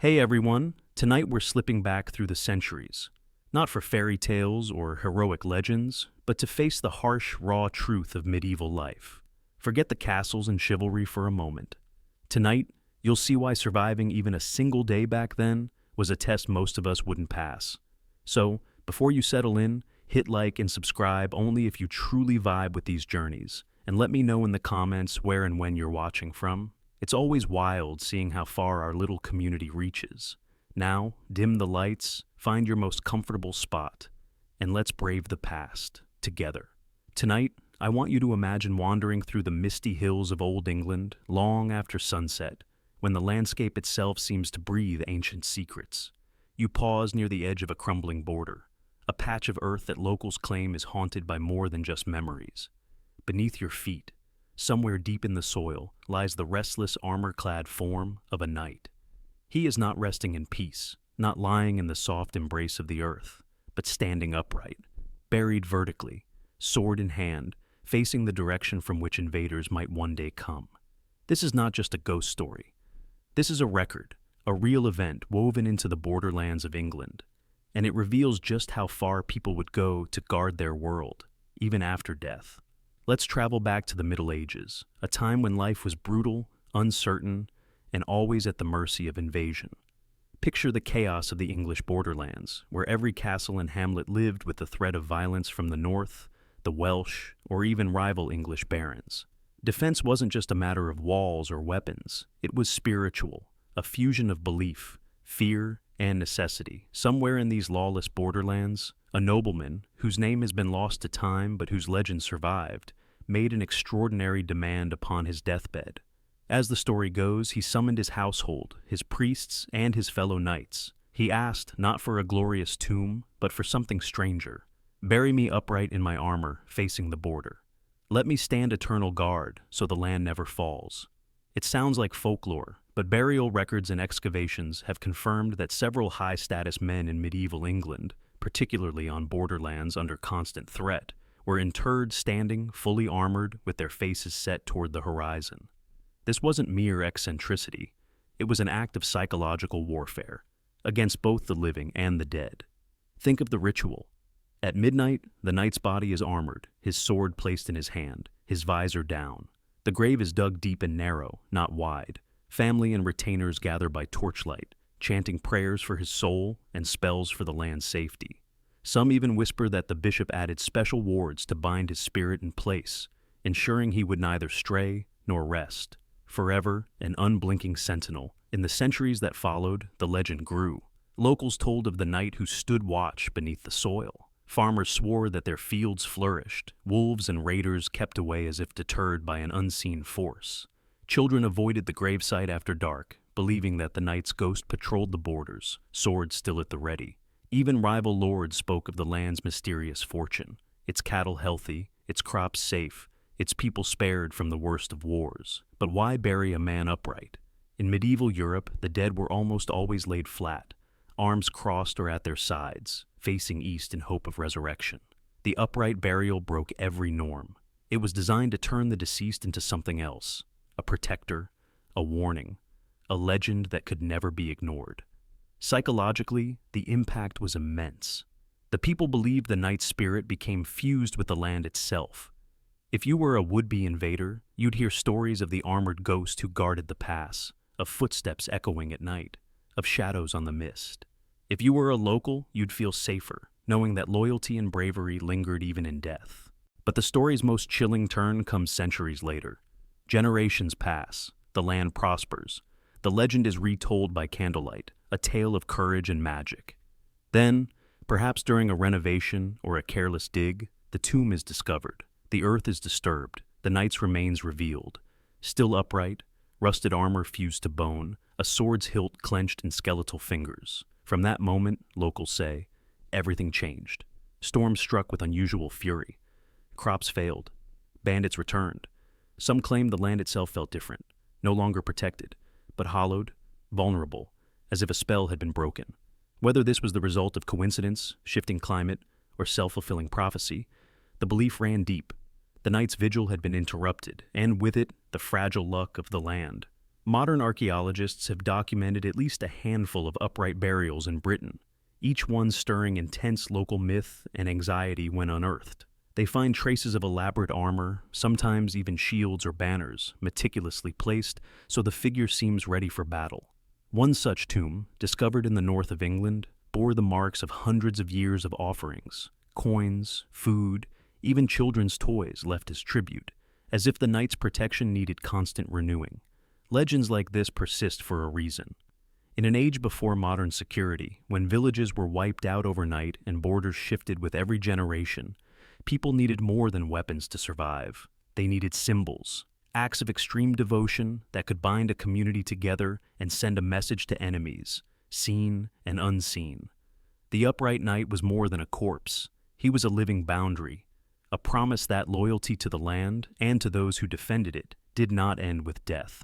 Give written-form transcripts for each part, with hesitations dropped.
Hey everyone, tonight we're slipping back through the centuries. Not for fairy tales or heroic legends, but to face the harsh, raw truth of medieval life. Forget the castles and chivalry for a moment. Tonight, you'll see why surviving even a single day back then was a test most of us wouldn't pass. So, before you settle in, hit like and subscribe only if you truly vibe with these journeys, and let me know in the comments where and when you're watching from. It's always wild seeing how far our little community reaches. Now, dim the lights, find your most comfortable spot, and let's brave the past, together. Tonight, I want you to imagine wandering through the misty hills of Old England long after sunset, when the landscape itself seems to breathe ancient secrets. You pause near the edge of a crumbling border, a patch of earth that locals claim is haunted by more than just memories. Beneath your feet, somewhere deep in the soil, lies the restless armor-clad form of a knight. He is not resting in peace, not lying in the soft embrace of the earth, but standing upright, buried vertically, sword in hand, facing the direction from which invaders might one day come. This is not just a ghost story. This is a record, a real event woven into the borderlands of England, and it reveals just how far people would go to guard their world, even after death. Let's travel back to the Middle Ages, a time when life was brutal, uncertain, and always at the mercy of invasion. Picture the chaos of the English borderlands, where every castle and hamlet lived with the threat of violence from the north, the Welsh, or even rival English barons. Defense wasn't just a matter of walls or weapons, it was spiritual, a fusion of belief, fear, and necessity. Somewhere in these lawless borderlands, a nobleman, whose name has been lost to time but whose legend survived, made an extraordinary demand upon his deathbed. As the story goes, he summoned his household, his priests, and his fellow knights. He asked not for a glorious tomb, but for something stranger. Bury me upright in my armor, facing the border. Let me stand eternal guard, so the land never falls. It sounds like folklore, but burial records and excavations have confirmed that several high-status men in medieval England, particularly on borderlands under constant threat, were interred standing, fully armored, with their faces set toward the horizon. This wasn't mere eccentricity. It was an act of psychological warfare, against both the living and the dead. Think of the ritual. At midnight, the knight's body is armored, his sword placed in his hand, his visor down. The grave is dug deep and narrow, not wide. Family and retainers gather by torchlight, chanting prayers for his soul and spells for the land's safety. Some even whisper that the bishop added special wards to bind his spirit in place, ensuring he would neither stray nor rest. Forever an unblinking sentinel. In the centuries that followed, the legend grew. Locals told of the knight who stood watch beneath the soil. Farmers swore that their fields flourished. Wolves and raiders kept away as if deterred by an unseen force. Children avoided the gravesite after dark, believing that the knight's ghost patrolled the borders, swords still at the ready. Even rival lords spoke of the land's mysterious fortune, its cattle healthy, its crops safe, its people spared from the worst of wars. But why bury a man upright? In medieval Europe, the dead were almost always laid flat, arms crossed or at their sides, facing east in hope of resurrection. The upright burial broke every norm. It was designed to turn the deceased into something else, a protector, a warning, a legend that could never be ignored. Psychologically, the impact was immense. The people believed the knight's spirit became fused with the land itself. If you were a would-be invader, you'd hear stories of the armored ghost who guarded the pass, of footsteps echoing at night, of shadows on the mist. If you were a local, you'd feel safer, knowing that loyalty and bravery lingered even in death. But the story's most chilling turn comes centuries later. Generations pass, the land prospers. The legend is retold by candlelight, a tale of courage and magic. Then, perhaps during a renovation or a careless dig, the tomb is discovered. The earth is disturbed, the knight's remains revealed. Still upright, rusted armor fused to bone, a sword's hilt clenched in skeletal fingers. From that moment, locals say, everything changed. Storms struck with unusual fury. Crops failed. Bandits returned. Some claimed the land itself felt different, no longer protected, but hollowed, vulnerable, as if a spell had been broken. Whether this was the result of coincidence, shifting climate, or self-fulfilling prophecy, the belief ran deep. The night's vigil had been interrupted, and with it, the fragile luck of the land. Modern archaeologists have documented at least a handful of upright burials in Britain, each one stirring intense local myth and anxiety when unearthed. They find traces of elaborate armor, sometimes even shields or banners, meticulously placed so the figure seems ready for battle. One such tomb, discovered in the north of England, bore the marks of hundreds of years of offerings, coins, food, even children's toys left as tribute, as if the knight's protection needed constant renewing. Legends like this persist for a reason. In an age before modern security, when villages were wiped out overnight and borders shifted with every generation, people needed more than weapons to survive. They needed symbols, acts of extreme devotion that could bind a community together and send a message to enemies, seen and unseen. The upright knight was more than a corpse. He was a living boundary, a promise that loyalty to the land and to those who defended it did not end with death.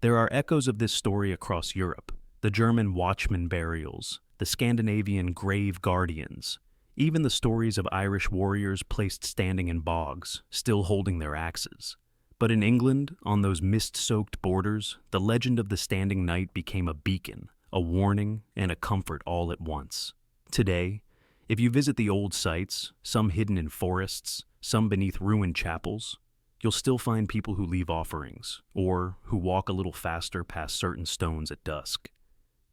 There are echoes of this story across Europe: the German watchman burials, the Scandinavian grave guardians, even the stories of Irish warriors placed standing in bogs, still holding their axes. But in England, on those mist-soaked borders, the legend of the standing knight became a beacon, a warning, and a comfort all at once. Today, if you visit the old sites, some hidden in forests, some beneath ruined chapels, you'll still find people who leave offerings, or who walk a little faster past certain stones at dusk.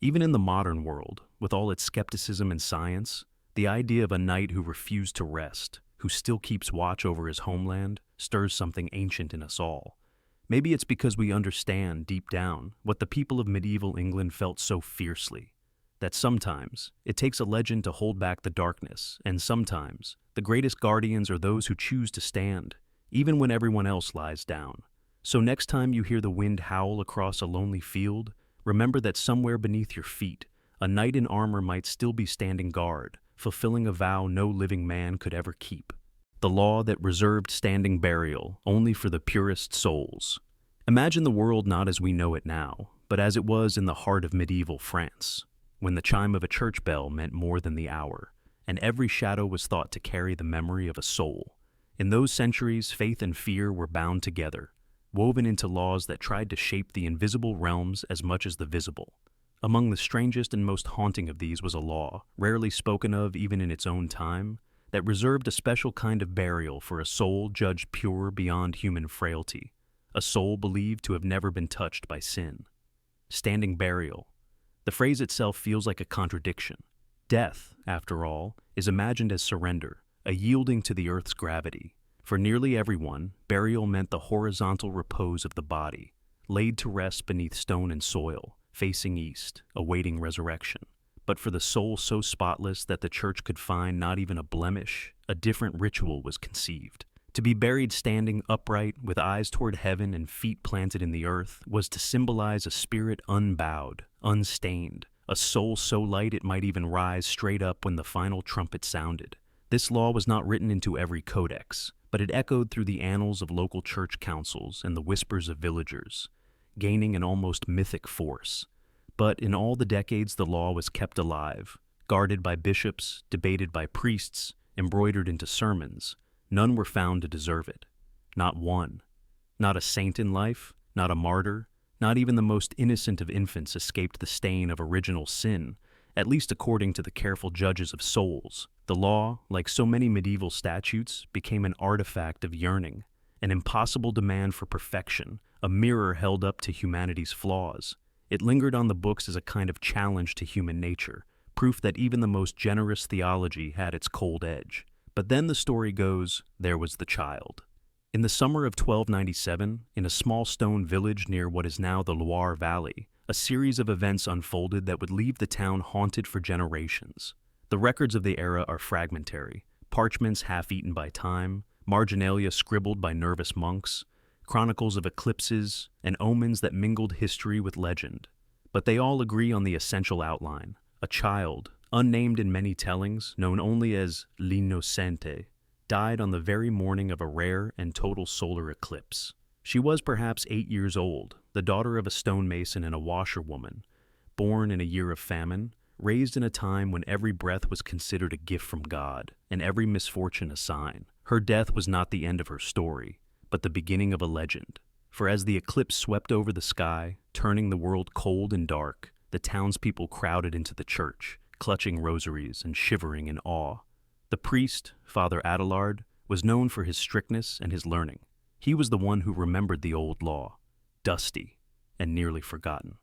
Even in the modern world, with all its skepticism and science, the idea of a knight who refused to rest, who still keeps watch over his homeland, stirs something ancient in us all. Maybe it's because we understand, deep down, what the people of medieval England felt so fiercely, that sometimes it takes a legend to hold back the darkness, and sometimes the greatest guardians are those who choose to stand, even when everyone else lies down. So next time you hear the wind howl across a lonely field, remember that somewhere beneath your feet, a knight in armor might still be standing guard, fulfilling a vow no living man could ever keep. The law that reserved standing burial only for the purest souls. Imagine the world not as we know it now, but as it was in the heart of medieval France, when the chime of a church bell meant more than the hour, and every shadow was thought to carry the memory of a soul. In those centuries, faith and fear were bound together, woven into laws that tried to shape the invisible realms as much as the visible. Among the strangest and most haunting of these was a law, rarely spoken of even in its own time, that reserved a special kind of burial for a soul judged pure beyond human frailty, a soul believed to have never been touched by sin. Standing burial. The phrase itself feels like a contradiction. Death, after all, is imagined as surrender, a yielding to the earth's gravity. For nearly everyone, burial meant the horizontal repose of the body, laid to rest beneath stone and soil, facing east, awaiting resurrection. But for the soul so spotless that the church could find not even a blemish, a different ritual was conceived. To be buried standing upright, with eyes toward heaven and feet planted in the earth, was to symbolize a spirit unbowed, unstained, a soul so light it might even rise straight up when the final trumpet sounded. This law was not written into every codex, but it echoed through the annals of local church councils and the whispers of villagers, gaining an almost mythic force. But in all the decades the law was kept alive, guarded by bishops, debated by priests, embroidered into sermons. None were found to deserve it. Not one. Not a saint in life, not a martyr, not even the most innocent of infants escaped the stain of original sin, at least according to the careful judges of souls. The law, like so many medieval statutes, became an artifact of yearning, an impossible demand for perfection, a mirror held up to humanity's flaws. It lingered on the books as a kind of challenge to human nature, proof that even the most generous theology had its cold edge. But then the story goes, there was the child. In the summer of 1297, in a small stone village near what is now the Loire Valley, a series of events unfolded that would leave the town haunted for generations. The records of the era are fragmentary, parchments half-eaten by time, marginalia scribbled by nervous monks, chronicles of eclipses, and omens that mingled history with legend. But they all agree on the essential outline: a child, unnamed in many tellings, known only as l'Innocente, died on the very morning of a rare and total solar eclipse. She was perhaps 8 years old, the daughter of a stonemason and a washerwoman, born in a year of famine, raised in a time when every breath was considered a gift from God, and every misfortune a sign. Her death was not the end of her story, but the beginning of a legend. for as the eclipse swept over the sky, turning the world cold and dark, the townspeople crowded into the church, clutching rosaries and shivering in awe. The priest, Father Adelard, was known for his strictness and his learning. He was the one who remembered the old law, dusty and nearly forgotten.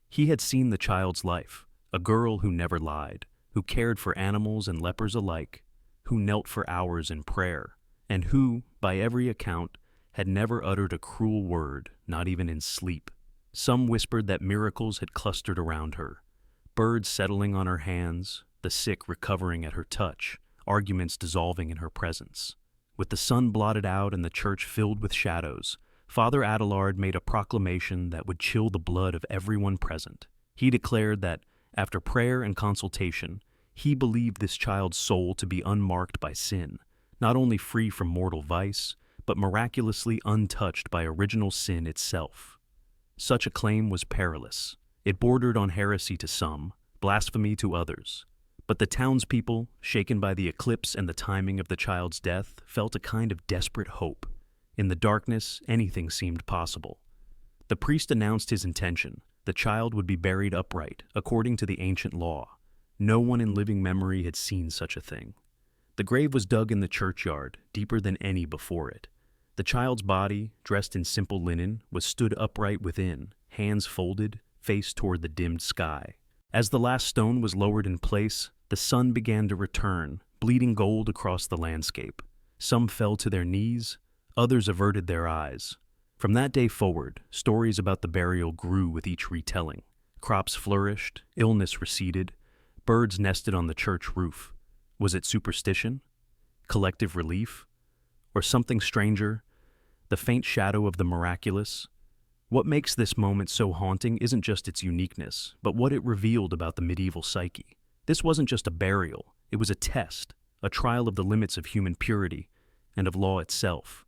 He had seen the child's life, a girl who never lied, who cared for animals and lepers alike, who knelt for hours in prayer, and who, by every account, had never uttered a cruel word, not even in sleep. Some whispered that miracles had clustered around her, birds settling on her hands, the sick recovering at her touch, arguments dissolving in her presence. With the sun blotted out and the church filled with shadows, Father Adelard made a proclamation that would chill the blood of everyone present. He declared that, after prayer and consultation, he believed this child's soul to be unmarked by sin, not only free from mortal vice, but miraculously untouched by original sin itself. Such a claim was perilous. It bordered on heresy to some, blasphemy to others. But the townspeople, shaken by the eclipse and the timing of the child's death, felt a kind of desperate hope. In the darkness, anything seemed possible. The priest announced his intention. The child would be buried upright, according to the ancient law. No one in living memory had seen such a thing. The grave was dug in the churchyard, deeper than any before it. The child's body, dressed in simple linen, was stood upright within, hands folded, face toward the dimmed sky. As the last stone was lowered in place, the sun began to return, bleeding gold across the landscape. Some fell to their knees, others averted their eyes. From that day forward, stories about the burial grew with each retelling. Crops flourished, illness receded, birds nested on the church roof. Was it superstition? Collective relief? Or something stranger? The faint shadow of the miraculous? What makes this moment so haunting isn't just its uniqueness, but what it revealed about the medieval psyche. This wasn't just a burial, it was a test, a trial of the limits of human purity and of law itself.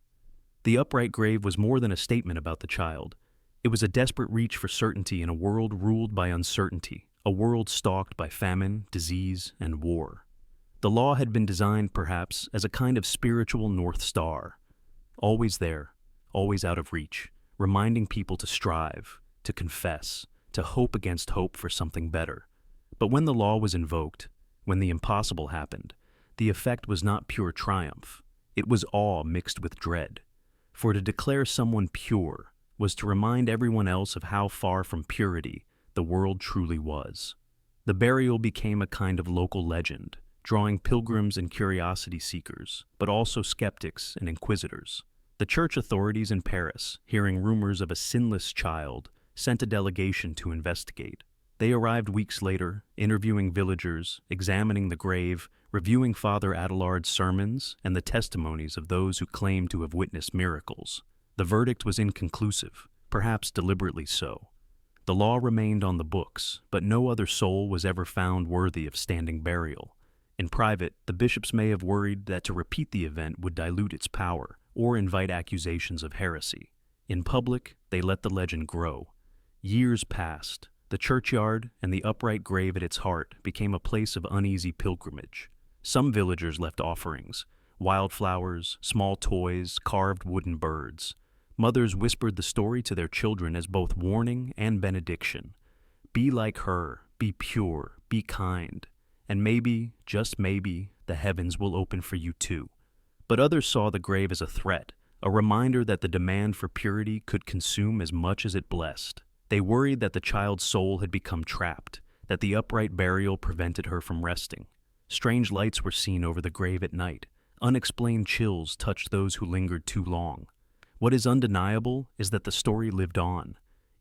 The upright grave was more than a statement about the child. It was a desperate reach for certainty in a world ruled by uncertainty, a world stalked by famine, disease, and war. The law had been designed, perhaps, as a kind of spiritual North Star, always there, always out of reach, reminding people to strive, to confess, to hope against hope for something better. But when the law was invoked, when the impossible happened, the effect was not pure triumph. It was awe mixed with dread. For to declare someone pure was to remind everyone else of how far from purity the world truly was. The burial became a kind of local legend, drawing pilgrims and curiosity seekers, but also skeptics and inquisitors. The church authorities in Paris, hearing rumors of a sinless child, sent a delegation to investigate. They arrived weeks later, interviewing villagers, examining the grave, reviewing Father Adelard's sermons, and the testimonies of those who claimed to have witnessed miracles. The verdict was inconclusive, perhaps deliberately so. The law remained on the books, but no other soul was ever found worthy of standing burial. In private, the bishops may have worried that to repeat the event would dilute its power or invite accusations of heresy. In public, they let the legend grow. Years passed. The churchyard and the upright grave at its heart became a place of uneasy pilgrimage. Some villagers left offerings, wildflowers, small toys, carved wooden birds. Mothers whispered the story to their children as both warning and benediction. Be like her, be pure, be kind, and maybe, just maybe, the heavens will open for you too. But others saw the grave as a threat, a reminder that the demand for purity could consume as much as it blessed. They worried that the child's soul had become trapped, that the upright burial prevented her from resting. Strange lights were seen over the grave at night. Unexplained chills touched those who lingered too long. What is undeniable is that the story lived on.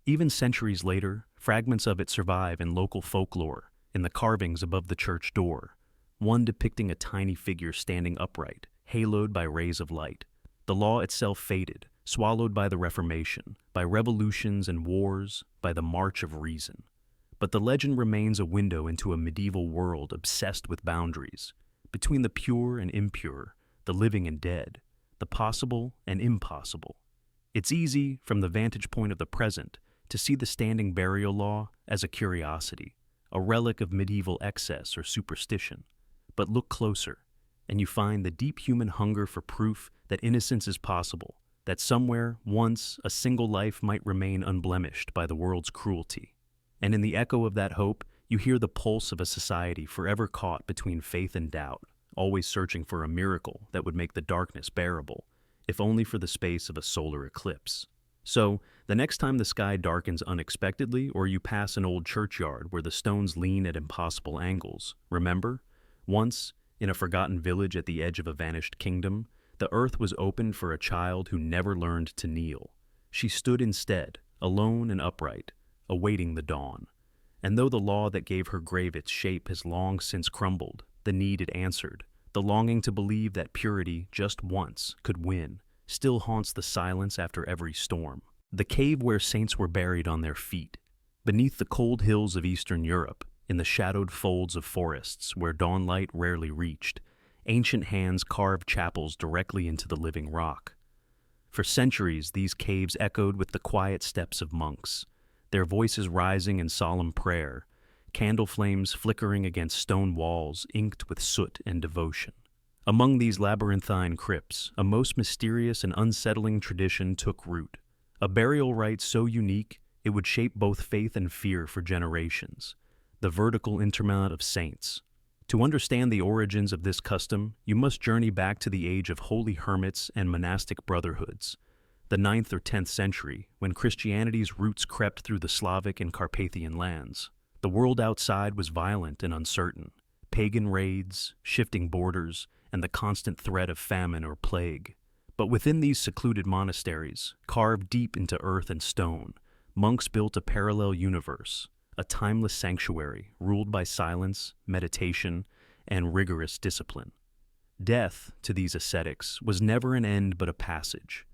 Even centuries later, fragments of it survive in local folklore, in the carvings above the church door, one depicting a tiny figure standing upright, haloed by rays of light. The law itself faded, swallowed by the Reformation, by revolutions and wars, by the march of reason. But the legend remains a window into a medieval world obsessed with boundaries, between the pure and impure, the living and dead, the possible and impossible. It's easy, from the vantage point of the present, to see the standing burial law as a curiosity, a relic of medieval excess or superstition. But look closer, and you find the deep human hunger for proof that innocence is possible, that somewhere, once, a single life might remain unblemished by the world's cruelty. And in the echo of that hope, you hear the pulse of a society forever caught between faith and doubt, always searching for a miracle that would make the darkness bearable, if only for the space of a solar eclipse. So, the next time the sky darkens unexpectedly or you pass an old churchyard where the stones lean at impossible angles, remember? Once, in a forgotten village at the edge of a vanished kingdom, the earth was opened for a child who never learned to kneel. She stood instead, alone and upright, awaiting the dawn. And though the law that gave her grave its shape has long since crumbled, the need it answered, the longing to believe that purity, just once, could win, still haunts the silence after every storm. The cave where saints were buried on their feet, beneath the cold hills of Eastern Europe, in the shadowed folds of forests where dawnlight rarely reached, ancient hands carved chapels directly into the living rock. For centuries, these caves echoed with the quiet steps of monks, their voices rising in solemn prayer, candle flames flickering against stone walls inked with soot and devotion. Among these labyrinthine crypts, a most mysterious and unsettling tradition took root, a burial rite so unique it would shape both faith and fear for generations, the vertical interment of saints. To understand the origins of this custom, you must journey back to the age of holy hermits and monastic brotherhoods, the 9th or 10th century, when Christianity's roots crept through the Slavic and Carpathian lands. The world outside was violent and uncertain, pagan raids, shifting borders, and the constant threat of famine or plague. But within these secluded monasteries, carved deep into earth and stone, monks built a parallel universe, a timeless sanctuary ruled by silence, meditation, and rigorous discipline. Death, to these ascetics, was never an end but a passage.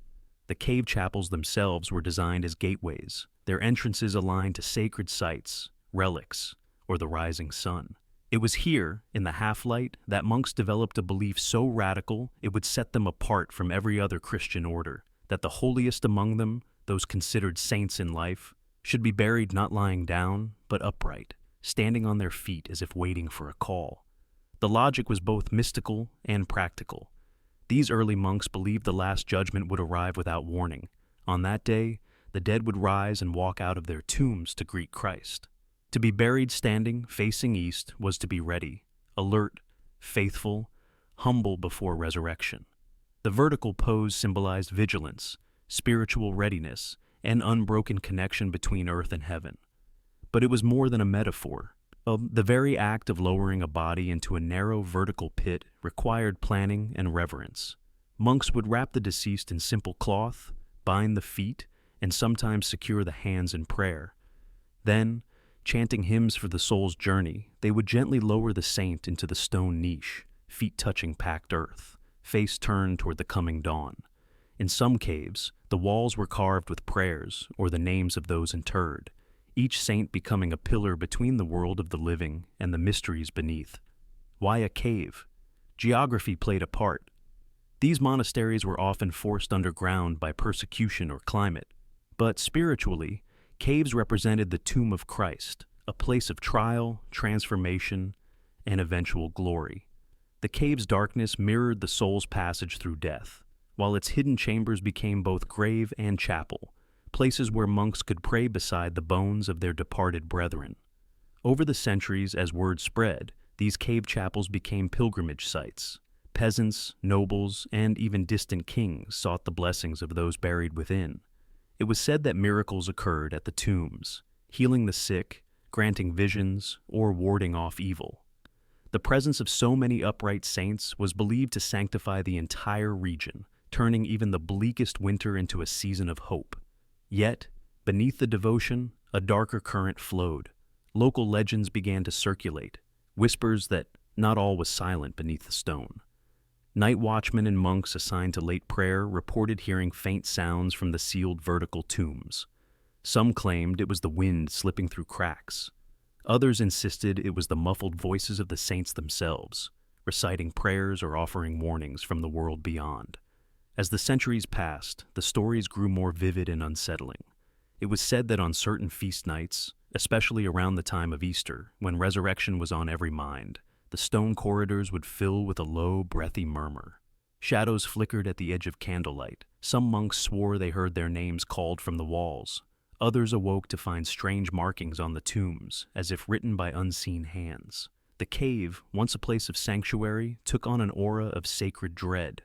The cave chapels themselves were designed as gateways, their entrances aligned to sacred sites, relics, or the rising sun. It was here, in the half-light, that monks developed a belief so radical it would set them apart from every other Christian order, that the holiest among them, those considered saints in life, should be buried not lying down, but upright, standing on their feet as if waiting for a call. The logic was both mystical and practical. These early monks believed the Last Judgment would arrive without warning. On that day, the dead would rise and walk out of their tombs to greet Christ. To be buried standing, facing east, was to be ready, alert, faithful, humble before resurrection. The vertical pose symbolized vigilance, spiritual readiness, and unbroken connection between earth and heaven. But it was more than a metaphor. The very act of lowering a body into a narrow vertical pit required planning and reverence. Monks would wrap the deceased in simple cloth, bind the feet, and sometimes secure the hands in prayer. Then, chanting hymns for the soul's journey, they would gently lower the saint into the stone niche, feet touching packed earth, face turned toward the coming dawn. In some caves, the walls were carved with prayers or the names of those interred, each saint becoming a pillar between the world of the living and the mysteries beneath. Why a cave? Geography played a part. These monasteries were often forced underground by persecution or climate, but spiritually, caves represented the tomb of Christ, a place of trial, transformation, and eventual glory. The cave's darkness mirrored the soul's passage through death, while its hidden chambers became both grave and chapel, places where monks could pray beside the bones of their departed brethren. Over the centuries, as word spread, these cave chapels became pilgrimage sites. Peasants, nobles, and even distant kings sought the blessings of those buried within. It was said that miracles occurred at the tombs, healing the sick, granting visions, or warding off evil. The presence of so many upright saints was believed to sanctify the entire region, turning even the bleakest winter into a season of hope. Yet, beneath the devotion, a darker current flowed. Local legends began to circulate, whispers that not all was silent beneath the stone. Night watchmen and monks assigned to late prayer reported hearing faint sounds from the sealed vertical tombs. Some claimed it was the wind slipping through cracks. Others insisted it was the muffled voices of the saints themselves, reciting prayers or offering warnings from the world beyond. As the centuries passed, the stories grew more vivid and unsettling. It was said that on certain feast nights, especially around the time of Easter, when resurrection was on every mind, the stone corridors would fill with a low, breathy murmur. Shadows flickered at the edge of candlelight, Some monks swore they heard their names called from the walls. Others awoke to find strange markings on the tombs, as if written by unseen hands. The cave, once a place of sanctuary, took on an aura of sacred dread.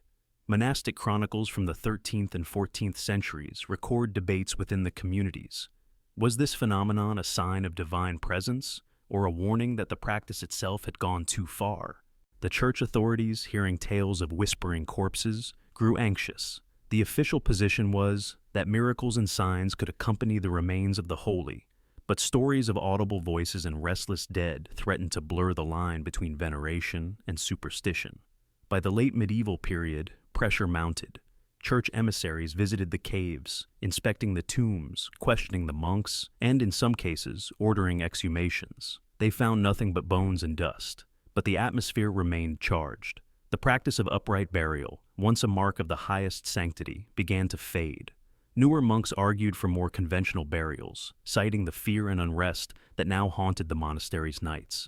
Monastic chronicles from the 13th and 14th centuries record debates within the communities. Was this phenomenon a sign of divine presence, or a warning that the practice itself had gone too far? The church authorities, hearing tales of whispering corpses, grew anxious. The official position was that miracles and signs could accompany the remains of the holy, but stories of audible voices and restless dead threatened to blur the line between veneration and superstition. By the late medieval period, pressure mounted. Church emissaries visited the caves, inspecting the tombs, questioning the monks, and in some cases, ordering exhumations. They found nothing but bones and dust, but the atmosphere remained charged. The practice of upright burial, once a mark of the highest sanctity, began to fade. Newer monks argued for more conventional burials, citing the fear and unrest that now haunted the monastery's nights.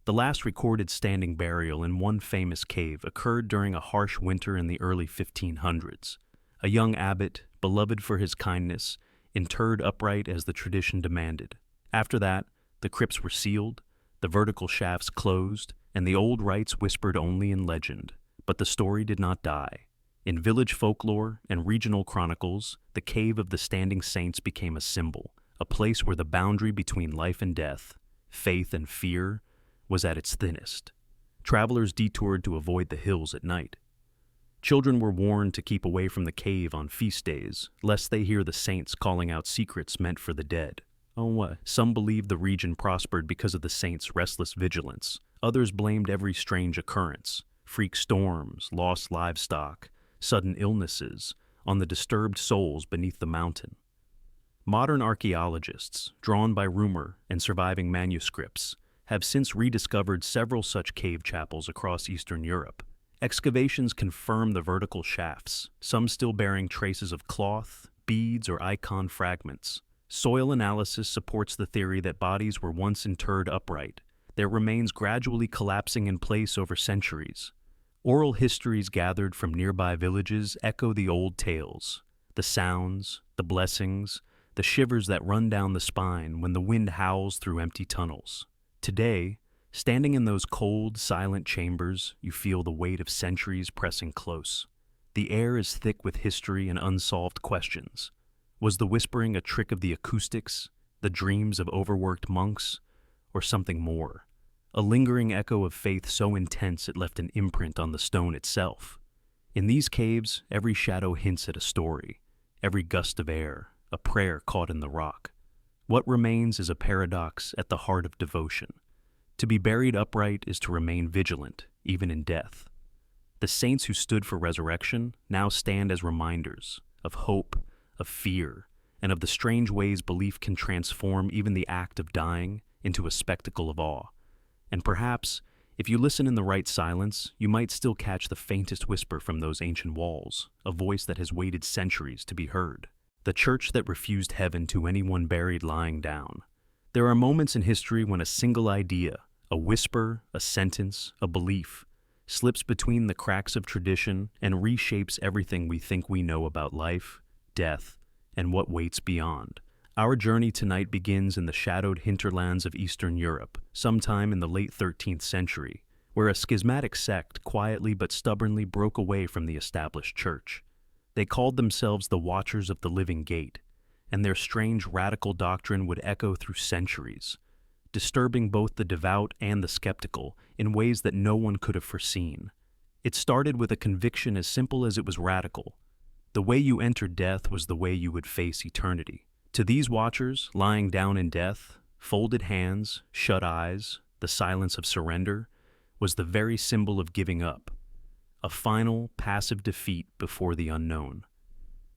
The last recorded standing burial in one famous cave occurred during a harsh winter in the early 1500s. A young abbot, beloved for his kindness, interred upright as the tradition demanded. After that, the crypts were sealed, the vertical shafts closed, and the old rites whispered only in legend. But the story did not die. In village folklore and regional chronicles, the Cave of the Standing Saints became a symbol, a place where the boundary between life and death, faith and fear, was at its thinnest. Travelers detoured to avoid the hills at night. Children were warned to keep away from the cave on feast days, lest they hear the saints calling out secrets meant for the dead. Some believed the region prospered because of the saints' restless vigilance. Others blamed every strange occurrence, freak storms, lost livestock, sudden illnesses, on the disturbed souls beneath the mountain. Modern archaeologists, drawn by rumor and surviving manuscripts, have since rediscovered several such cave chapels across Eastern Europe. Excavations confirm the vertical shafts, some still bearing traces of cloth, beads, or icon fragments. Soil analysis supports the theory that bodies were once interred upright, their remains gradually collapsing in place over centuries. Oral histories gathered from nearby villages echo the old tales, the sounds, the blessings, the shivers that run down the spine when the wind howls through empty tunnels. Today, standing in those cold, silent chambers, you feel the weight of centuries pressing close. The air is thick with history and unsolved questions. Was the whispering a trick of the acoustics, the dreams of overworked monks, or something more? A lingering echo of faith so intense it left an imprint on the stone itself. In these caves, every shadow hints at a story, every gust of air, a prayer caught in the rock. What remains is a paradox at the heart of devotion. To be buried upright is to remain vigilant, even in death. The saints who stood for resurrection now stand as reminders of hope, of fear, and of the strange ways belief can transform even the act of dying into a spectacle of awe. And perhaps, if you listen in the right silence, you might still catch the faintest whisper from those ancient walls, a voice that has waited centuries to be heard. The church that refused heaven to anyone buried lying down. There are moments in history when a single idea, a whisper, a sentence, a belief, slips between the cracks of tradition and reshapes everything we think we know about life, death, and what waits beyond. Our journey tonight begins in the shadowed hinterlands of Eastern Europe, sometime in the late 13th century, where a schismatic sect quietly but stubbornly broke away from the established church. They called themselves the Watchers of the Living Gate, and their strange radical doctrine would echo through centuries, disturbing both the devout and the skeptical in ways that no one could have foreseen. It started with a conviction as simple as it was radical. The way you entered death was the way you would face eternity. To these watchers, lying down in death, folded hands, shut eyes, the silence of surrender, was the very symbol of giving up, a final, passive defeat before the unknown.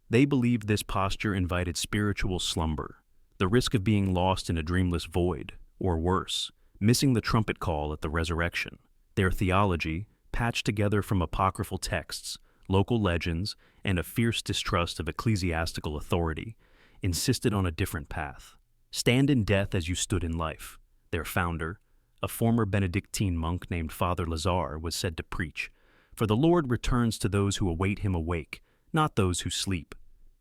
They believed this posture invited spiritual slumber, the risk of being lost in a dreamless void, or worse, missing the trumpet call at the resurrection. Their theology, patched together from apocryphal texts, local legends, and a fierce distrust of ecclesiastical authority, insisted on a different path. Stand in death as you stood in life. Their founder, a former Benedictine monk named Father Lazare, was said to preach, "For the Lord returns to those who await him awake, not those who sleep.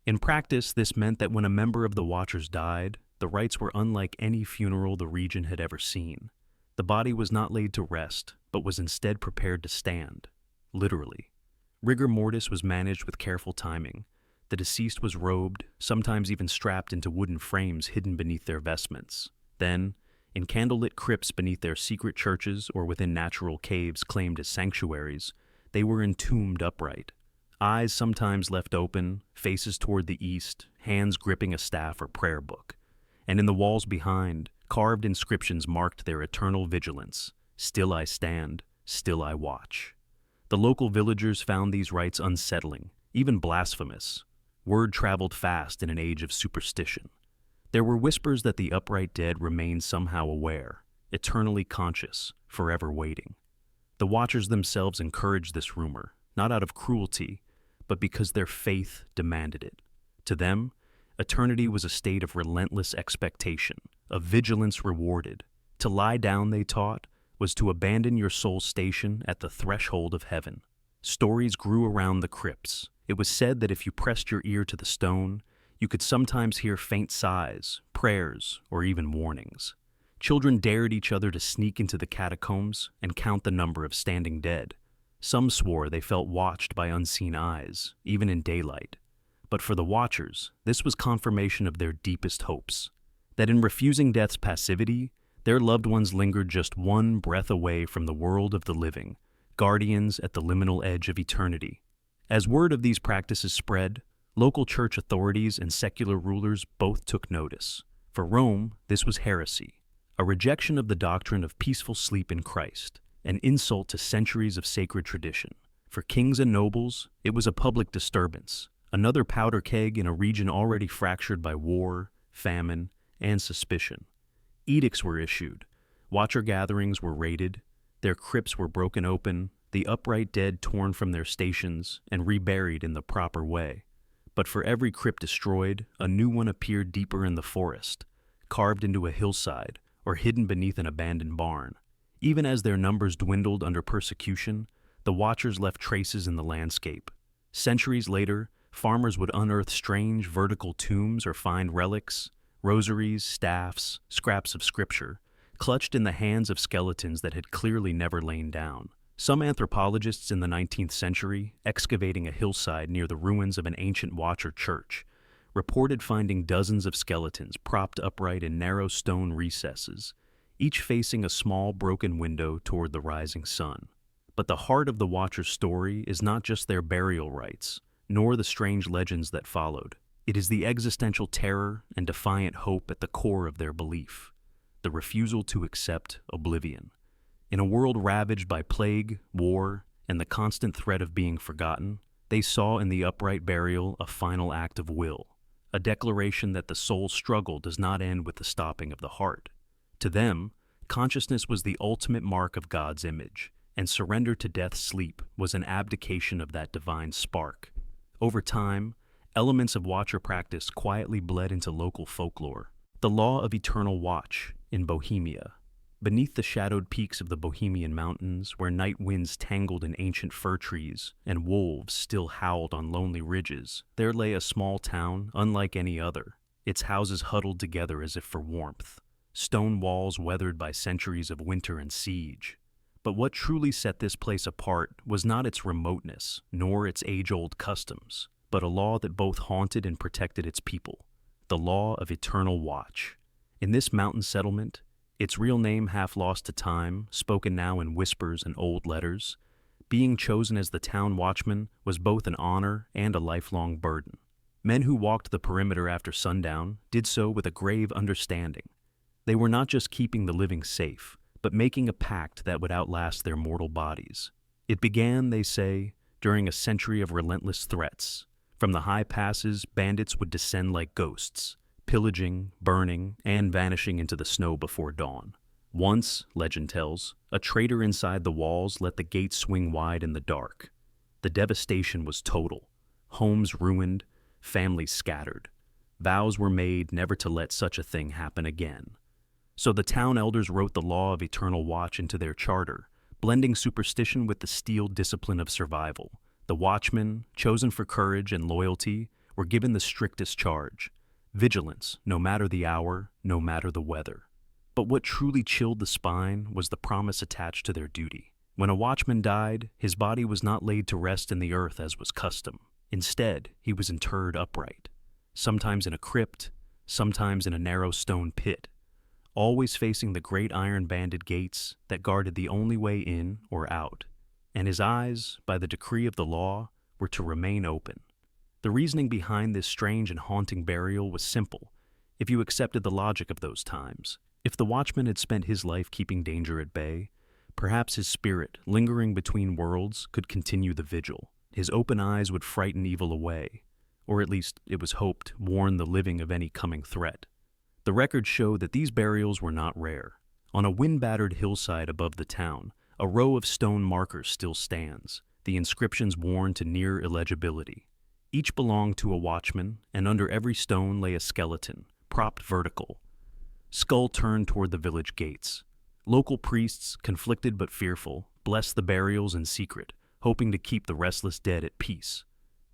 In practice, this meant that when a member of the Watchers died, the rites were unlike any funeral the region had ever seen. The body was not laid to rest, but was instead prepared to stand, literally. Rigor mortis was managed with careful timing. The deceased was robed, sometimes even strapped into wooden frames hidden beneath their vestments. Then, in candlelit crypts beneath their secret churches or within natural caves claimed as sanctuaries, they were entombed upright. Eyes sometimes left open, faces toward the east, hands gripping a staff or prayer book. And in the walls behind, carved inscriptions marked their eternal vigilance. Still I stand, still I watch. The local villagers found these rites unsettling, even blasphemous. Word traveled fast in an age of superstition. There were whispers that the upright dead remained somehow aware, eternally conscious, forever waiting. The Watchers themselves encouraged this rumor, not out of cruelty, but because their faith demanded it. To them, eternity was a state of relentless expectation, of vigilance rewarded. To lie down, they taught, was to abandon your soul's station at the threshold of heaven. Stories grew around the crypts. It was said that if you pressed your ear to the stone, you could sometimes hear faint sighs, prayers, or even warnings. Children dared each other to sneak into the catacombs and count the number of standing dead. Some swore they felt watched by unseen eyes, even in daylight. But for the Watchers, this was confirmation of their deepest hopes, that in refusing death's passivity, their loved ones lingered just one breath away from the world of the living, guardians at the liminal edge of eternity. As word of these practices spread, local church authorities and secular rulers both took notice. For Rome, this was heresy, a rejection of the doctrine of peaceful sleep in Christ, an insult to centuries of sacred tradition. For kings and nobles, it was a public disturbance, another powder keg in a region already fractured by war, famine, and suspicion. Edicts were issued, Watcher gatherings were raided, their crypts were broken open, the upright dead torn from their stations and reburied in the proper way. But for every crypt destroyed, a new one appeared deeper in the forest, carved into a hillside or hidden beneath an abandoned barn. Even as their numbers dwindled under persecution, the Watchers left traces in the landscape. Centuries later, farmers would unearth strange vertical tombs or find relics, rosaries, staffs, scraps of scripture, clutched in the hands of skeletons that had clearly never lain down. Some anthropologists in the 19th century, excavating a hillside near the ruins of an ancient Watcher church, reported finding dozens of skeletons propped upright in narrow stone recesses, each facing a small broken window toward the rising sun. But the heart of the Watcher's story is not just their burial rites, nor the strange legends that followed. It is the existential terror and defiant hope at the core of their belief, the refusal to accept oblivion. In a world ravaged by plague, war, and the constant threat of being forgotten, they saw in the upright burial a final act of will, a declaration that the soul's struggle does not end with the stopping of the heart. To them, consciousness was the ultimate mark of God's image, and surrender to death's sleep was an abdication of that divine spark. Over time, elements of Watcher practice quietly bled into local folklore. The law of eternal watch in Bohemia. Beneath the shadowed peaks of the Bohemian mountains, where night winds tangled in ancient fir trees and wolves still howled on lonely ridges, there lay a small town unlike any other, its houses huddled together as if for warmth, stone walls weathered by centuries of winter and siege. But what truly set this place apart was not its remoteness, nor its age-old customs, but a law that both haunted and protected its people, the law of eternal watch. In this mountain settlement, its real name half lost to time, spoken now in whispers and old letters, being chosen as the town watchman was both an honor and a lifelong burden. Men who walked the perimeter after sundown did so with a grave understanding. They were not just keeping the living safe, but making a pact that would outlast their mortal bodies. It began, they say, during a century of relentless threats. From the high passes, bandits would descend like ghosts, pillaging, burning, and vanishing into the snow before dawn. Once, legend tells, a traitor inside the walls let the gates swing wide in the dark. The devastation was total. Homes ruined, families scattered. Vows were made never to let such a thing happen again. So the town elders wrote the law of eternal watch into their charter, blending superstition with the steel discipline of survival. The watchmen, chosen for courage and loyalty, were given the strictest charge: vigilance, no matter the hour, no matter the weather. But what truly chilled the spine was the promise attached to their duty. When a watchman died, his body was not laid to rest in the earth as was custom. Instead, he was interred upright, sometimes in a crypt, sometimes in a narrow stone pit, always facing the great iron-banded gates that guarded the only way in or out. And his eyes, by the decree of the law, were to remain open. The reasoning behind this strange and haunting burial was simple, if you accepted the logic of those times. If the watchman had spent his life keeping danger at bay, perhaps his spirit, lingering between worlds, could continue the vigil. His open eyes would frighten evil away, or at least, it was hoped, warn the living of any coming threat. The records show that these burials were not rare. On a wind-battered hillside above the town, a row of stone markers still stands, the inscriptions worn to near illegibility. Each belonged to a watchman, and under every stone lay a skeleton, propped vertical, skull turned toward the village gates. Local priests, conflicted but fearful, blessed the burials in secret, hoping to keep the restless dead at peace.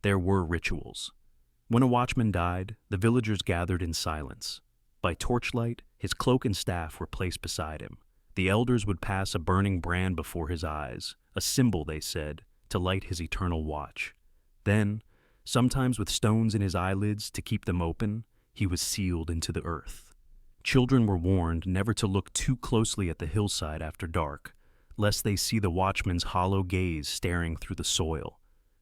There were rituals. When a watchman died, the villagers gathered in silence. By torchlight, his cloak and staff were placed beside him. The elders would pass a burning brand before his eyes, a symbol, they said, to light his eternal watch. Then, sometimes with stones in his eyelids to keep them open, he was sealed into the earth. Children were warned never to look too closely at the hillside after dark, lest they see the watchman's hollow gaze staring through the soil.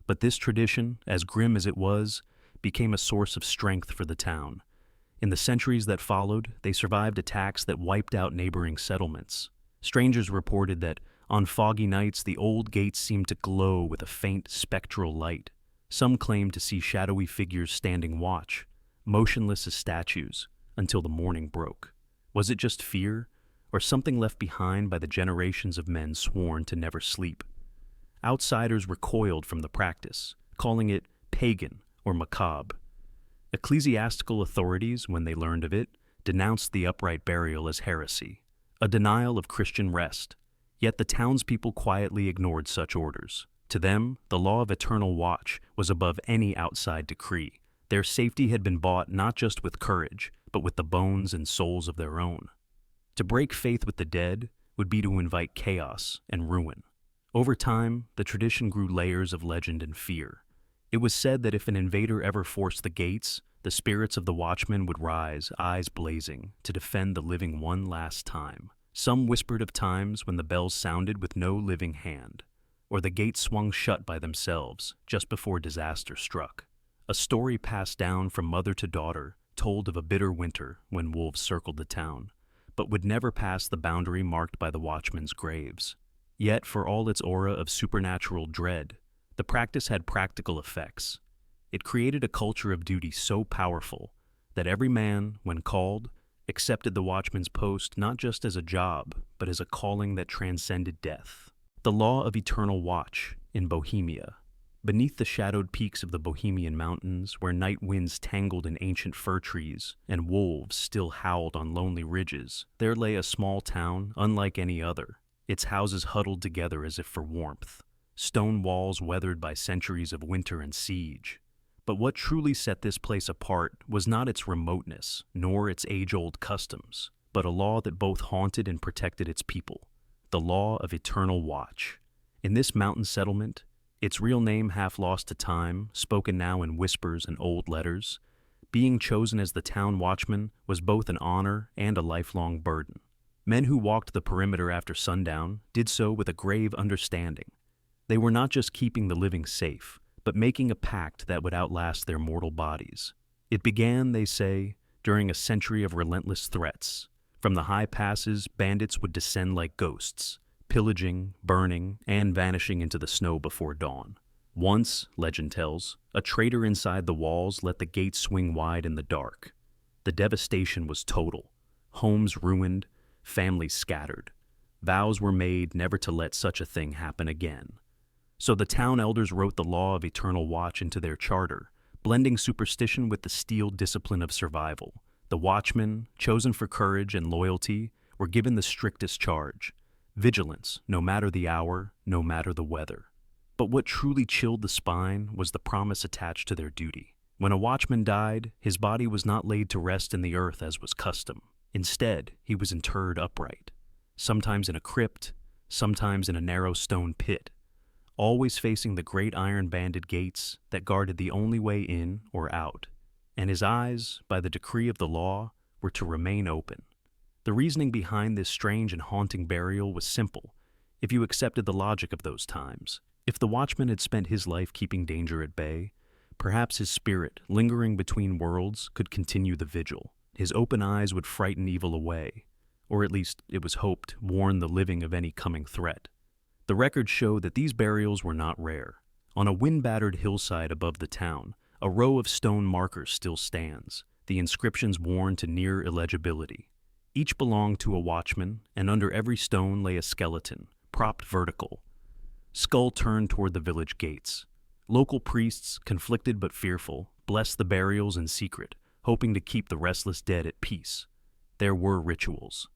But this tradition, as grim as it was, became a source of strength for the town. In the centuries that followed, they survived attacks that wiped out neighboring settlements. Strangers reported that, on foggy nights, the old gates seemed to glow with a faint, spectral light. Some claimed to see shadowy figures standing watch, motionless as statues, until the morning broke. Was it just fear, or something left behind by the generations of men sworn to never sleep? Outsiders recoiled from the practice, calling it pagan or macabre. Ecclesiastical authorities, when they learned of it, denounced the upright burial as heresy, a denial of Christian rest. Yet the townspeople quietly ignored such orders. To them, the law of eternal watch was above any outside decree. Their safety had been bought not just with courage, but with the bones and souls of their own. To break faith with the dead would be to invite chaos and ruin. Over time, the tradition grew layers of legend and fear. It was said that if an invader ever forced the gates, the spirits of the watchmen would rise, eyes blazing, to defend the living one last time. Some whispered of times when the bells sounded with no living hand, or the gates swung shut by themselves just before disaster struck. A story passed down from mother to daughter told of a bitter winter when wolves circled the town, but would never pass the boundary marked by the watchmen's graves. Yet, for all its aura of supernatural dread, the practice had practical effects. It created a culture of duty so powerful that every man, when called, accepted the watchman's post not just as a job, but as a calling that transcended death. The law of eternal watch in Bohemia. Beneath the shadowed peaks of the Bohemian mountains, where night winds tangled in ancient fir trees and wolves still howled on lonely ridges, there lay a small town unlike any other, its houses huddled together as if for warmth, stone walls weathered by centuries of winter and siege. But what truly set this place apart was not its remoteness, nor its age-old customs, but a law that both haunted and protected its people, the law of eternal watch. In this mountain settlement, its real name half lost to time, spoken now in whispers and old letters, being chosen as the town watchman was both an honor and a lifelong burden. Men who walked the perimeter after sundown did so with a grave understanding. They were not just keeping the living safe, but making a pact that would outlast their mortal bodies. It began, they say, during a century of relentless threats. From the high passes, bandits would descend like ghosts, pillaging, burning, and vanishing into the snow before dawn. Once, legend tells, a traitor inside the walls let the gates swing wide in the dark. The devastation was total. Homes ruined, families scattered. Vows were made never to let such a thing happen again. So the town elders wrote the law of eternal watch into their charter, blending superstition with the steel discipline of survival. The watchmen, chosen for courage and loyalty, were given the strictest charge: vigilance, no matter the hour, no matter the weather. But what truly chilled the spine was the promise attached to their duty. When a watchman died, his body was not laid to rest in the earth as was custom. Instead, he was interred upright, sometimes in a crypt, sometimes in a narrow stone pit, always facing the great iron-banded gates that guarded the only way in or out, and his eyes, by the decree of the law, were to remain open. The reasoning behind this strange and haunting burial was simple, if you accepted the logic of those times. If the watchman had spent his life keeping danger at bay, perhaps his spirit, lingering between worlds, could continue the vigil. His open eyes would frighten evil away, or at least, it was hoped, warn the living of any coming threat. The records show that these burials were not rare. On a wind-battered hillside above the town, a row of stone markers still stands, the inscriptions worn to near illegibility. Each belonged to a watchman, and under every stone lay a skeleton, propped vertical, skull turned toward the village gates. Local priests, conflicted but fearful, blessed the burials in secret, hoping to keep the restless dead at peace. There were rituals.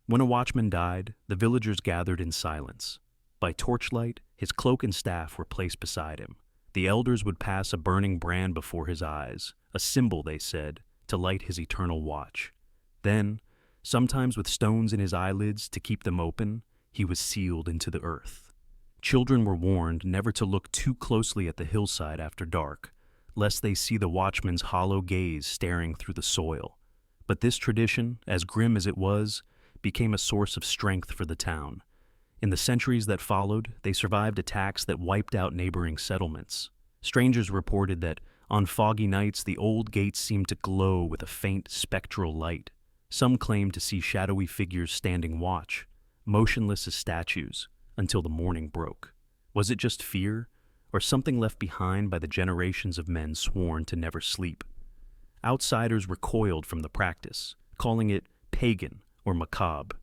When a watchman died, the villagers gathered in silence. By torchlight, his cloak and staff were placed beside him. The elders would pass a burning brand before his eyes, a symbol, they said, to light his eternal watch. Then, sometimes with stones in his eyelids to keep them open, he was sealed into the earth. Children were warned never to look too closely at the hillside after dark, lest they see the watchman's hollow gaze staring through the soil. But this tradition, as grim as it was, became a source of strength for the town. In the centuries that followed, they survived attacks that wiped out neighboring settlements. Strangers reported that, on foggy nights, the old gates seemed to glow with a faint spectral light. Some claimed to see shadowy figures standing watch, motionless as statues, until the morning broke. Was it just fear, or something left behind by the generations of men sworn to never sleep? Outsiders recoiled from the practice, calling it pagan or macabre.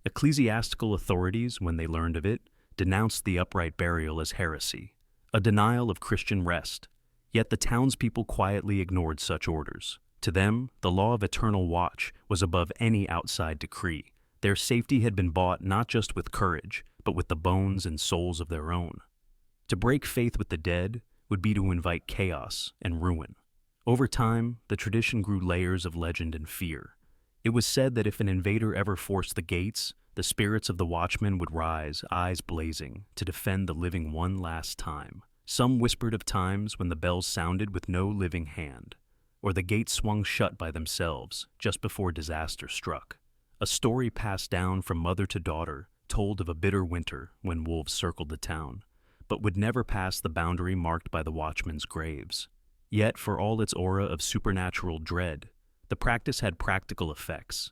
Ecclesiastical authorities, when they learned of it, denounced the upright burial as heresy, a denial of Christian rest. Yet the townspeople quietly ignored such orders. To them, the law of eternal watch was above any outside decree. Their safety had been bought not just with courage, but with the bones and souls of their own. To break faith with the dead would be to invite chaos and ruin. Over time, the tradition grew layers of legend and fear. It was said that if an invader ever forced the gates, the spirits of the watchmen would rise, eyes blazing, to defend the living one last time. Some whispered of times when the bells sounded with no living hand, or the gates swung shut by themselves just before disaster struck. A story passed down from mother to daughter told of a bitter winter when wolves circled the town, but would never pass the boundary marked by the watchmen's graves. Yet, for all its aura of supernatural dread, the practice had practical effects.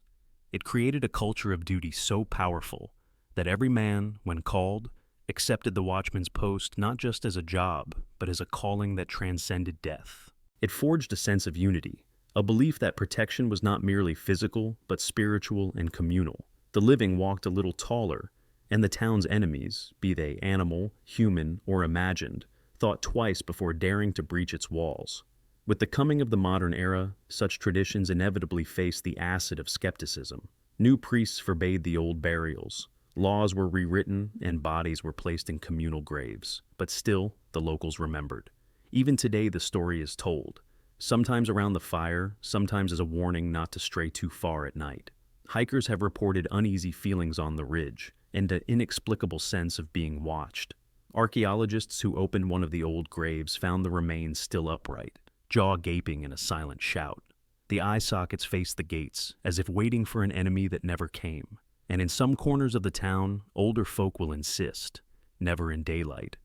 It created a culture of duty so powerful that every man, when called, accepted the watchman's post not just as a job, but as a calling that transcended death. It forged a sense of unity, a belief that protection was not merely physical, but spiritual and communal. The living walked a little taller, and the town's enemies, be they animal, human, or imagined, thought twice before daring to breach its walls. With the coming of the modern era, such traditions inevitably faced the acid of skepticism. New priests forbade the old burials. Laws were rewritten, and bodies were placed in communal graves. But still, the locals remembered. Even today, the story is told, sometimes around the fire, sometimes as a warning not to stray too far at night. Hikers have reported uneasy feelings on the ridge, and an inexplicable sense of being watched. Archaeologists who opened one of the old graves found the remains still upright, jaw gaping in a silent shout. The eye sockets faced the gates, as if waiting for an enemy that never came. And in some corners of the town, older folk will insist, never in daylight,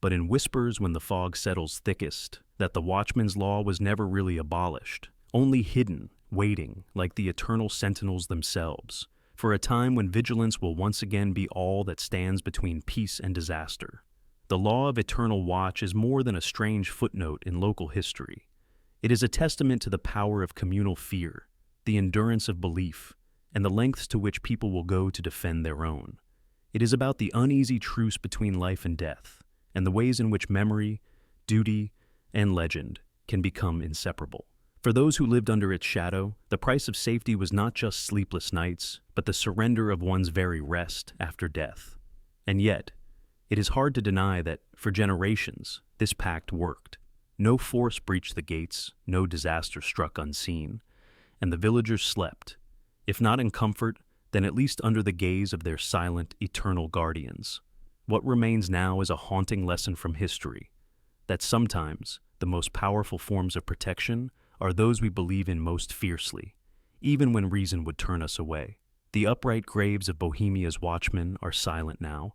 but in whispers when the fog settles thickest, that the watchman's law was never really abolished, only hidden, waiting, like the eternal sentinels themselves, for a time when vigilance will once again be all that stands between peace and disaster. The law of eternal watch is more than a strange footnote in local history. It is a testament to the power of communal fear, the endurance of belief, and the lengths to which people will go to defend their own. It is about the uneasy truce between life and death, and the ways in which memory, duty, and legend can become inseparable. For those who lived under its shadow, the price of safety was not just sleepless nights, but the surrender of one's very rest after death. And yet, it is hard to deny that, For generations, this pact worked. No force breached the gates, no disaster struck unseen, and the villagers slept, if not in comfort, then at least under the gaze of their silent, eternal guardians. What remains now is a haunting lesson from history, that sometimes the most powerful forms of protection are those we believe in most fiercely, even when reason would turn us away. The upright graves of Bohemia's watchmen are silent now,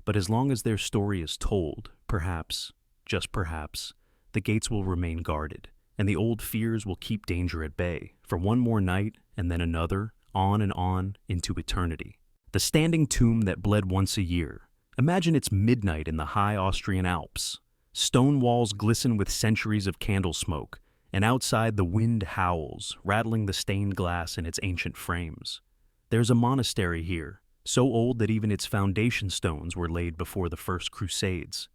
but as long as their story is told, perhaps, just perhaps, the gates will remain guarded, and the old fears will keep danger at bay for one more night and then another, on and on into eternity. The standing tomb that bled once a year. Imagine it's midnight in the high Austrian Alps. Stone walls glisten with centuries of candle smoke, and outside the wind howls, rattling the stained glass in its ancient frames. There's a monastery here, so old that even its foundation stones were laid before the first Crusades.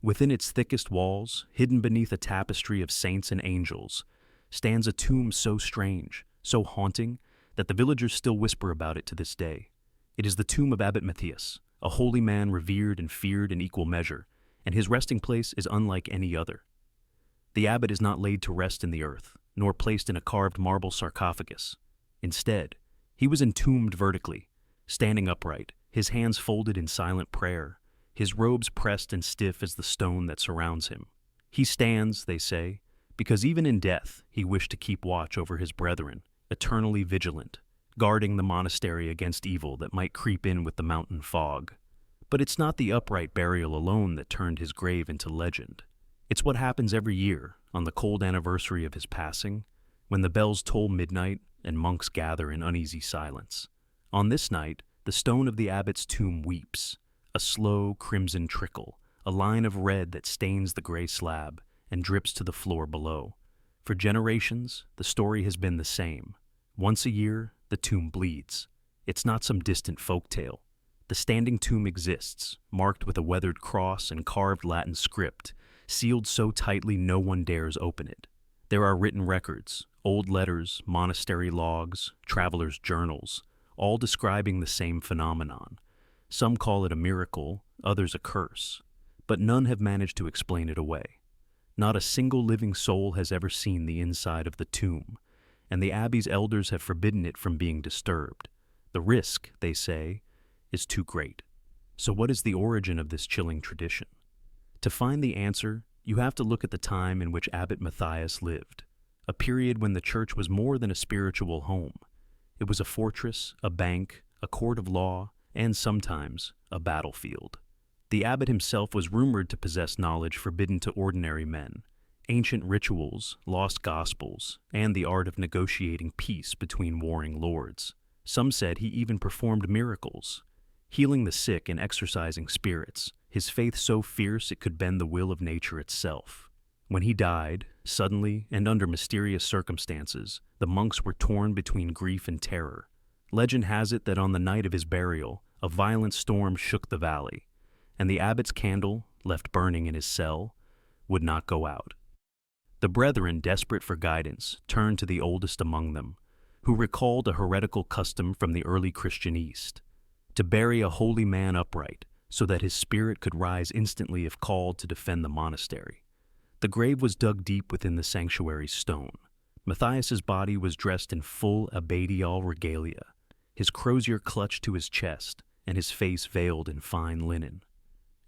Within its thickest walls, hidden beneath a tapestry of saints and angels, stands a tomb so strange, so haunting, that the villagers still whisper about it to this day. It is the tomb of Abbot Matthias, a holy man revered and feared in equal measure, and his resting place is unlike any other. The abbot is not laid to rest in the earth, nor placed in a carved marble sarcophagus. Instead, he was entombed vertically, standing upright, his hands folded in silent prayer, his robes pressed and stiff as the stone that surrounds him. He stands, they say, because even in death he wished to keep watch over his brethren, eternally vigilant, guarding the monastery against evil that might creep in with the mountain fog. But it's not the upright burial alone that turned his grave into legend. It's what happens every year, on the cold anniversary of his passing, when the bells toll midnight and monks gather in uneasy silence. On this night, the stone of the abbot's tomb weeps, a slow crimson trickle, a line of red that stains the gray slab and drips to the floor below. For generations, the story has been the same. Once a year, the tomb bleeds. It's not some distant folktale. The standing tomb exists, marked with a weathered cross and carved Latin script, sealed so tightly no one dares open it. There are written records, old letters, monastery logs, travelers' journals, all describing the same phenomenon. Some call it a miracle, others a curse, but none have managed to explain it away. Not a single living soul has ever seen the inside of the tomb, and the abbey's elders have forbidden it from being disturbed. The risk, they say, is too great. So what is the origin of this chilling tradition? To find the answer, you have to look at the time in which Abbot Matthias lived, a period when the church was more than a spiritual home. It was a fortress, a bank, a court of law, and sometimes a battlefield. The abbot himself was rumored to possess knowledge forbidden to ordinary men, ancient rituals, lost gospels, and the art of negotiating peace between warring lords. Some said he even performed miracles, healing the sick and exorcising spirits, his faith so fierce it could bend the will of nature itself. When he died, suddenly and under mysterious circumstances, the monks were torn between grief and terror. Legend has it that on the night of his burial, a violent storm shook the valley, and the abbot's candle, left burning in his cell, would not go out. The brethren, desperate for guidance, turned to the oldest among them, who recalled a heretical custom from the early Christian East, to bury a holy man upright so that his spirit could rise instantly if called to defend the monastery. The grave was dug deep within the sanctuary's stone. Matthias's body was dressed in full abbatial regalia, his crozier clutched to his chest, and his face veiled in fine linen.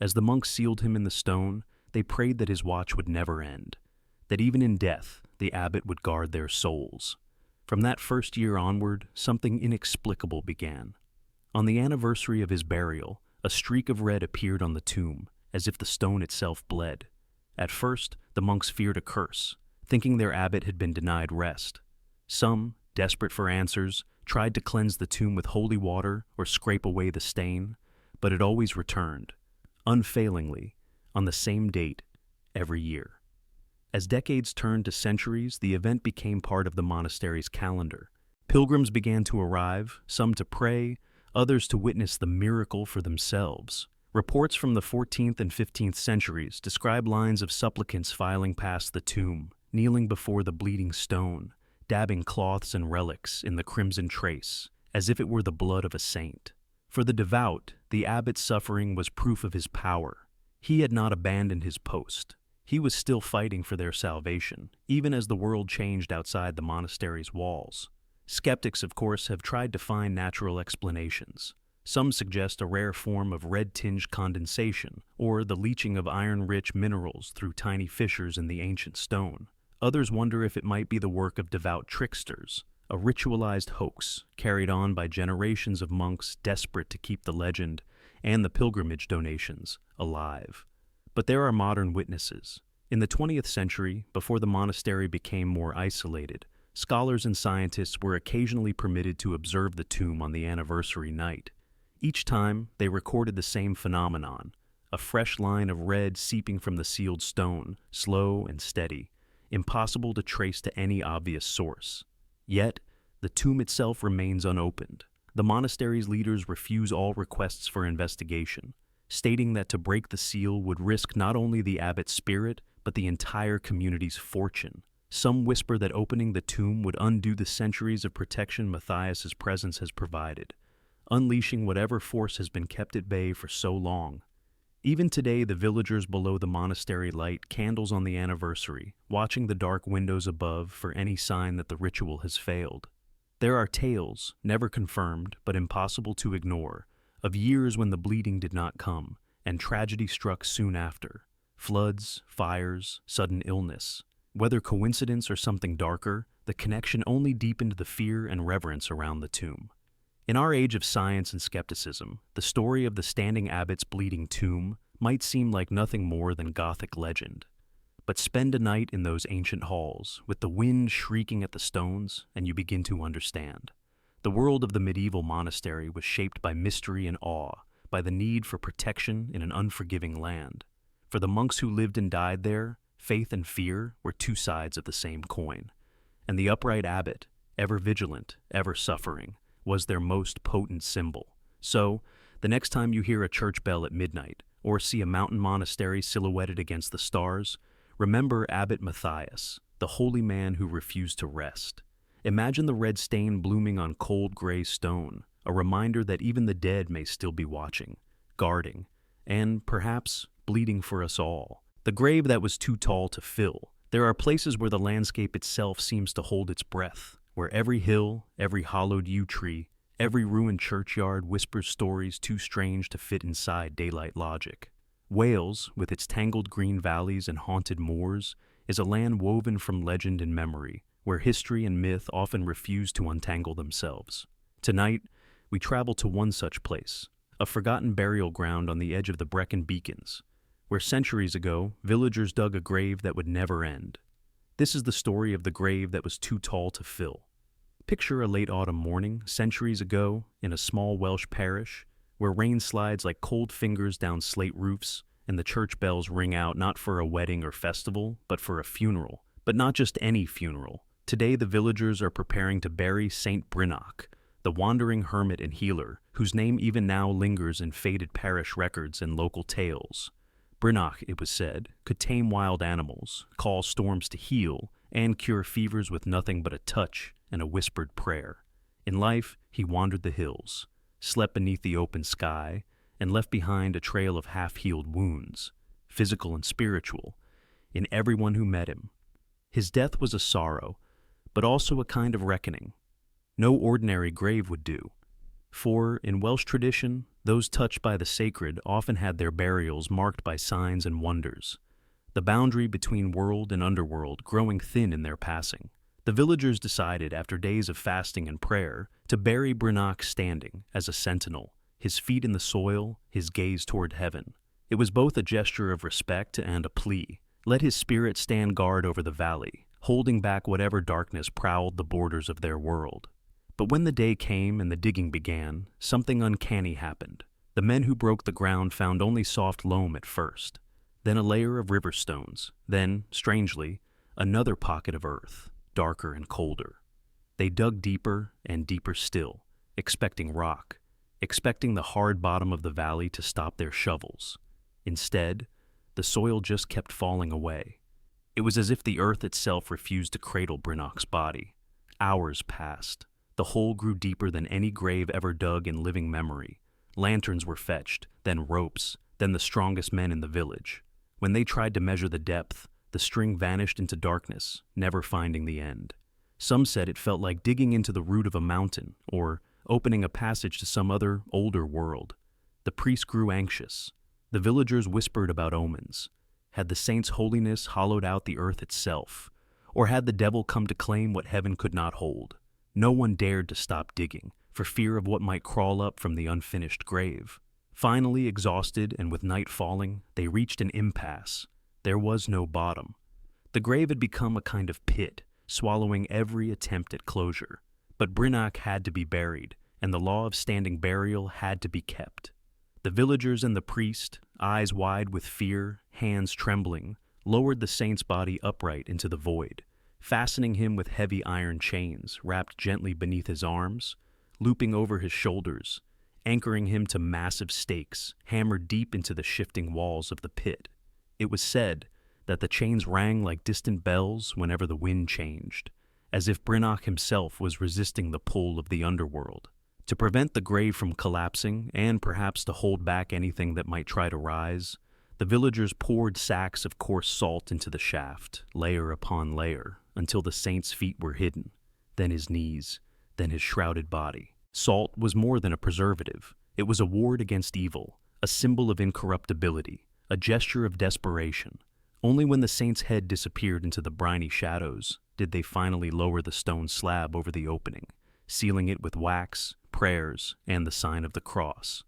As the monks sealed him in the stone, they prayed that his watch would never end, that even in death the abbot would guard their souls. From that first year onward, something inexplicable began. On the anniversary of his burial, a streak of red appeared on the tomb, as if the stone itself bled. At first, the monks feared a curse, thinking their abbot had been denied rest. Some, desperate for answers, tried to cleanse the tomb with holy water or scrape away the stain, but it always returned, unfailingly, on the same date, every year. As decades turned to centuries, the event became part of the monastery's calendar. Pilgrims began to arrive, some to pray, others to witness the miracle for themselves. Reports from the 14th and 15th centuries describe lines of supplicants filing past the tomb, kneeling before the bleeding stone, dabbing cloths and relics in the crimson trace, as if it were the blood of a saint. For the devout, the abbot's suffering was proof of his power. He had not abandoned his post. He was still fighting for their salvation, even as the world changed outside the monastery's walls. Skeptics, of course, have tried to find natural explanations. Some suggest a rare form of red-tinged condensation, or the leaching of iron-rich minerals through tiny fissures in the ancient stone. Others wonder if it might be the work of devout tricksters, a ritualized hoax carried on by generations of monks desperate to keep the legend and the pilgrimage donations alive. But there are modern witnesses. In the 20th century, before the monastery became more isolated, scholars and scientists were occasionally permitted to observe the tomb on the anniversary night. Each time, they recorded the same phenomenon, a fresh line of red seeping from the sealed stone, slow and steady, impossible to trace to any obvious source. Yet, the tomb itself remains unopened. The monastery's leaders refuse all requests for investigation, stating that to break the seal would risk not only the abbot's spirit, but the entire community's fortune. Some whisper that opening the tomb would undo the centuries of protection Matthias's presence has provided, unleashing whatever force has been kept at bay for so long. Even today, the villagers below the monastery light candles on the anniversary, watching the dark windows above for any sign that the ritual has failed. There are tales, never confirmed but impossible to ignore, of years when the bleeding did not come, and tragedy struck soon after. Floods, fires, sudden illness. Whether coincidence or something darker, the connection only deepened the fear and reverence around the tomb. In our age of science and skepticism, the story of the standing abbot's bleeding tomb might seem like nothing more than Gothic legend. But spend a night in those ancient halls, with the wind shrieking at the stones, and you begin to understand. The world of the medieval monastery was shaped by mystery and awe, by the need for protection in an unforgiving land. For the monks who lived and died there, faith and fear were two sides of the same coin. And the upright abbot, ever vigilant, ever suffering, was their most potent symbol. So, the next time you hear a church bell at midnight, or see a mountain monastery silhouetted against the stars, remember Abbot Matthias, the holy man who refused to rest. Imagine the red stain blooming on cold gray stone, a reminder that even the dead may still be watching, guarding, and, perhaps, bleeding for us all. The grave that was too tall to fill. There are places where the landscape itself seems to hold its breath, where every hill, every hollowed yew tree, every ruined churchyard whispers stories too strange to fit inside daylight logic. Wales, with its tangled green valleys and haunted moors, is a land woven from legend and memory, where history and myth often refuse to untangle themselves. Tonight, we travel to one such place, a forgotten burial ground on the edge of the Brecon Beacons, where centuries ago, villagers dug a grave that would never end. This is the story of the grave that was too tall to fill. Picture a late autumn morning, centuries ago, in a small Welsh parish, where rain slides like cold fingers down slate roofs, and the church bells ring out not for a wedding or festival, but for a funeral. But not just any funeral. Today the villagers are preparing to bury Saint Brynach, the wandering hermit and healer, whose name even now lingers in faded parish records and local tales. Brynach, it was said, could tame wild animals, call storms to heal, and cure fevers with nothing but a touch and a whispered prayer. In life, he wandered the hills, slept beneath the open sky, and left behind a trail of half-healed wounds, physical and spiritual, in everyone who met him. His death was a sorrow, but also a kind of reckoning. No ordinary grave would do, for, in Welsh tradition, those touched by the sacred often had their burials marked by signs and wonders, the boundary between world and underworld growing thin in their passing. The villagers decided, after days of fasting and prayer, to bury Brynach standing, as a sentinel, his feet in the soil, his gaze toward heaven. It was both a gesture of respect and a plea. Let his spirit stand guard over the valley, holding back whatever darkness prowled the borders of their world. But when the day came and the digging began, something uncanny happened. The men who broke the ground found only soft loam at first, then a layer of river stones, then, strangely, another pocket of earth, darker and colder. They dug deeper and deeper still, expecting rock, expecting the hard bottom of the valley to stop their shovels. Instead, the soil just kept falling away. It was as if the earth itself refused to cradle Brynach's body. Hours passed. The hole grew deeper than any grave ever dug in living memory. Lanterns were fetched, then ropes, then the strongest men in the village. When they tried to measure the depth, the string vanished into darkness, never finding the end. Some said it felt like digging into the root of a mountain or opening a passage to some other, older world. The priest grew anxious. The villagers whispered about omens. Had the saint's holiness hollowed out the earth itself? Or had the devil come to claim what heaven could not hold? No one dared to stop digging, for fear of what might crawl up from the unfinished grave. Finally, exhausted and with night falling, they reached an impasse. There was no bottom. The grave had become a kind of pit, swallowing every attempt at closure. But Brynach had to be buried, and the law of standing burial had to be kept. The villagers and the priest, eyes wide with fear, hands trembling, lowered the saint's body upright into the void, fastening him with heavy iron chains wrapped gently beneath his arms, looping over his shoulders, anchoring him to massive stakes hammered deep into the shifting walls of the pit. It was said that the chains rang like distant bells whenever the wind changed, as if Brynach himself was resisting the pull of the underworld. To prevent the grave from collapsing, and perhaps to hold back anything that might try to rise, the villagers poured sacks of coarse salt into the shaft, layer upon layer, until the saint's feet were hidden, then his knees, then his shrouded body. Salt was more than a preservative. It was a ward against evil, a symbol of incorruptibility, a gesture of desperation. Only when the saint's head disappeared into the briny shadows did they finally lower the stone slab over the opening, sealing it with wax, prayers, and the sign of the cross.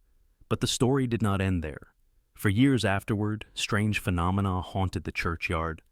But the story did not end there. For years afterward, strange phenomena haunted the churchyard.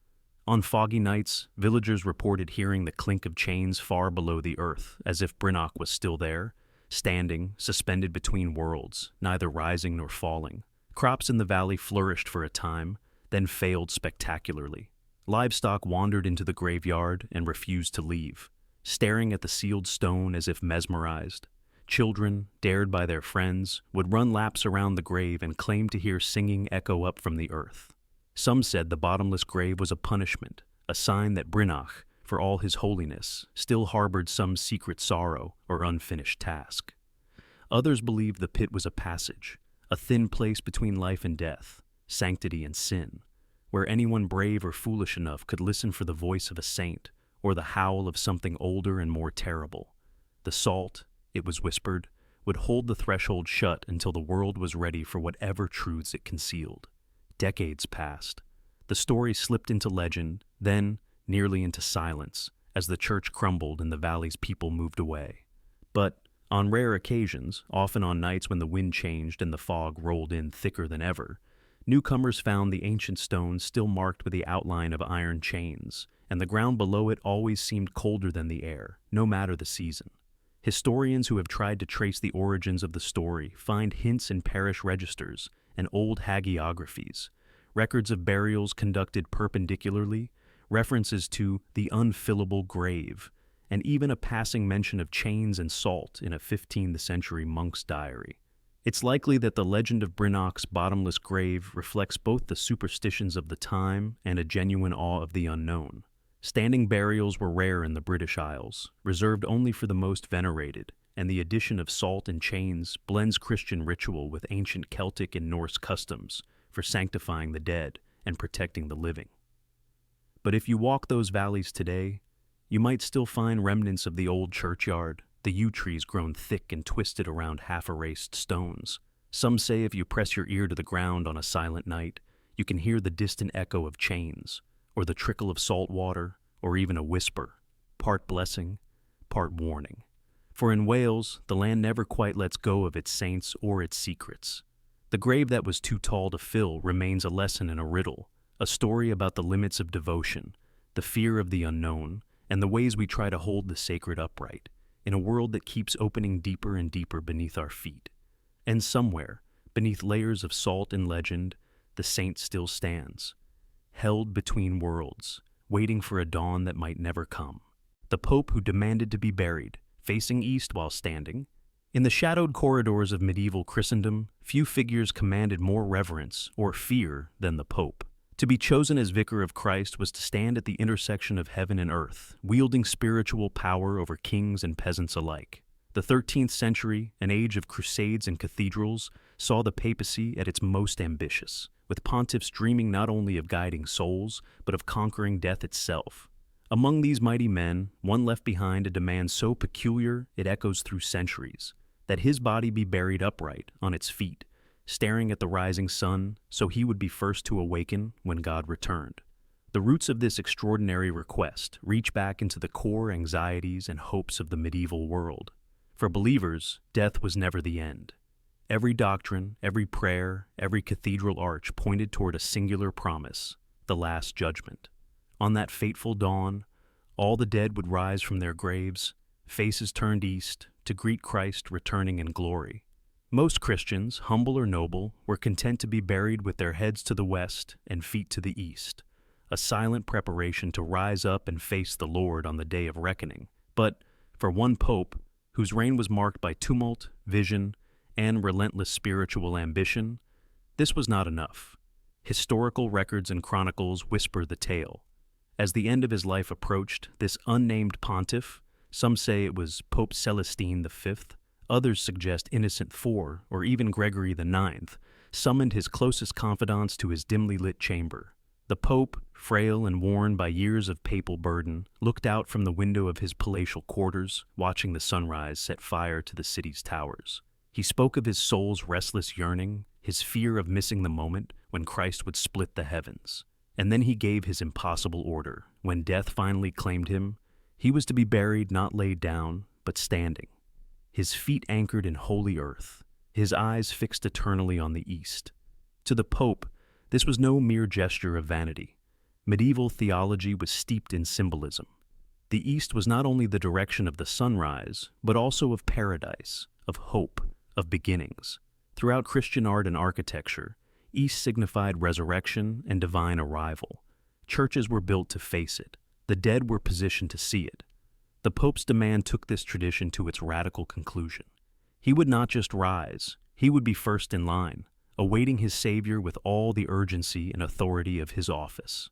On foggy nights, villagers reported hearing the clink of chains far below the earth, as if Brynach was still there, standing, suspended between worlds, neither rising nor falling. Crops in the valley flourished for a time, then failed spectacularly. Livestock wandered into the graveyard and refused to leave, staring at the sealed stone as if mesmerized. Children, dared by their friends, would run laps around the grave and claim to hear singing echo up from the earth. Some said the bottomless grave was a punishment, a sign that Brynach, for all his holiness, still harbored some secret sorrow or unfinished task. Others believed the pit was a passage, a thin place between life and death, sanctity and sin, where anyone brave or foolish enough could listen for the voice of a saint or the howl of something older and more terrible. The salt, it was whispered, would hold the threshold shut until the world was ready for whatever truths it concealed. Decades passed. The story slipped into legend, then nearly into silence, as the church crumbled and the valley's people moved away. But on rare occasions, often on nights when the wind changed and the fog rolled in thicker than ever, newcomers found the ancient stone still marked with the outline of iron chains, and the ground below it always seemed colder than the air, no matter the season. Historians who have tried to trace the origins of the story find hints in parish registers and old hagiographies, records of burials conducted perpendicularly, references to the unfillable grave, and even a passing mention of chains and salt in a 15th century monk's diary. It's likely that the legend of Brynach's bottomless grave reflects both the superstitions of the time and a genuine awe of the unknown. Standing burials were rare in the British Isles, reserved only for the most venerated, and the addition of salt and chains blends Christian ritual with ancient Celtic and Norse customs for sanctifying the dead and protecting the living. But if you walk those valleys today, you might still find remnants of the old churchyard, the yew trees grown thick and twisted around half-erased stones. Some say if you press your ear to the ground on a silent night, you can hear the distant echo of chains, or the trickle of salt water, or even a whisper, part blessing, part warning. For in Wales, the land never quite lets go of its saints or its secrets. The grave that was too tall to fill remains a lesson in a riddle, a story about the limits of devotion, the fear of the unknown, and the ways we try to hold the sacred upright, in a world that keeps opening deeper and deeper beneath our feet. And somewhere, beneath layers of salt and legend, the saint still stands, held between worlds, waiting for a dawn that might never come. The Pope who demanded to be buried, facing east while standing. In the shadowed corridors of medieval Christendom, few figures commanded more reverence or fear than the Pope. To be chosen as vicar of Christ was to stand at the intersection of heaven and earth, wielding spiritual power over kings and peasants alike. The 13th century, an age of crusades and cathedrals, saw the papacy at its most ambitious, with pontiffs dreaming not only of guiding souls, but of conquering death itself. Among these mighty men, one left behind a demand so peculiar it echoes through centuries, that his body be buried upright on its feet, staring at the rising sun, so he would be first to awaken when God returned. The roots of this extraordinary request reach back into the core anxieties and hopes of the medieval world. For believers, death was never the end. Every doctrine, every prayer, every cathedral arch pointed toward a singular promise, the Last Judgment. On that fateful dawn, all the dead would rise from their graves, faces turned east, to greet Christ returning in glory. Most Christians, humble or noble, were content to be buried with their heads to the west and feet to the east, a silent preparation to rise up and face the Lord on the day of reckoning. But for one pope, whose reign was marked by tumult, vision, and relentless spiritual ambition, this was not enough. Historical records and chronicles whisper the tale. As the end of his life approached, this unnamed pontiff, some say it was Pope Celestine V, others suggest Innocent IV or even Gregory IX, summoned his closest confidants to his dimly lit chamber. The pope, frail and worn by years of papal burden, looked out from the window of his palatial quarters, watching the sunrise set fire to the city's towers. He spoke of his soul's restless yearning, his fear of missing the moment when Christ would split the heavens. And then he gave his impossible order. When death finally claimed him, he was to be buried not laid down, but standing, his feet anchored in holy earth, his eyes fixed eternally on the east. To the Pope, this was no mere gesture of vanity. Medieval theology was steeped in symbolism. The east was not only the direction of the sunrise, but also of paradise, of hope, of beginnings. Throughout Christian art and architecture, east signified resurrection and divine arrival. Churches were built to face it. The dead were positioned to see it. The Pope's demand took this tradition to its radical conclusion. He would not just rise, he would be first in line, awaiting his Savior with all the urgency and authority of his office.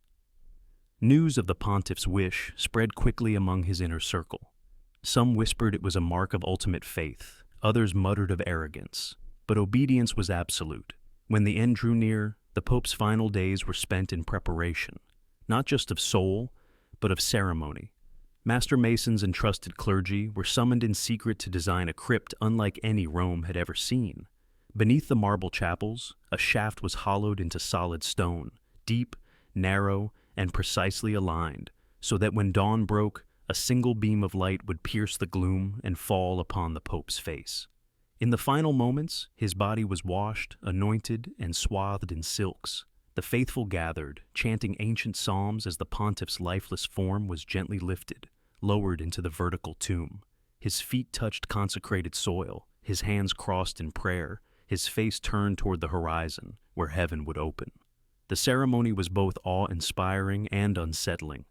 News of the pontiff's wish spread quickly among his inner circle. Some whispered it was a mark of ultimate faith, others muttered of arrogance, but obedience was absolute. When the end drew near, the Pope's final days were spent in preparation, not just of soul, but of ceremony. Master masons and trusted clergy were summoned in secret to design a crypt unlike any Rome had ever seen. Beneath the marble chapels, a shaft was hollowed into solid stone, deep, narrow, and precisely aligned, so that when dawn broke, a single beam of light would pierce the gloom and fall upon the Pope's face. In the final moments, his body was washed, anointed, and swathed in silks. The faithful gathered, chanting ancient psalms as the pontiff's lifeless form was gently lifted, lowered into the vertical tomb. His feet touched consecrated soil, his hands crossed in prayer, his face turned toward the horizon, where heaven would open. The ceremony was both awe-inspiring and unsettling.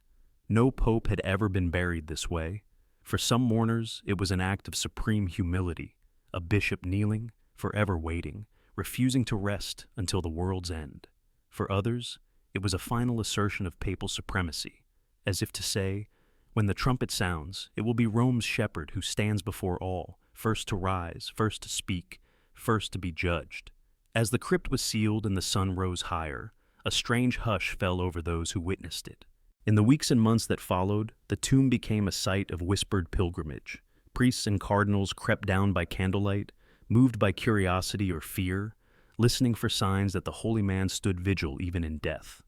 No pope had ever been buried this way. For some mourners, it was an act of supreme humility, a bishop kneeling, forever waiting, refusing to rest until the world's end. For others, it was a final assertion of papal supremacy, as if to say, when the trumpet sounds, it will be Rome's shepherd who stands before all, first to rise, first to speak, first to be judged. As the crypt was sealed and the sun rose higher, a strange hush fell over those who witnessed it. In the weeks and months that followed, the tomb became a site of whispered pilgrimage. Priests and cardinals crept down by candlelight, moved by curiosity or fear, listening for signs that the holy man stood vigil even in death.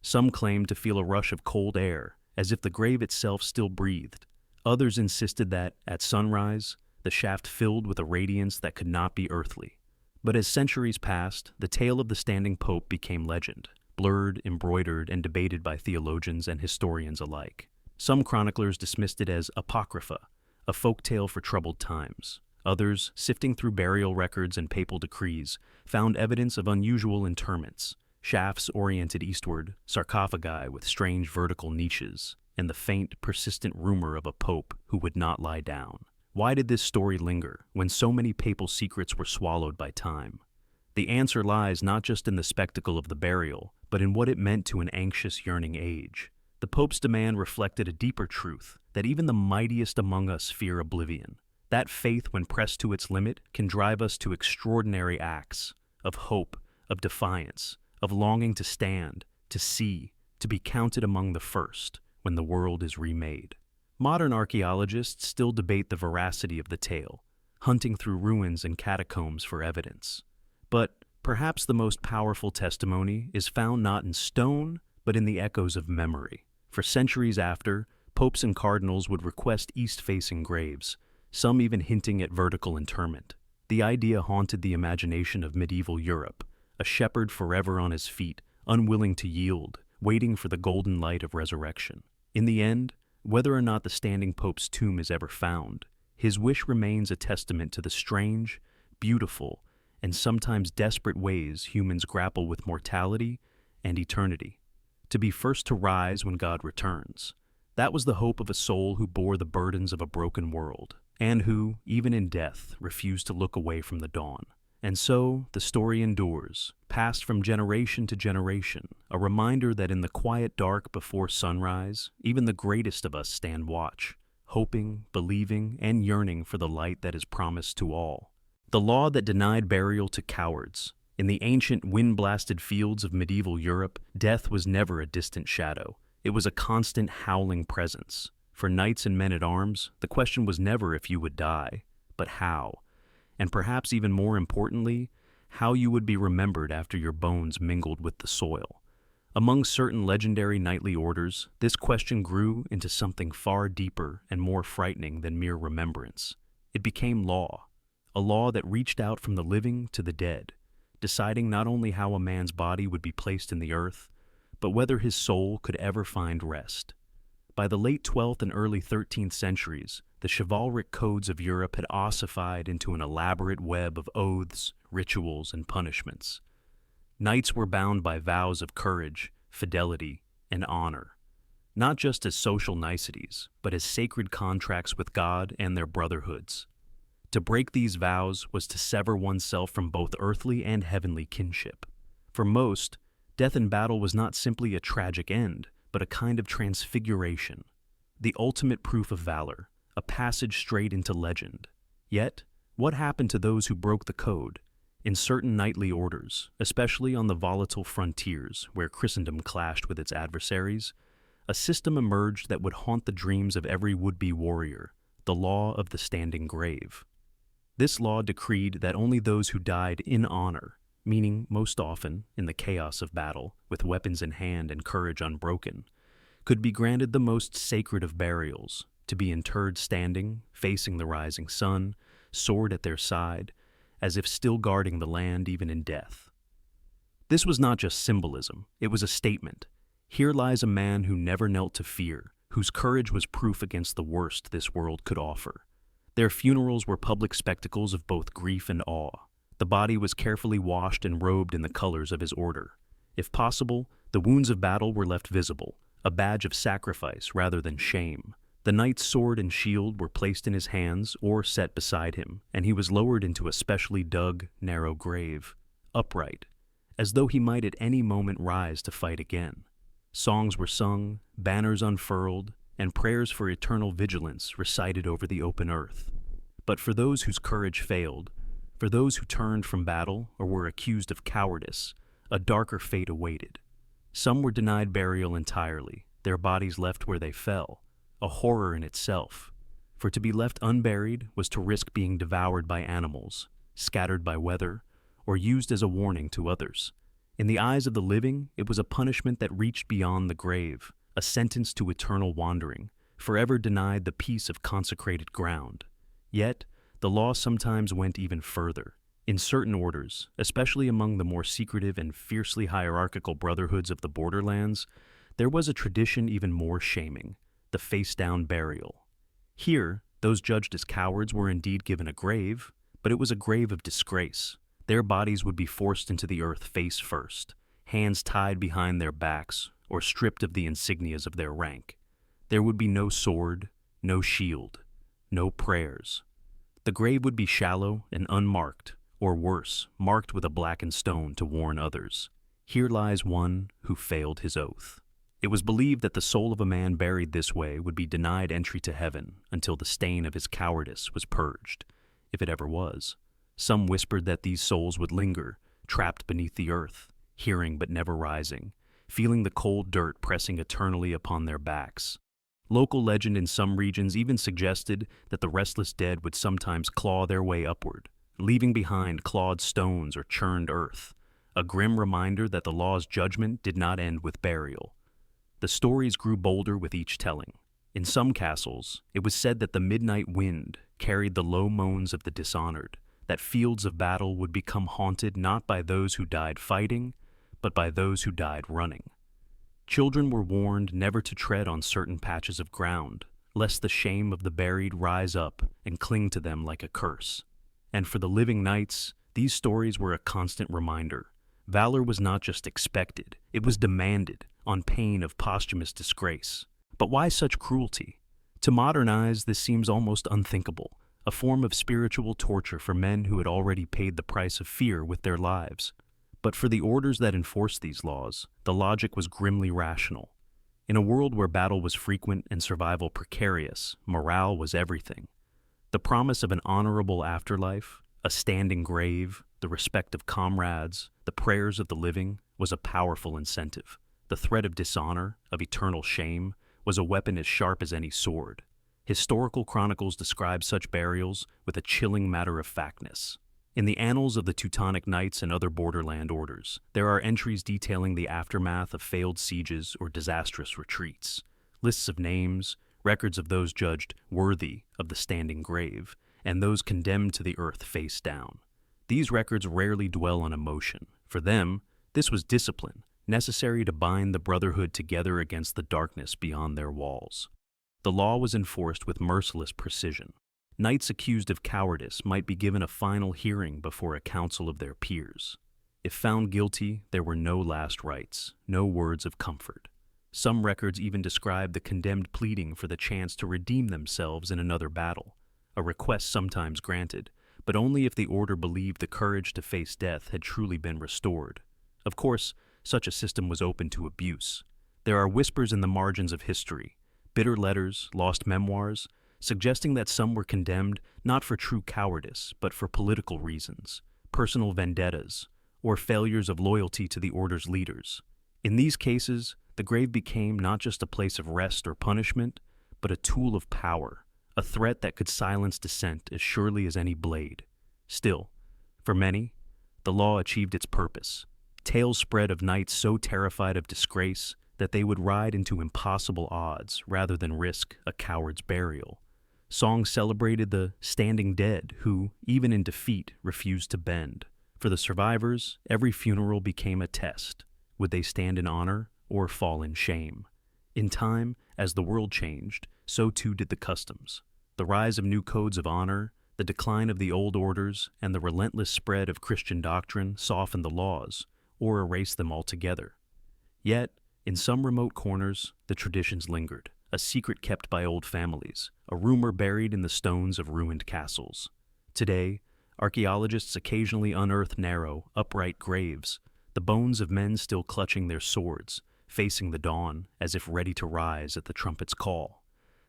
Some claimed to feel a rush of cold air, as if the grave itself still breathed. Others insisted that, at sunrise, the shaft filled with a radiance that could not be earthly. But as centuries passed, the tale of the standing pope became legend, blurred, embroidered, and debated by theologians and historians alike. Some chroniclers dismissed it as apocrypha, a folktale for troubled times. Others, sifting through burial records and papal decrees, found evidence of unusual interments, shafts oriented eastward, sarcophagi with strange vertical niches, and the faint, persistent rumor of a pope who would not lie down. Why did this story linger when so many papal secrets were swallowed by time? The answer lies not just in the spectacle of the burial, but in what it meant to an anxious, yearning age. The Pope's demand reflected a deeper truth, that even the mightiest among us fear oblivion, That faith, when pressed to its limit, can drive us to extraordinary acts of hope, of defiance, of longing to stand, to see, to be counted among the first when the world is remade. Modern archaeologists still debate the veracity of the tale, hunting through ruins and catacombs for evidence. But perhaps the most powerful testimony is found not in stone, but in the echoes of memory. For centuries after, popes and cardinals would request east-facing graves, some even hinting at vertical interment. The idea haunted the imagination of medieval Europe, a shepherd forever on his feet, unwilling to yield, waiting for the golden light of resurrection. In the end, whether or not the standing pope's tomb is ever found, his wish remains a testament to the strange, beautiful, and sometimes desperate ways humans grapple with mortality and eternity. To be first to rise when God returns. That was the hope of a soul who bore the burdens of a broken world, and who, even in death, refused to look away from the dawn. And so, the story endures, passed from generation to generation, a reminder that in the quiet dark before sunrise, even the greatest of us stand watch, hoping, believing, and yearning for the light that is promised to all. The law that denied burial to cowards. In the ancient wind-blasted fields of medieval Europe, death was never a distant shadow. It was a constant howling presence. For knights and men-at-arms, the question was never if you would die, but how. And perhaps even more importantly, how you would be remembered after your bones mingled with the soil. Among certain legendary knightly orders, this question grew into something far deeper and more frightening than mere remembrance. It became law, a law that reached out from the living to the dead, deciding not only how a man's body would be placed in the earth, but whether his soul could ever find rest. By the late 12th and early 13th centuries, the chivalric codes of Europe had ossified into an elaborate web of oaths, rituals, and punishments. Knights were bound by vows of courage, fidelity, and honor, not just as social niceties, but as sacred contracts with God and their brotherhoods. To break these vows was to sever oneself from both earthly and heavenly kinship. For most, death in battle was not simply a tragic end, but a kind of transfiguration, the ultimate proof of valor, a passage straight into legend. Yet, what happened to those who broke the code? In certain knightly orders, especially on the volatile frontiers where Christendom clashed with its adversaries, a system emerged that would haunt the dreams of every would-be warrior, the law of the standing grave. This law decreed that only those who died in honor, meaning most often in the chaos of battle, with weapons in hand and courage unbroken, could be granted the most sacred of burials, to be interred standing, facing the rising sun, sword at their side, as if still guarding the land even in death. This was not just symbolism, it was a statement. Here lies a man who never knelt to fear, whose courage was proof against the worst this world could offer. Their funerals were public spectacles of both grief and awe. The body was carefully washed and robed in the colors of his order. If possible, the wounds of battle were left visible, a badge of sacrifice rather than shame. The knight's sword and shield were placed in his hands or set beside him, and he was lowered into a specially dug, narrow grave, upright, as though he might at any moment rise to fight again. Songs were sung, banners unfurled, and prayers for eternal vigilance recited over the open earth. But for those whose courage failed, for those who turned from battle or were accused of cowardice, a darker fate awaited. Some were denied burial entirely, their bodies left where they fell, a horror in itself. For to be left unburied was to risk being devoured by animals, scattered by weather, or used as a warning to others. In the eyes of the living, it was a punishment that reached beyond the grave, a sentence to eternal wandering, forever denied the peace of consecrated ground. Yet, the law sometimes went even further. In certain orders, especially among the more secretive and fiercely hierarchical brotherhoods of the borderlands, there was a tradition even more shaming, the face-down burial. Here, those judged as cowards were indeed given a grave, but it was a grave of disgrace. Their bodies would be forced into the earth face first, hands tied behind their backs, or stripped of the insignias of their rank. There would be no sword, no shield, no prayers. The grave would be shallow and unmarked, or worse, marked with a blackened stone to warn others. Here lies one who failed his oath. It was believed that the soul of a man buried this way would be denied entry to heaven until the stain of his cowardice was purged, if it ever was. Some whispered that these souls would linger, trapped beneath the earth, hearing but never rising, feeling the cold dirt pressing eternally upon their backs. Local legend in some regions even suggested that the restless dead would sometimes claw their way upward, leaving behind clawed stones or churned earth, a grim reminder that the law's judgment did not end with burial. The stories grew bolder with each telling. In some castles, it was said that the midnight wind carried the low moans of the dishonored, that fields of battle would become haunted not by those who died fighting, but by those who died running. Children were warned never to tread on certain patches of ground, lest the shame of the buried rise up and cling to them like a curse. And for the living knights, these stories were a constant reminder. Valor was not just expected, it was demanded, on pain of posthumous disgrace. But why such cruelty? To modern eyes, this seems almost unthinkable, a form of spiritual torture for men who had already paid the price of fear with their lives. But for the orders that enforced these laws, the logic was grimly rational. In a world where battle was frequent and survival precarious, morale was everything. The promise of an honorable afterlife, a standing grave, the respect of comrades, the prayers of the living, was a powerful incentive. The threat of dishonor, of eternal shame, was a weapon as sharp as any sword. Historical chronicles describe such burials with a chilling matter-of-factness. In the annals of the Teutonic Knights and other borderland orders, there are entries detailing the aftermath of failed sieges or disastrous retreats, lists of names, records of those judged worthy of the standing grave, and those condemned to the earth face down. These records rarely dwell on emotion. For them, this was discipline, necessary to bind the brotherhood together against the darkness beyond their walls. The law was enforced with merciless precision. Knights accused of cowardice might be given a final hearing before a council of their peers. If found guilty, there were no last rites, no words of comfort. Some records even describe the condemned pleading for the chance to redeem themselves in another battle, a request sometimes granted, but only if the order believed the courage to face death had truly been restored. Of course, such a system was open to abuse. There are whispers in the margins of history, bitter letters, lost memoirs, suggesting that some were condemned not for true cowardice, but for political reasons, personal vendettas, or failures of loyalty to the order's leaders. In these cases, the grave became not just a place of rest or punishment, but a tool of power, a threat that could silence dissent as surely as any blade. Still, for many, the law achieved its purpose. Tales spread of knights so terrified of disgrace that they would ride into impossible odds rather than risk a coward's burial. Songs celebrated the standing dead who, even in defeat, refused to bend. For the survivors, every funeral became a test. Would they stand in honor or fall in shame? In time, as the world changed, so too did the customs. The rise of new codes of honor, the decline of the old orders, and the relentless spread of Christian doctrine softened the laws, or erase them altogether. Yet, in some remote corners, the traditions lingered, a secret kept by old families, a rumor buried in the stones of ruined castles. Today, archaeologists occasionally unearth narrow, upright graves, the bones of men still clutching their swords, facing the dawn as if ready to rise at the trumpet's call.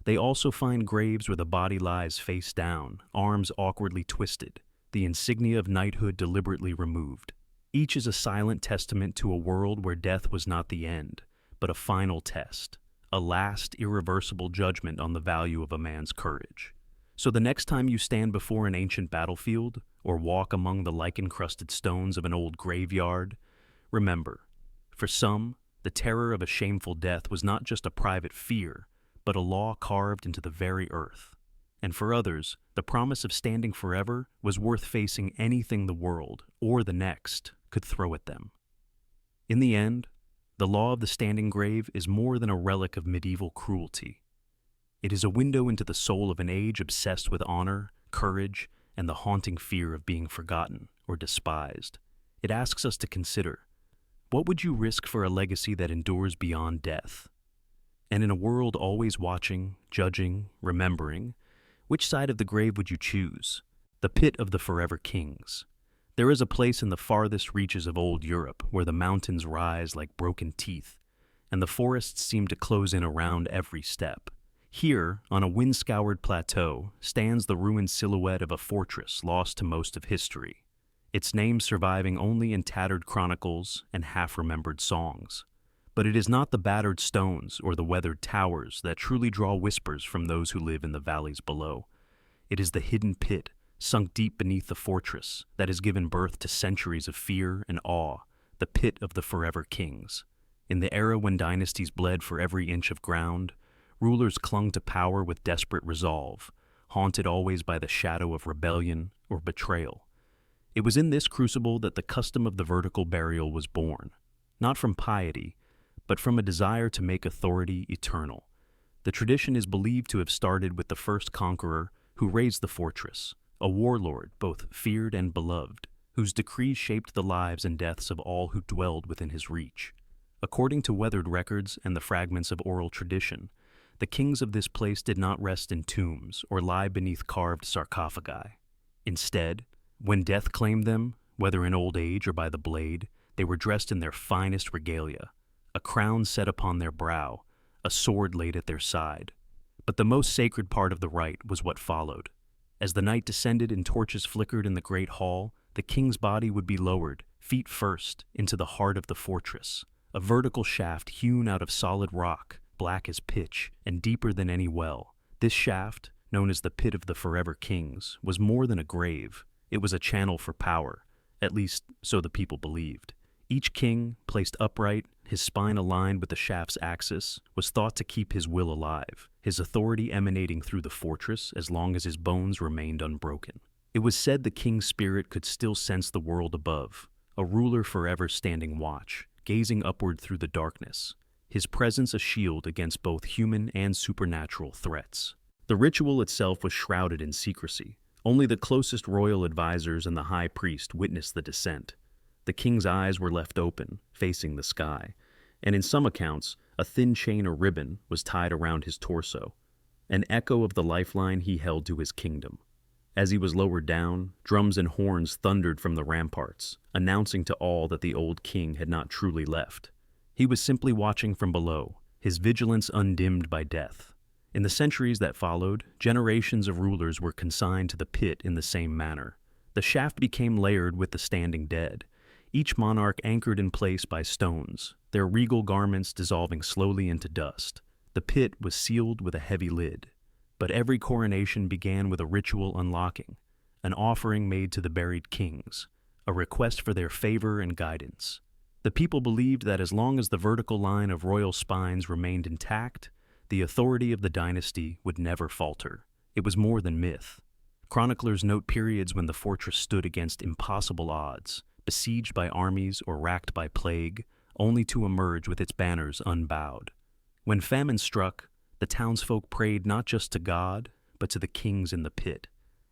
They also find graves where the body lies face down, arms awkwardly twisted, the insignia of knighthood deliberately removed. Each is a silent testament to a world where death was not the end, but a final test, a last irreversible judgment on the value of a man's courage. So the next time you stand before an ancient battlefield, or walk among the lichen-crusted stones of an old graveyard, remember, for some, the terror of a shameful death was not just a private fear, but a law carved into the very earth. And for others, the promise of standing forever was worth facing anything the world, or the next, could throw at them. In the end, the law of the standing grave is more than a relic of medieval cruelty. It is a window into the soul of an age obsessed with honor, courage, and the haunting fear of being forgotten or despised. It asks us to consider, what would you risk for a legacy that endures beyond death? And in a world always watching, judging, remembering, which side of the grave would you choose? The pit of the forever kings. There is a place in the farthest reaches of old Europe where the mountains rise like broken teeth, and the forests seemed to close in around every step. Here, on a wind-scoured plateau, stands the ruined silhouette of a fortress lost to most of history, its name surviving only in tattered chronicles and half-remembered songs. But it is not the battered stones or the weathered towers that truly draw whispers from those who live in the valleys below. It is the hidden pit, sunk deep beneath the fortress, that has given birth to centuries of fear and awe, the pit of the forever kings. In the era when dynasties bled for every inch of ground, rulers clung to power with desperate resolve, haunted always by the shadow of rebellion or betrayal. It was in this crucible that the custom of the vertical burial was born, not from piety, but from a desire to make authority eternal. The tradition is believed to have started with the first conqueror who raised the fortress, a warlord both feared and beloved, whose decrees shaped the lives and deaths of all who dwelled within his reach. According to weathered records and the fragments of oral tradition, the kings of this place did not rest in tombs or lie beneath carved sarcophagi. Instead, when death claimed them, whether in old age or by the blade, they were dressed in their finest regalia, a crown set upon their brow, a sword laid at their side. But the most sacred part of the rite was what followed. As the night descended and torches flickered in the great hall, the king's body would be lowered, feet first, into the heart of the fortress, a vertical shaft hewn out of solid rock, black as pitch, and deeper than any well. This shaft, known as the Pit of the Forever Kings, was more than a grave. It was a channel for power, at least so the people believed. Each king, placed upright, his spine aligned with the shaft's axis, was thought to keep his will alive, his authority emanating through the fortress as long as his bones remained unbroken. It was said the king's spirit could still sense the world above, a ruler forever standing watch, gazing upward through the darkness, his presence a shield against both human and supernatural threats. The ritual itself was shrouded in secrecy. Only the closest royal advisors and the high priest witnessed the descent. The king's eyes were left open, facing the sky, and in some accounts, a thin chain or ribbon was tied around his torso, an echo of the lifeline he held to his kingdom. As he was lowered down, drums and horns thundered from the ramparts, announcing to all that the old king had not truly left. He was simply watching from below, his vigilance undimmed by death. In the centuries that followed, generations of rulers were consigned to the pit in the same manner. The shaft became layered with the standing dead, each monarch anchored in place by stones, their regal garments dissolving slowly into dust. The pit was sealed with a heavy lid, but every coronation began with a ritual unlocking, an offering made to the buried kings, a request for their favor and guidance. The people believed that as long as the vertical line of royal spines remained intact, the authority of the dynasty would never falter. It was more than myth. Chroniclers note periods when the fortress stood against impossible odds, besieged by armies or racked by plague, only to emerge with its banners unbowed. When famine struck, the townsfolk prayed not just to God, but to the kings in the pit,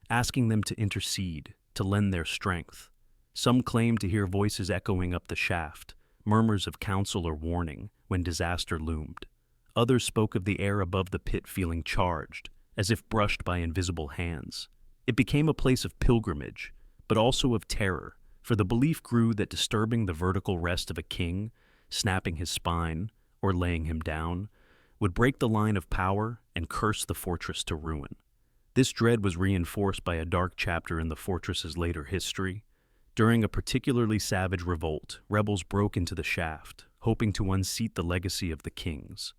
asking them to intercede, to lend their strength. Some claimed to hear voices echoing up the shaft, murmurs of counsel or warning when disaster loomed. Others spoke of the air above the pit feeling charged, as if brushed by invisible hands. It became a place of pilgrimage, but also of terror, for the belief grew that disturbing the vertical rest of a king, snapping his spine, or laying him down, would break the line of power and curse the fortress to ruin. This dread was reinforced by a dark chapter in the fortress's later history. During a particularly savage revolt, rebels broke into the shaft, hoping to unseat the legacy of the kings.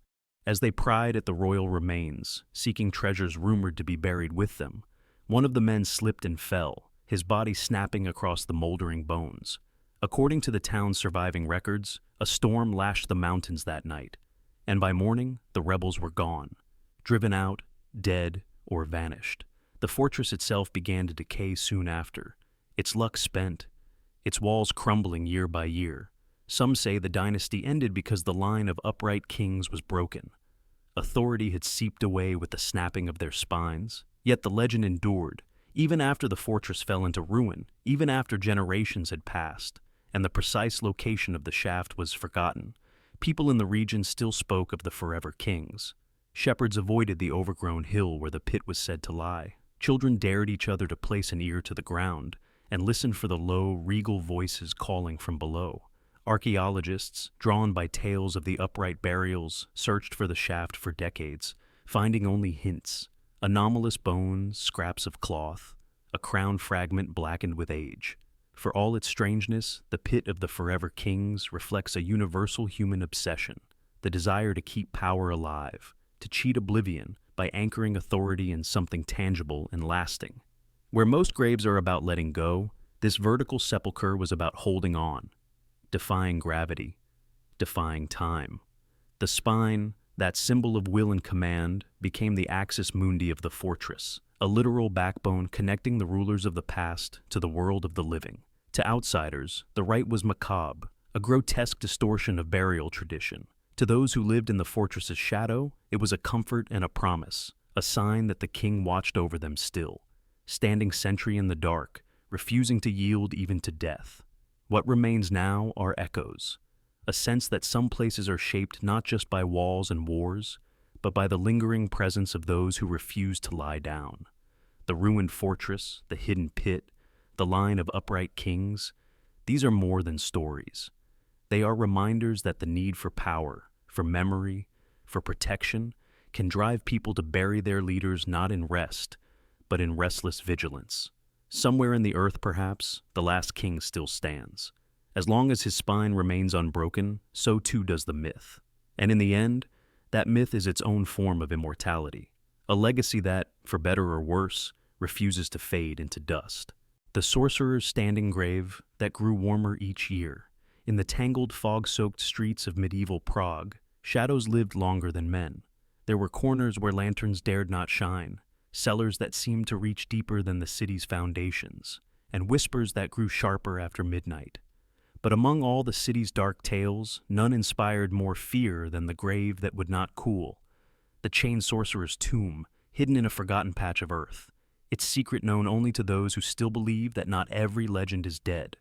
As they pried at the royal remains, seeking treasures rumored to be buried with them, one of the men slipped and fell, his body snapping across the moldering bones. According to the town's surviving records, a storm lashed the mountains that night, and by morning, the rebels were gone, driven out, dead, or vanished. The fortress itself began to decay soon after, its luck spent, its walls crumbling year by year. Some say the dynasty ended because the line of upright kings was broken. Authority had seeped away with the snapping of their spines, yet the legend endured, even after the fortress fell into ruin, even after generations had passed, and the precise location of the shaft was forgotten. People in the region still spoke of the forever kings. Shepherds avoided the overgrown hill where the pit was said to lie. Children dared each other to place an ear to the ground and listen for the low, regal voices calling from below. Archaeologists, drawn by tales of the upright burials, searched for the shaft for decades, finding only hints: anomalous bones, scraps of cloth, a crown fragment blackened with age. For all its strangeness, the pit of the Forever Kings reflects a universal human obsession, the desire to keep power alive, to cheat oblivion by anchoring authority in something tangible and lasting. Where most graves are about letting go, this vertical sepulchre was about holding on, defying gravity, defying time. The spine, that symbol of will and command, became the axis mundi of the fortress, a literal backbone connecting the rulers of the past to the world of the living. To outsiders, the rite was macabre, a grotesque distortion of burial tradition. To those who lived in the fortress's shadow, it was a comfort and a promise, a sign that the king watched over them still, standing sentry in the dark, refusing to yield even to death. What remains now are echoes, a sense that some places are shaped not just by walls and wars, but by the lingering presence of those who refuse to lie down. The ruined fortress, the hidden pit, the line of upright kings, these are more than stories. They are reminders that the need for power, for memory, for protection, can drive people to bury their leaders not in rest, but in restless vigilance. Somewhere in the earth, perhaps, the last king still stands. As long as his spine remains unbroken, so too does the myth. And in the end, that myth is its own form of immortality, a legacy that, for better or worse, refuses to fade into dust. The Sorcerer's standing grave that grew warmer each year. In the tangled, fog-soaked streets of medieval Prague, shadows lived longer than men. There were corners where lanterns dared not shine, cellars that seemed to reach deeper than the city's foundations, and whispers that grew sharper after midnight. But among all the city's dark tales, none inspired more fear than the grave that would not cool, the chained sorcerer's tomb, hidden in a forgotten patch of earth, its secret known only to those who still believe that not every legend is dead.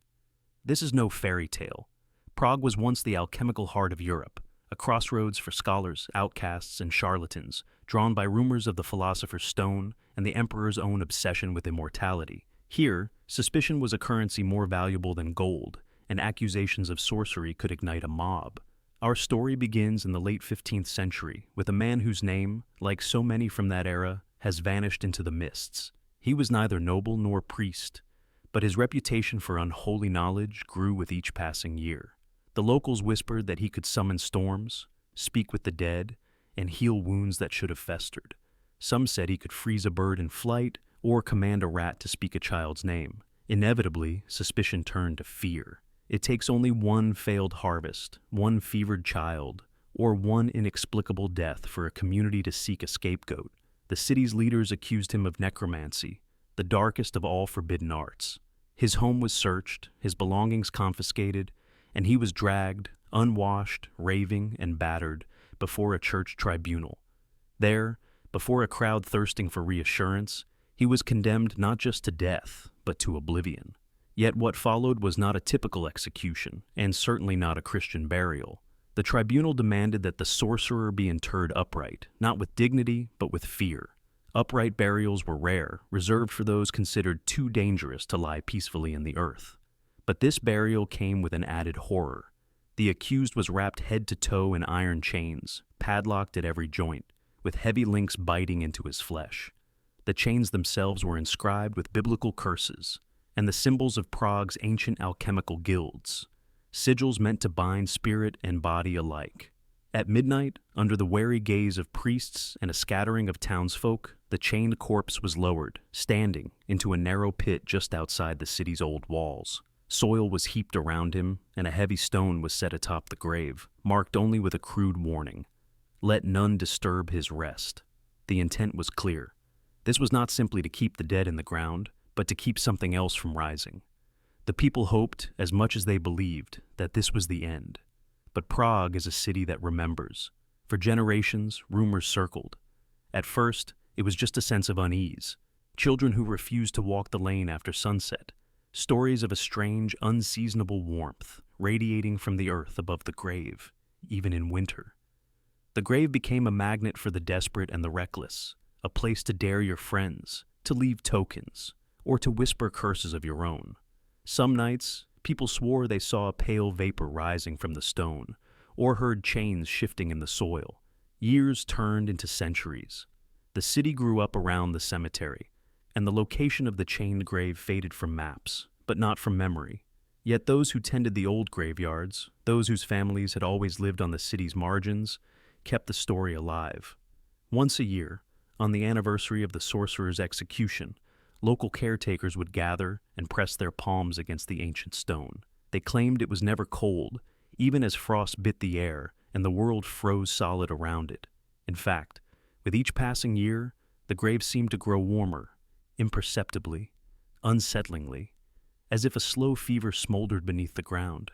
This is no fairy tale. Prague was once the alchemical heart of Europe, a crossroads for scholars, outcasts, and charlatans, drawn by rumors of the philosopher's stone and the emperor's own obsession with immortality. Here, suspicion was a currency more valuable than gold, and accusations of sorcery could ignite a mob. Our story begins in the late 15th century with a man whose name, like so many from that era, has vanished into the mists. He was neither noble nor priest, but his reputation for unholy knowledge grew with each passing year. The locals whispered that he could summon storms, speak with the dead, and heal wounds that should have festered. Some said he could freeze a bird in flight or command a rat to speak a child's name. Inevitably, suspicion turned to fear. It takes only one failed harvest, one fevered child, or one inexplicable death for a community to seek a scapegoat. The city's leaders accused him of necromancy, the darkest of all forbidden arts. His home was searched, his belongings confiscated, and he was dragged, unwashed, raving, and battered, before a church tribunal. There, before a crowd thirsting for reassurance, he was condemned not just to death, but to oblivion. Yet what followed was not a typical execution, and certainly not a Christian burial. The tribunal demanded that the sorcerer be interred upright, not with dignity, but with fear. Upright burials were rare, reserved for those considered too dangerous to lie peacefully in the earth. But this burial came with an added horror. The accused was wrapped head to toe in iron chains, padlocked at every joint, with heavy links biting into his flesh. The chains themselves were inscribed with biblical curses, and the symbols of Prague's ancient alchemical guilds, sigils meant to bind spirit and body alike. At midnight, under the wary gaze of priests and a scattering of townsfolk, the chained corpse was lowered, standing, into a narrow pit just outside the city's old walls. Soil was heaped around him, and a heavy stone was set atop the grave, marked only with a crude warning: "Let none disturb his rest." The intent was clear. This was not simply to keep the dead in the ground, but to keep something else from rising. The people hoped, as much as they believed, that this was the end. But Prague is a city that remembers. For generations, rumors circled. At first, it was just a sense of unease. Children who refused to walk the lane after sunset. Stories of a strange, unseasonable warmth radiating from the earth above the grave, even in winter. The grave became a magnet for the desperate and the reckless, a place to dare your friends, to leave tokens, or to whisper curses of your own. Some nights, People swore they saw a pale vapor rising from the stone, or heard chains shifting in the soil. Years turned into centuries. The city grew up around the cemetery, and the location of the chained grave faded from maps, but not from memory. Yet those who tended the old graveyards, those whose families had always lived on the city's margins, kept the story alive. Once a year, on the anniversary of the Sorcerer's execution, local caretakers would gather and press their palms against the ancient stone. They claimed it was never cold, even as frost bit the air and the world froze solid around it. In fact, with each passing year, the grave seemed to grow warmer, imperceptibly, unsettlingly, as if a slow fever smoldered beneath the ground.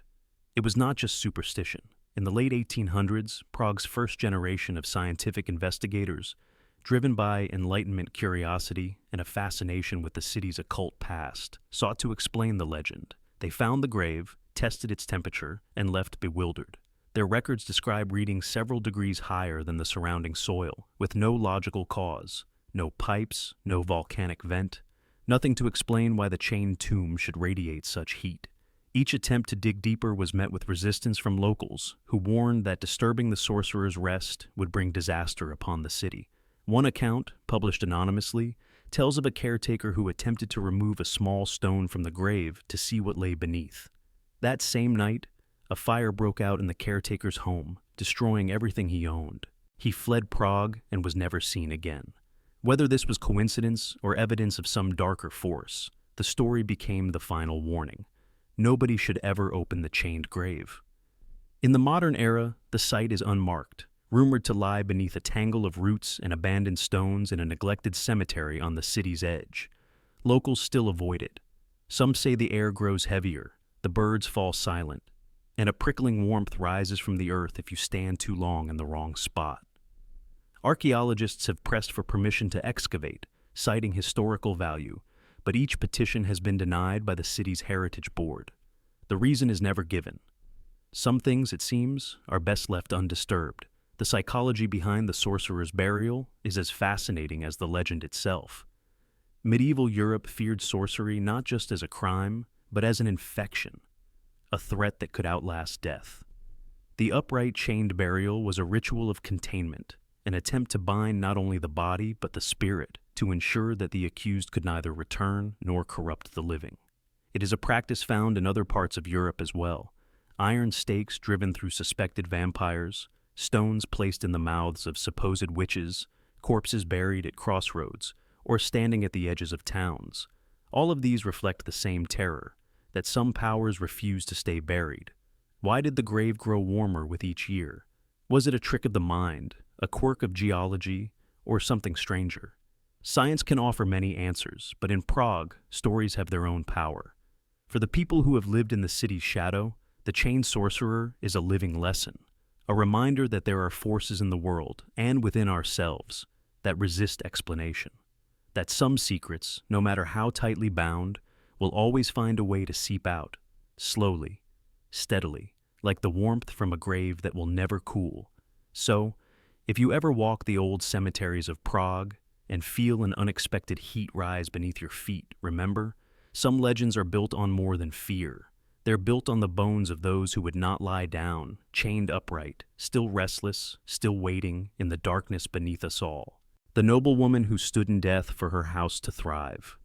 It was not just superstition. In the late 1800s, Prague's first generation of scientific investigators, driven by Enlightenment curiosity and a fascination with the city's occult past, sought to explain the legend. They found the grave, tested its temperature, and left bewildered. Their records describe readings several degrees higher than the surrounding soil, with no logical cause, no pipes, no volcanic vent, nothing to explain why the chained tomb should radiate such heat. Each attempt to dig deeper was met with resistance from locals, who warned that disturbing the sorcerer's rest would bring disaster upon the city. One account, published anonymously, tells of a caretaker who attempted to remove a small stone from the grave to see what lay beneath. That same night, a fire broke out in the caretaker's home, destroying everything he owned. He fled Prague and was never seen again. Whether this was coincidence or evidence of some darker force, the story became the final warning. Nobody should ever open the chained grave. In the modern era, the site is unmarked, rumored to lie beneath a tangle of roots and abandoned stones in a neglected cemetery on the city's edge. Locals still avoid it. Some say the air grows heavier, the birds fall silent, and a prickling warmth rises from the earth if you stand too long in the wrong spot. Archaeologists have pressed for permission to excavate, citing historical value, but each petition has been denied by the city's heritage board. The reason is never given. Some things, it seems, are best left undisturbed. The psychology behind the sorcerer's burial is as fascinating as the legend itself. Medieval Europe feared sorcery not just as a crime, but as an infection, a threat that could outlast death. The upright chained burial was a ritual of containment, an attempt to bind not only the body but the spirit to ensure that the accused could neither return nor corrupt the living. It is a practice found in other parts of Europe as well. Iron stakes driven through suspected vampires, stones placed in the mouths of supposed witches, corpses buried at crossroads, or standing at the edges of towns. All of these reflect the same terror, that some powers refuse to stay buried. Why did the grave grow warmer with each year? Was it a trick of the mind, a quirk of geology, or something stranger? Science can offer many answers, but in Prague, stories have their own power. For the people who have lived in the city's shadow, the chained sorcerer is a living lesson, a reminder that there are forces in the world and within ourselves that resist explanation, that some secrets, no matter how tightly bound, will always find a way to seep out, slowly, steadily, like the warmth from a grave that will never cool. So, if you ever walk the old cemeteries of Prague and feel an unexpected heat rise beneath your feet, remember, some legends are built on more than fear. They're built on the bones of those who would not lie down, chained upright, still restless, still waiting in the darkness beneath us all. The noblewoman who stood in death for her house to thrive.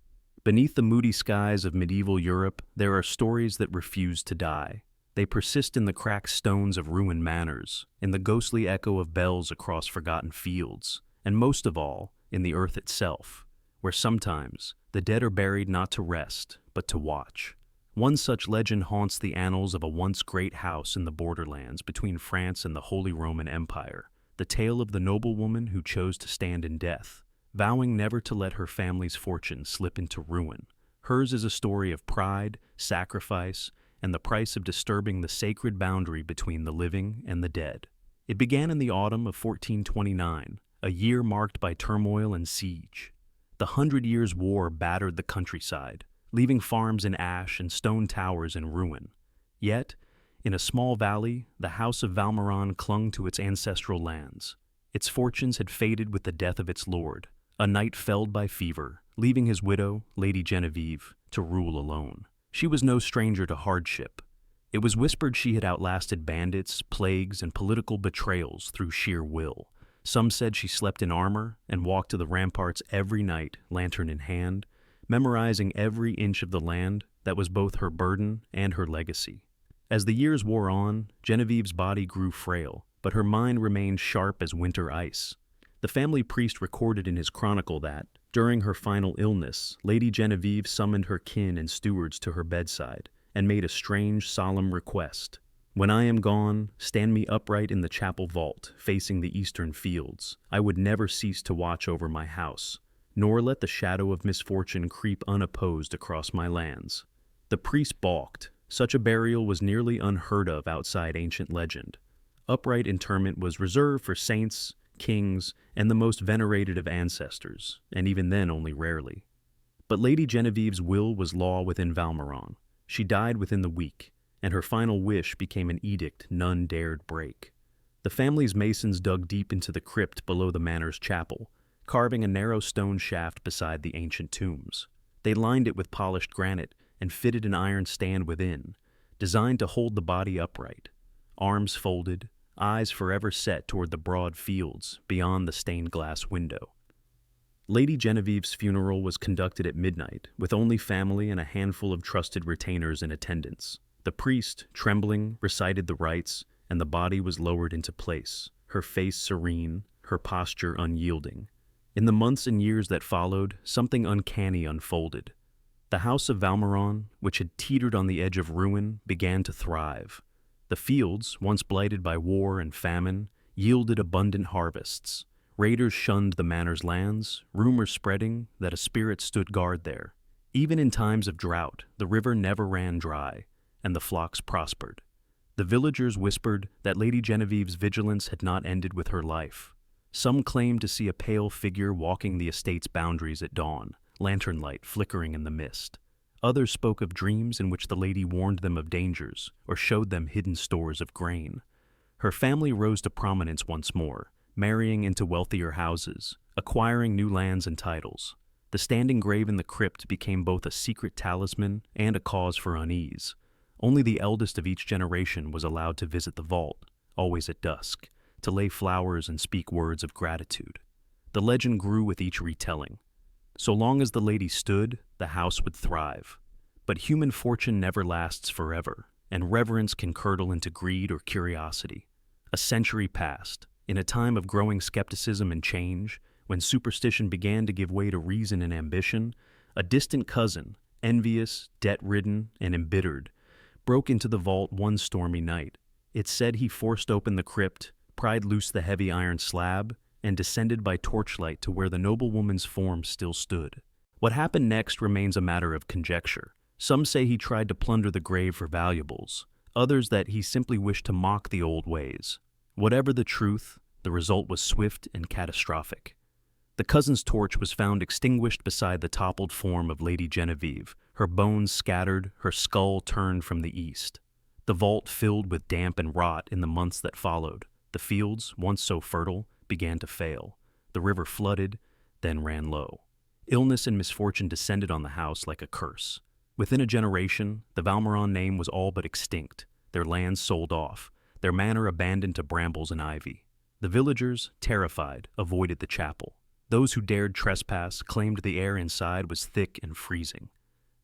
Beneath the moody skies of medieval Europe, there are stories that refuse to die. They persist in the cracked stones of ruined manors, in the ghostly echo of bells across forgotten fields, and most of all, in the earth itself, where sometimes the dead are buried not to rest, but to watch. One such legend haunts the annals of a once great house in the borderlands between France and the Holy Roman Empire, the tale of the noblewoman who chose to stand in death, vowing never to let her family's fortune slip into ruin. Hers is a story of pride, sacrifice, and the price of disturbing the sacred boundary between the living and the dead. It began in the autumn of 1429, a year marked by turmoil and siege. The 100 Years' War battered the countryside, leaving farms in ash and stone towers in ruin. Yet, in a small valley, the House of Valmoran clung to its ancestral lands. Its fortunes had faded with the death of its lord, a knight felled by fever, leaving his widow, Lady Genevieve, to rule alone. She was no stranger to hardship. It was whispered she had outlasted bandits, plagues, and political betrayals through sheer will. Some said she slept in armor and walked to the ramparts every night, lantern in hand, memorizing every inch of the land that was both her burden and her legacy. As the years wore on, Genevieve's body grew frail, but her mind remained sharp as winter ice. The family priest recorded in his chronicle that, during her final illness, Lady Genevieve summoned her kin and stewards to her bedside and made a strange, solemn request. "When I am gone, stand me upright in the chapel vault, facing the eastern fields. I would never cease to watch over my house, nor let the shadow of misfortune creep unopposed across my lands." The priest balked. Such a burial was nearly unheard of outside ancient legend. Upright interment was reserved for saints, kings, and the most venerated of ancestors, and even then only rarely. But Lady Genevieve's will was law within Valmeron. She died within the week, and her final wish became an edict none dared break. The family's masons dug deep into the crypt below the manor's chapel, carving a narrow stone shaft beside the ancient tombs. They lined it with polished granite and fitted an iron stand within, designed to hold the body upright, arms folded, eyes forever set toward the broad fields beyond the stained glass window. Lady Genevieve's funeral was conducted at midnight, with only family and a handful of trusted retainers in attendance. The priest, trembling, recited the rites, and the body was lowered into place, her face serene, her posture unyielding. In the months and years that followed, something uncanny unfolded. The house of Valmeron, which had teetered on the edge of ruin, began to thrive. The fields, once blighted by war and famine, yielded abundant harvests. Raiders shunned the manor's lands, rumors spreading that a spirit stood guard there. Even in times of drought, the river never ran dry, and the flocks prospered. The villagers whispered that Lady Genevieve's vigilance had not ended with her life. Some claimed to see a pale figure walking the estate's boundaries at dawn, lantern light flickering in the mist. Others spoke of dreams in which the lady warned them of dangers or showed them hidden stores of grain. Her family rose to prominence once more, marrying into wealthier houses, acquiring new lands and titles. The standing grave in the crypt became both a secret talisman and a cause for unease. Only the eldest of each generation was allowed to visit the vault, always at dusk, to lay flowers and speak words of gratitude. The legend grew with each retelling. So long as the lady stood, the house would thrive. But human fortune never lasts forever, and reverence can curdle into greed or curiosity. A century passed. In a time of growing skepticism and change, when superstition began to give way to reason and ambition, a distant cousin, envious, debt-ridden, and embittered, broke into the vault one stormy night. It's said he forced open the crypt, pried loose the heavy iron slab, and descended by torchlight to where the noblewoman's form still stood. What happened next remains a matter of conjecture. Some say he tried to plunder the grave for valuables, others that he simply wished to mock the old ways. Whatever the truth, the result was swift and catastrophic. The cousin's torch was found extinguished beside the toppled form of Lady Genevieve, her bones scattered, her skull turned from the east. The vault filled with damp and rot in the months that followed. The fields, once so fertile, began to fail. The river flooded, then ran low. Illness and misfortune descended on the house like a curse. Within a generation, the Valmeron name was all but extinct, their lands sold off, their manor abandoned to brambles and ivy. The villagers, terrified, avoided the chapel. Those who dared trespass claimed the air inside was thick and freezing,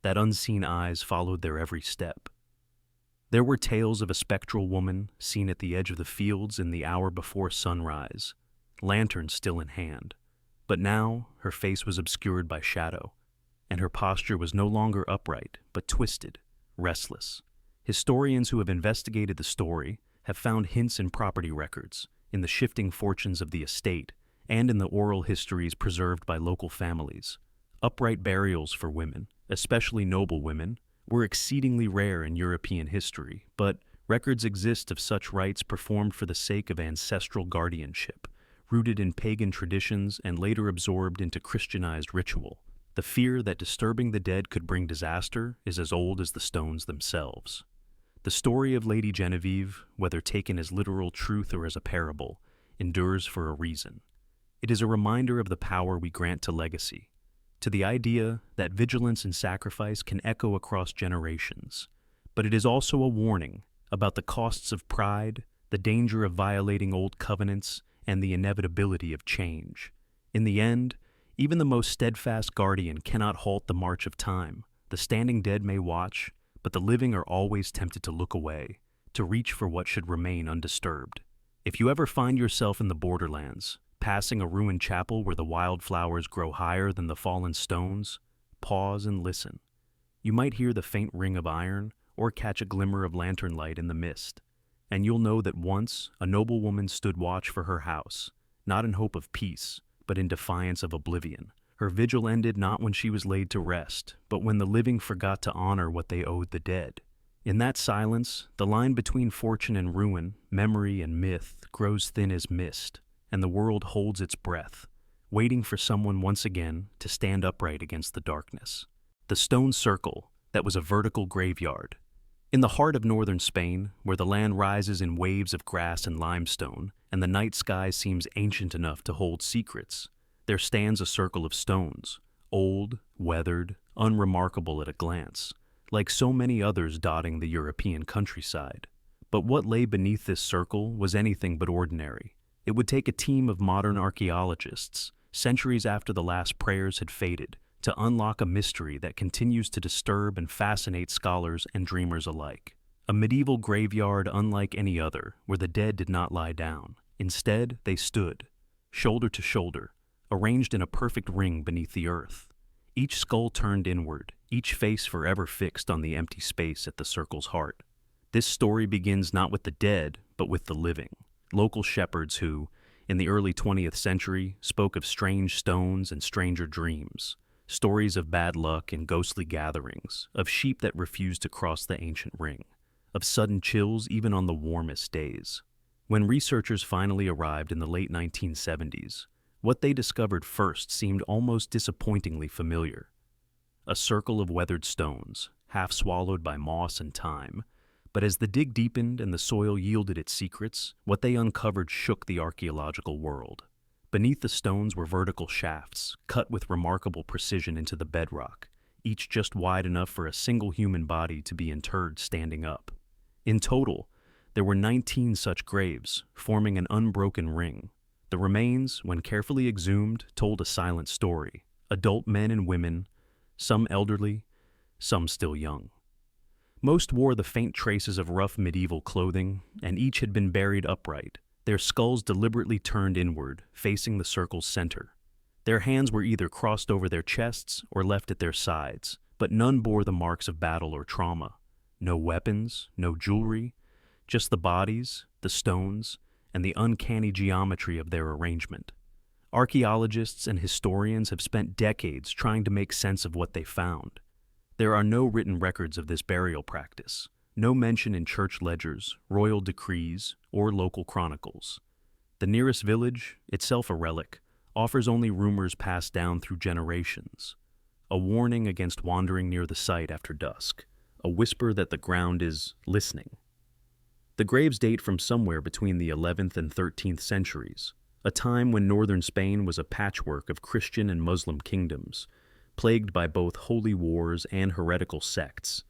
that unseen eyes followed their every step. There were tales of a spectral woman seen at the edge of the fields in the hour before sunrise, lantern still in hand. But now her face was obscured by shadow, and her posture was no longer upright, but twisted, restless. Historians who have investigated the story have found hints in property records, in the shifting fortunes of the estate, and in the oral histories preserved by local families. Upright burials for women, especially noblewomen, were exceedingly rare in European history, but records exist of such rites performed for the sake of ancestral guardianship, rooted in pagan traditions and later absorbed into Christianized ritual. The fear that disturbing the dead could bring disaster is as old as the stones themselves. The story of Lady Genevieve, whether taken as literal truth or as a parable, endures for a reason. It is a reminder of the power we grant to legacy. to the idea that vigilance and sacrifice can echo across generations. But it is also a warning about the costs of pride, the danger of violating old covenants, and the inevitability of change. In the end, even the most steadfast guardian cannot halt the march of time. The standing dead may watch, but the living are always tempted to look away, to reach for what should remain undisturbed. If you ever find yourself in the borderlands, passing a ruined chapel where the wildflowers grow higher than the fallen stones, pause and listen. You might hear the faint ring of iron or catch a glimmer of lantern light in the mist, and you'll know that once a noblewoman stood watch for her house, not in hope of peace, but in defiance of oblivion. Her vigil ended not when she was laid to rest, but when the living forgot to honor what they owed the dead. In that silence, the line between fortune and ruin, memory and myth, grows thin as mist, and the world holds its breath, waiting for someone once again to stand upright against the darkness. The stone circle that was a vertical graveyard. In the heart of northern Spain, where the land rises in waves of grass and limestone, and the night sky seems ancient enough to hold secrets, there stands a circle of stones, old, weathered, unremarkable at a glance, like so many others dotting the European countryside. But what lay beneath this circle was anything but ordinary. It would take a team of modern archaeologists, centuries after the last prayers had faded, to unlock a mystery that continues to disturb and fascinate scholars and dreamers alike. A medieval graveyard unlike any other, where the dead did not lie down. Instead, they stood, shoulder to shoulder, arranged in a perfect ring beneath the earth. Each skull turned inward, each face forever fixed on the empty space at the circle's heart. This story begins not with the dead, but with the living. Local shepherds who, in the early 20th century, spoke of strange stones and stranger dreams. Stories of bad luck and ghostly gatherings, of sheep that refused to cross the ancient ring, of sudden chills even on the warmest days. When researchers finally arrived in the late 1970s, what they discovered first seemed almost disappointingly familiar. A circle of weathered stones, half swallowed by moss and time. But as the dig deepened and the soil yielded its secrets, what they uncovered shook the archaeological world. Beneath the stones were vertical shafts, cut with remarkable precision into the bedrock, each just wide enough for a single human body to be interred standing up. In total, there were 19 such graves, forming an unbroken ring. The remains, when carefully exhumed, told a silent story. Adult men and women, some elderly, some still young. Most wore the faint traces of rough medieval clothing, and each had been buried upright, their skulls deliberately turned inward, facing the circle's center. Their hands were either crossed over their chests or left at their sides, but none bore the marks of battle or trauma. No weapons, no jewelry, just the bodies, the stones, and the uncanny geometry of their arrangement. Archaeologists and historians have spent decades trying to make sense of what they found. There are no written records of this burial practice, no mention in church ledgers, royal decrees, or local chronicles. The nearest village, itself a relic, offers only rumors passed down through generations. A warning against wandering near the site after dusk, a whisper that the ground is listening. The graves date from somewhere between the 11th and 13th centuries, a time when northern Spain was a patchwork of Christian and Muslim kingdoms, plagued by both holy wars and heretical sects,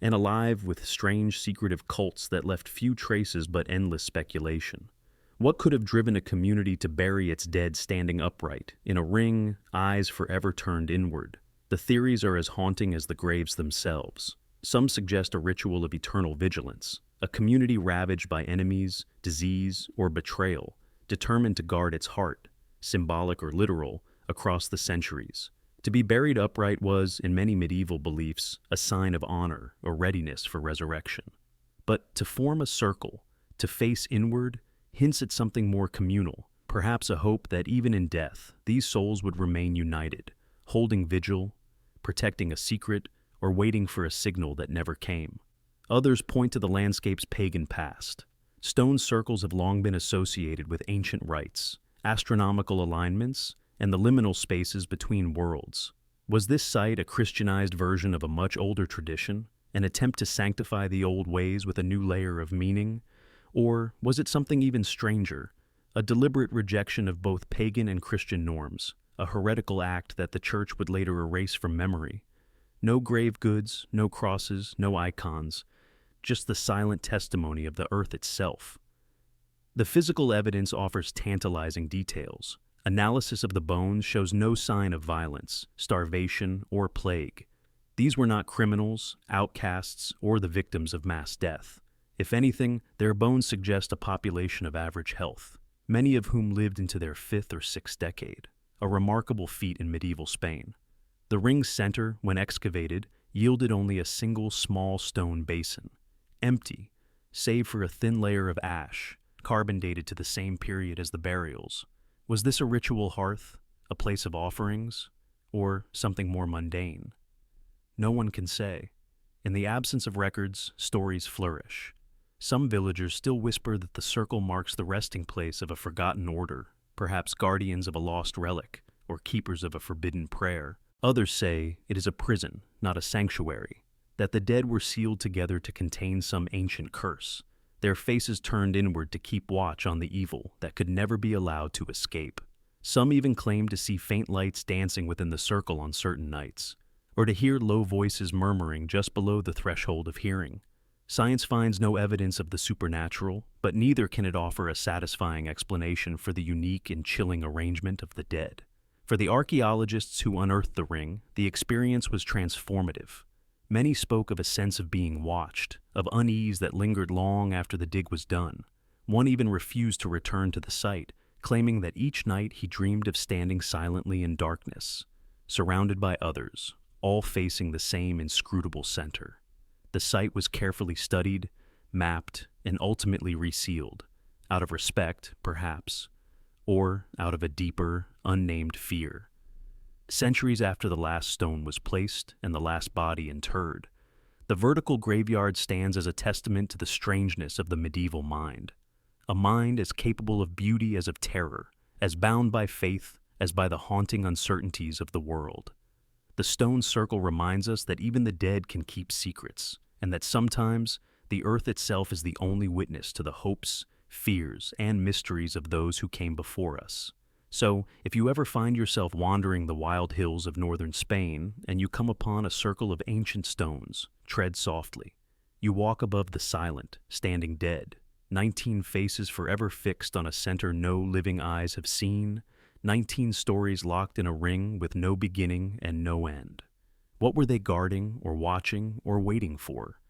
and alive with strange secretive cults that left few traces but endless speculation. What could have driven a community to bury its dead standing upright, in a ring, eyes forever turned inward? The theories are as haunting as the graves themselves. Some suggest a ritual of eternal vigilance, a community ravaged by enemies, disease, or betrayal, determined to guard its heart, symbolic or literal, across the centuries. To be buried upright was, in many medieval beliefs, a sign of honor or readiness for resurrection. But to form a circle, to face inward, hints at something more communal, perhaps a hope that even in death, these souls would remain united, holding vigil, protecting a secret, or waiting for a signal that never came. Others point to the landscape's pagan past. Stone circles have long been associated with ancient rites, astronomical alignments, and the liminal spaces between worlds. Was this site a Christianized version of a much older tradition, an attempt to sanctify the old ways with a new layer of meaning? Or was it something even stranger, a deliberate rejection of both pagan and Christian norms, a heretical act that the church would later erase from memory. No grave goods, no crosses, no icons, just the silent testimony of the earth itself. The physical evidence offers tantalizing details. Analysis of the bones shows no sign of violence, starvation, or plague. These were not criminals, outcasts, or the victims of mass death. If anything, their bones suggest a population of average health, many of whom lived into their 5th or 6th decade, a remarkable feat in medieval Spain. The ring's center, when excavated, yielded only a single small stone basin, empty, save for a thin layer of ash, carbon dated to the same period as the burials. Was this a ritual hearth, a place of offerings, or something more mundane? No one can say. In the absence of records, stories flourish. Some villagers still whisper that the circle marks the resting place of a forgotten order, perhaps guardians of a lost relic, or keepers of a forbidden prayer. Others say it is a prison, not a sanctuary, that the dead were sealed together to contain some ancient curse, their faces turned inward to keep watch on the evil that could never be allowed to escape. Some even claim to see faint lights dancing within the circle on certain nights, or to hear low voices murmuring just below the threshold of hearing. Science finds no evidence of the supernatural, but neither can it offer a satisfying explanation for the unique and chilling arrangement of the dead. For the archaeologists who unearthed the ring, the experience was transformative. Many spoke of a sense of being watched, of unease that lingered long after the dig was done. One even refused to return to the site, claiming that each night he dreamed of standing silently in darkness, surrounded by others, all facing the same inscrutable center. The site was carefully studied, mapped, and ultimately resealed, out of respect, perhaps, or out of a deeper, unnamed fear. Centuries after the last stone was placed and the last body interred, the vertical graveyard stands as a testament to the strangeness of the medieval mind. A mind as capable of beauty as of terror, as bound by faith as by the haunting uncertainties of the world. The stone circle reminds us that even the dead can keep secrets, and that sometimes the earth itself is the only witness to the hopes, fears, and mysteries of those who came before us. So, if you ever find yourself wandering the wild hills of northern Spain and you come upon a circle of ancient stones, tread softly. You walk above the silent, standing dead, 19 faces forever fixed on a center no living eyes have seen, 19 stories locked in a ring with no beginning and no end. What were they guarding or watching or waiting for?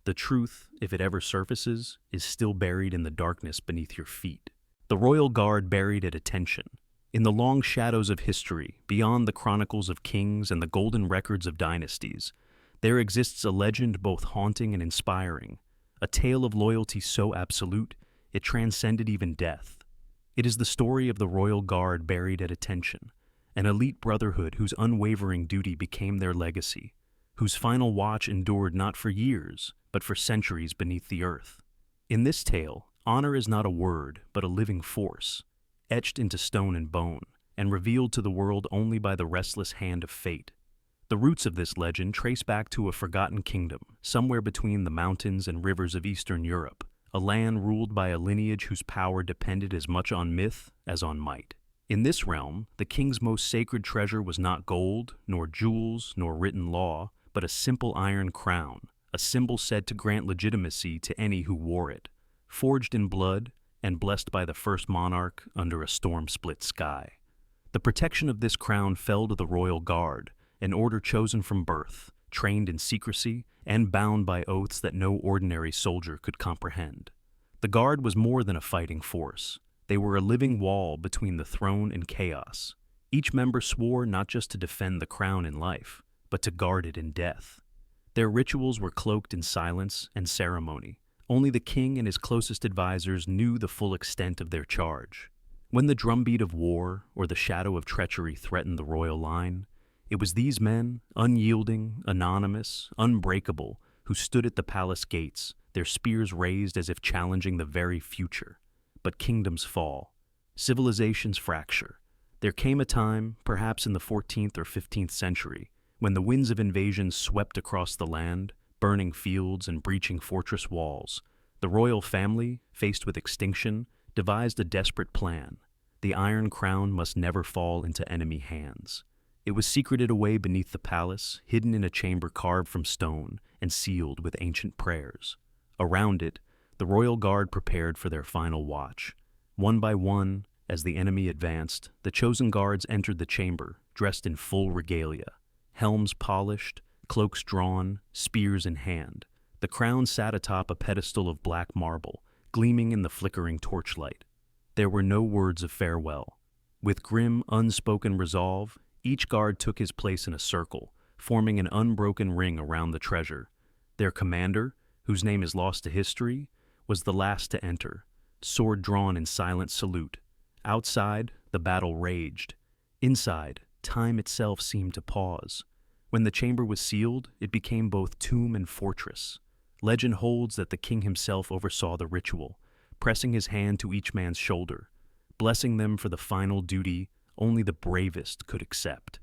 The truth, if it ever surfaces, is still buried in the darkness beneath your feet. The royal guard buried at attention. In the long shadows of history, beyond the chronicles of kings and the golden records of dynasties, there exists a legend both haunting and inspiring, a tale of loyalty so absolute it transcended even death. It is the story of the royal guard buried at attention, an elite brotherhood whose unwavering duty became their legacy, whose final watch endured not for years, but for centuries beneath the earth. In this tale, honor is not a word, but a living force, etched into stone and bone, and revealed to the world only by the restless hand of fate. The roots of this legend trace back to a forgotten kingdom, somewhere between the mountains and rivers of Eastern Europe, a land ruled by a lineage whose power depended as much on myth as on might. In this realm, the king's most sacred treasure was not gold, nor jewels, nor written law, but a simple iron crown, a symbol said to grant legitimacy to any who wore it, forged in blood and blessed by the first monarch under a storm-split sky. The protection of this crown fell to the royal guard, an order chosen from birth, trained in secrecy, and bound by oaths that no ordinary soldier could comprehend. The guard was more than a fighting force. They were a living wall between the throne and chaos. Each member swore not just to defend the crown in life, but to guard it in death. Their rituals were cloaked in silence and ceremony. Only the king and his closest advisors knew the full extent of their charge. When the drumbeat of war or the shadow of treachery threatened the royal line, it was these men, unyielding, anonymous, unbreakable, who stood at the palace gates, their spears raised as if challenging the very future. But kingdoms fall. Civilizations fracture. There came a time, perhaps in the 14th or 15th century, when the winds of invasion swept across the land, burning fields and breaching fortress walls. The royal family, faced with extinction, devised a desperate plan. The Iron Crown must never fall into enemy hands. It was secreted away beneath the palace, hidden in a chamber carved from stone and sealed with ancient prayers. Around it, the royal guard prepared for their final watch. One by one, as the enemy advanced, the chosen guards entered the chamber, dressed in full regalia, helms polished, cloaks drawn, spears in hand. The crown sat atop a pedestal of black marble, gleaming in the flickering torchlight. There were no words of farewell. With grim, unspoken resolve, each guard took his place in a circle, forming an unbroken ring around the treasure. Their commander, whose name is lost to history, was the last to enter, sword drawn in silent salute. Outside, the battle raged. Inside, time itself seemed to pause. When the chamber was sealed, it became both tomb and fortress. Legend holds that the king himself oversaw the ritual, pressing his hand to each man's shoulder, blessing them for the final duty only the bravest could accept.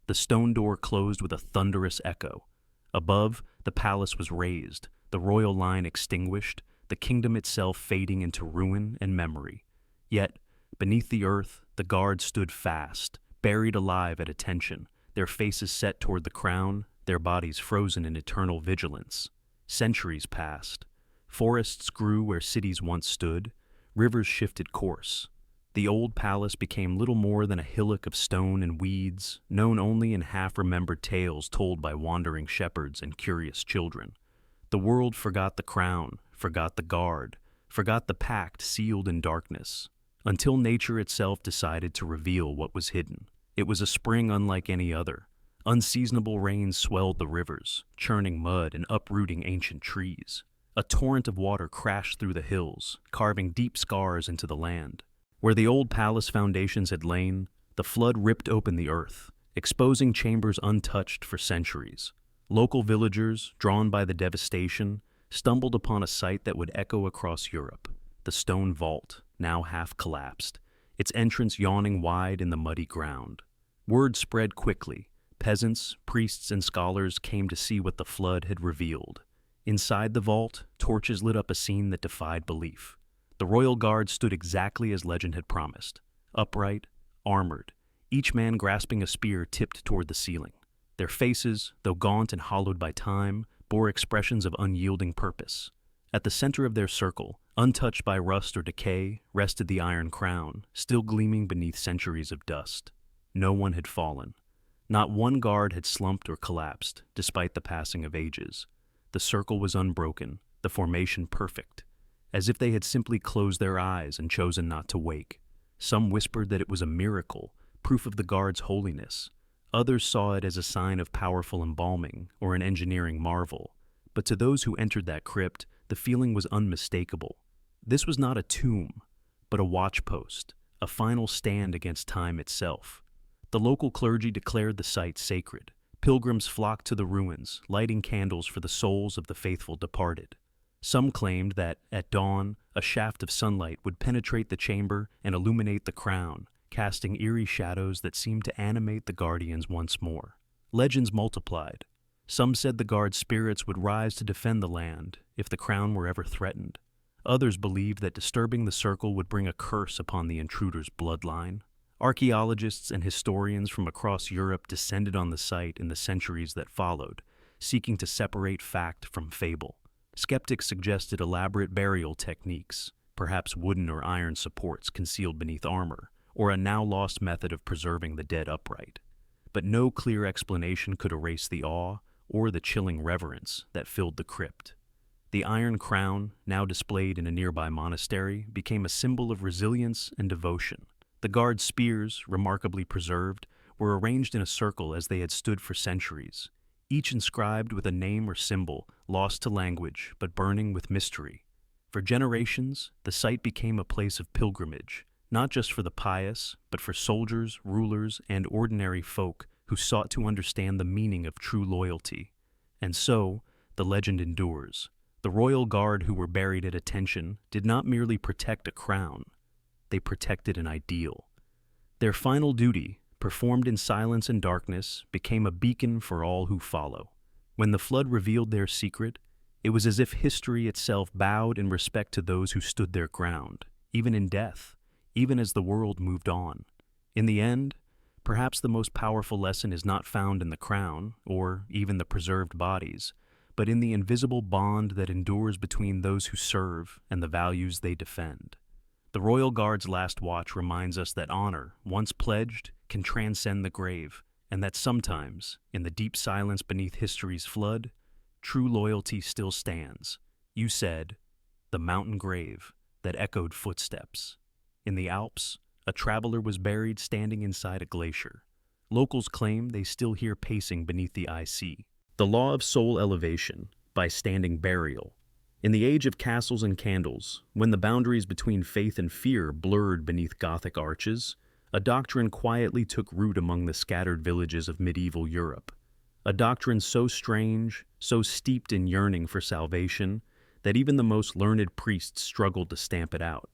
The stone door closed with a thunderous echo. Above, the palace was razed, the royal line extinguished, the kingdom itself fading into ruin and memory. Yet, beneath the earth, the guards stood fast, buried alive at attention, their faces set toward the crown, their bodies frozen in eternal vigilance. Centuries passed. Forests grew where cities once stood. Rivers shifted course. The old palace became little more than a hillock of stone and weeds, known only in half-remembered tales told by wandering shepherds and curious children. The world forgot the crown, forgot the guard, forgot the pact sealed in darkness, until nature itself decided to reveal what was hidden. It was a spring unlike any other. Unseasonable rains swelled the rivers, churning mud and uprooting ancient trees. A torrent of water crashed through the hills, carving deep scars into the land. Where the old palace foundations had lain, the flood ripped open the earth, exposing chambers untouched for centuries. Local villagers, drawn by the devastation, stumbled upon a sight that would echo across Europe: the stone vault, now half collapsed, its entrance yawning wide in the muddy ground. Word spread quickly. Peasants, priests, and scholars came to see what the flood had revealed. Inside the vault, torches lit up a scene that defied belief. The royal guard stood exactly as legend had promised, upright, armored, each man grasping a spear tipped toward the ceiling. Their faces, though gaunt and hollowed by time, bore expressions of unyielding purpose. At the center of their circle, untouched by rust or decay, rested the Iron Crown, still gleaming beneath centuries of dust. No one had fallen. Not one guard had slumped or collapsed, despite the passing of ages. The circle was unbroken, the formation perfect, as if they had simply closed their eyes and chosen not to wake. Some whispered that it was a miracle, proof of the guard's holiness. Others saw it as a sign of powerful embalming or an engineering marvel. But to those who entered that crypt, the feeling was unmistakable. This was not a tomb, but a watchpost, a final stand against time itself. The local clergy declared the site sacred. Pilgrims flocked to the ruins, lighting candles for the souls of the faithful departed. Some claimed that, at dawn, a shaft of sunlight would penetrate the chamber and illuminate the crown, casting eerie shadows that seemed to animate the guardians once more. Legends multiplied. Some said the guard's spirits would rise to defend the land if the crown were ever threatened. Others believed that disturbing the circle would bring a curse upon the intruder's bloodline. Archaeologists and historians from across Europe descended on the site in the centuries that followed, seeking to separate fact from fable. Skeptics suggested elaborate burial techniques, perhaps wooden or iron supports concealed beneath armor, or a now-lost method of preserving the dead upright. But no clear explanation could erase the awe or the chilling reverence that filled the crypt. The Iron Crown, now displayed in a nearby monastery, became a symbol of resilience and devotion. The guard's spears, remarkably preserved, were arranged in a circle as they had stood for centuries, each inscribed with a name or symbol lost to language but burning with mystery. For generations, the site became a place of pilgrimage, not just for the pious, but for soldiers, rulers, and ordinary folk who sought to understand the meaning of true loyalty. And so, the legend endures. The royal guard who were buried at attention did not merely protect a crown. They protected an ideal. Their final duty, performed in silence and darkness, became a beacon for all who follow. When the flood revealed their secret, it was as if history itself bowed in respect to those who stood their ground, even in death, even as the world moved on. In the end, perhaps the most powerful lesson is not found in the crown, or even the preserved bodies, but in the invisible bond that endures between those who serve and the values they defend. The Royal Guard's last watch reminds us that honor, once pledged, can transcend the grave, and that sometimes, in the deep silence beneath history's flood, true loyalty still stands. You said, the mountain grave that echoed footsteps. In the Alps, a traveler was buried standing inside a glacier. Locals claim they still hear pacing beneath the IC. The law of soul elevation by standing burial. In the age of castles and candles, when the boundaries between faith and fear blurred beneath Gothic arches, a doctrine quietly took root among the scattered villages of medieval Europe. A doctrine so strange, so steeped in yearning for salvation, that even the most learned priests struggled to stamp it out.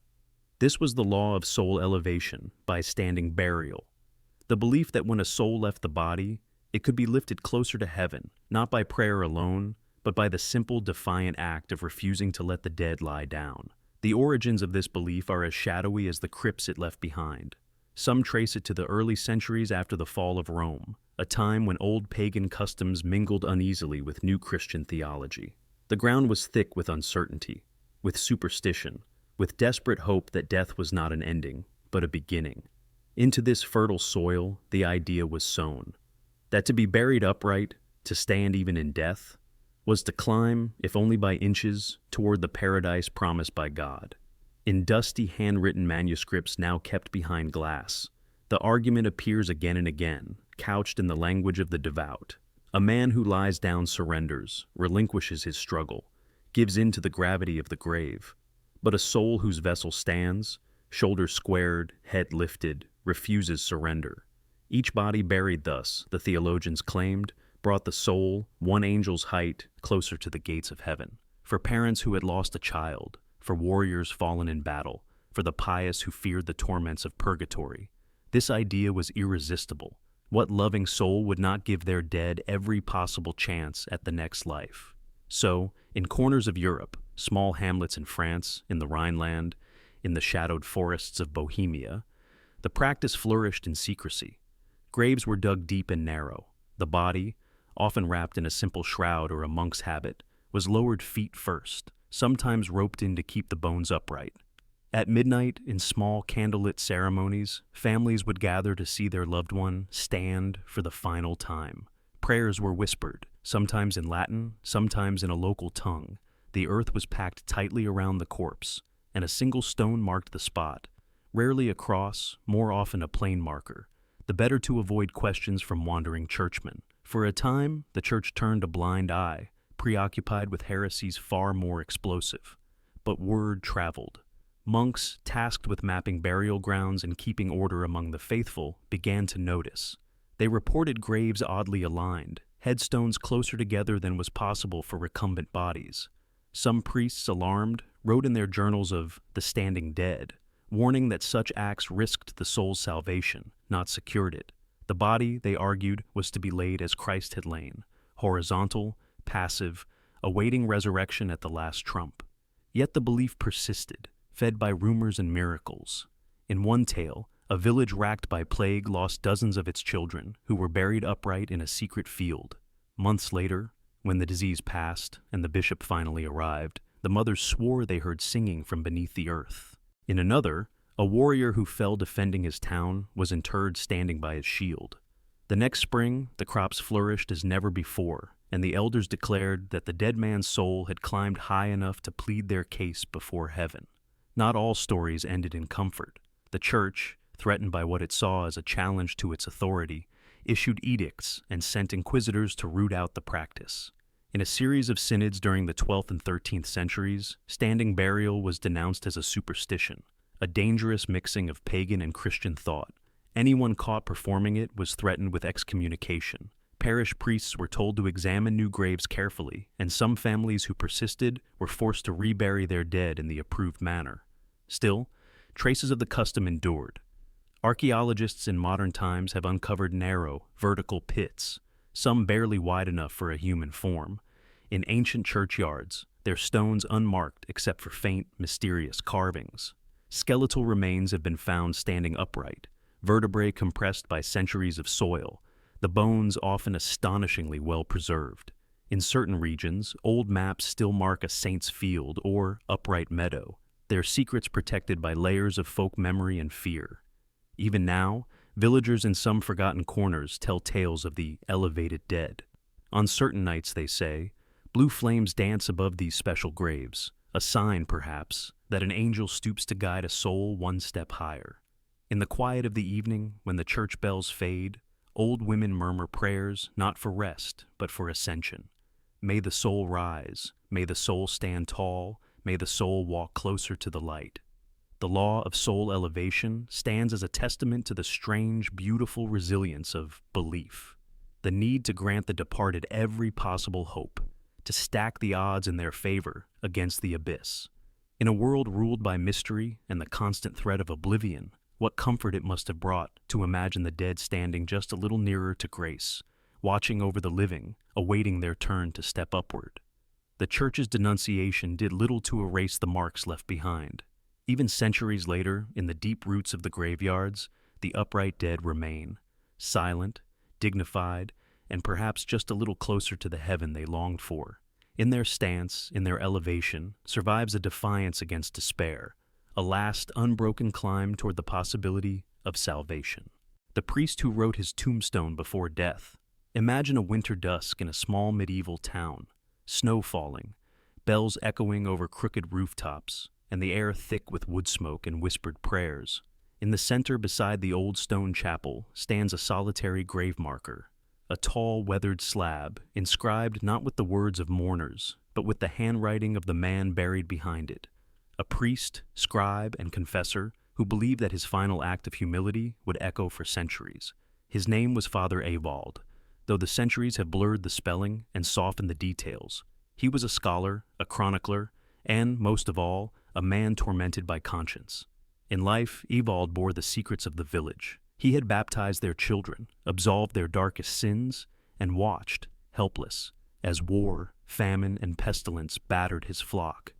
This was the law of soul elevation by standing burial. The belief that when a soul left the body, it could be lifted closer to heaven, not by prayer alone, but by the simple, defiant act of refusing to let the dead lie down. The origins of this belief are as shadowy as the crypts it left behind. Some trace it to the early centuries after the fall of Rome, a time when old pagan customs mingled uneasily with new Christian theology. The ground was thick with uncertainty, with superstition, with desperate hope that death was not an ending, but a beginning. Into this fertile soil, the idea was sown, that to be buried upright, to stand even in death, was to climb, if only by inches, toward the paradise promised by God. In dusty handwritten manuscripts now kept behind glass, the argument appears again and again, couched in the language of the devout. A man who lies down surrenders, relinquishes his struggle, gives in to the gravity of the grave. But a soul whose vessel stands, shoulders squared, head lifted, refuses surrender. Each body buried thus, the theologians claimed, brought the soul, one angel's height, closer to the gates of heaven. For parents who had lost a child, for warriors fallen in battle, for the pious who feared the torments of purgatory, this idea was irresistible. What loving soul would not give their dead every possible chance at the next life? So, in corners of Europe, small hamlets in France, in the Rhineland, in the shadowed forests of Bohemia, the practice flourished in secrecy. Graves were dug deep and narrow. The body, often wrapped in a simple shroud or a monk's habit, was lowered feet first, sometimes roped in to keep the bones upright. At midnight, in small candlelit ceremonies, families would gather to see their loved one stand for the final time. Prayers were whispered, sometimes in Latin, sometimes in a local tongue. The earth was packed tightly around the corpse, and a single stone marked the spot, rarely a cross, more often a plain marker, the better to avoid questions from wandering churchmen. For a time, the church turned a blind eye, preoccupied with heresies far more explosive. But word traveled. Monks, tasked with mapping burial grounds and keeping order among the faithful, began to notice. They reported graves oddly aligned, headstones closer together than was possible for recumbent bodies. Some priests, alarmed, wrote in their journals of the standing dead, warning that such acts risked the soul's salvation, not secured it. The body, they argued, was to be laid as Christ had lain, horizontal, passive, awaiting resurrection at the last trump. Yet the belief persisted, fed by rumors and miracles. In one tale, a village racked by plague lost dozens of its children, who were buried upright in a secret field. Months later, when the disease passed and the bishop finally arrived, the mothers swore they heard singing from beneath the earth. In another, a warrior who fell defending his town was interred standing by his shield. The next spring, the crops flourished as never before, and the elders declared that the dead man's soul had climbed high enough to plead their case before heaven. Not all stories ended in comfort. The church, threatened by what it saw as a challenge to its authority, issued edicts and sent inquisitors to root out the practice. In a series of synods during the 12th and 13th centuries, standing burial was denounced as a superstition, a dangerous mixing of pagan and Christian thought. Anyone caught performing it was threatened with excommunication. Parish priests were told to examine new graves carefully, and some families who persisted were forced to rebury their dead in the approved manner. Still, traces of the custom endured. Archaeologists in modern times have uncovered narrow, vertical pits, some barely wide enough for a human form, in ancient churchyards, their stones unmarked except for faint, mysterious carvings. Skeletal remains have been found standing upright, vertebrae compressed by centuries of soil, the bones often astonishingly well preserved. In certain regions, old maps still mark a saint's field or upright meadow, their secrets protected by layers of folk memory and fear. Even now, villagers in some forgotten corners tell tales of the elevated dead. On certain nights, they say, blue flames dance above these special graves, a sign, perhaps, that an angel stoops to guide a soul one step higher. In the quiet of the evening, when the church bells fade, old women murmur prayers not for rest, but for ascension. May the soul rise, may the soul stand tall, may the soul walk closer to the light. The law of soul elevation stands as a testament to the strange, beautiful resilience of belief. The need to grant the departed every possible hope, to stack the odds in their favor against the abyss. In a world ruled by mystery and the constant threat of oblivion, what comfort it must have brought to imagine the dead standing just a little nearer to grace, watching over the living, awaiting their turn to step upward. The Church's denunciation did little to erase the marks left behind. Even centuries later, in the deep roots of the graveyards, the upright dead remain, silent, dignified, and perhaps just a little closer to the heaven they longed for. In their stance, in their elevation, survives a defiance against despair, a last unbroken climb toward the possibility of salvation. The priest who wrote his tombstone before death. Imagine a winter dusk in a small medieval town, snow falling, bells echoing over crooked rooftops, and the air thick with wood smoke and whispered prayers. In the center beside the old stone chapel stands a solitary grave marker, a tall, weathered slab, inscribed not with the words of mourners, but with the handwriting of the man buried behind it, a priest, scribe, and confessor who believed that his final act of humility would echo for centuries. His name was Father Ewald. Though the centuries have blurred the spelling and softened the details, he was a scholar, a chronicler, and, most of all, a man tormented by conscience. In life, Ewald bore the secrets of the village. He had baptized their children, absolved their darkest sins, and watched, helpless, as war, famine, and pestilence battered his flock.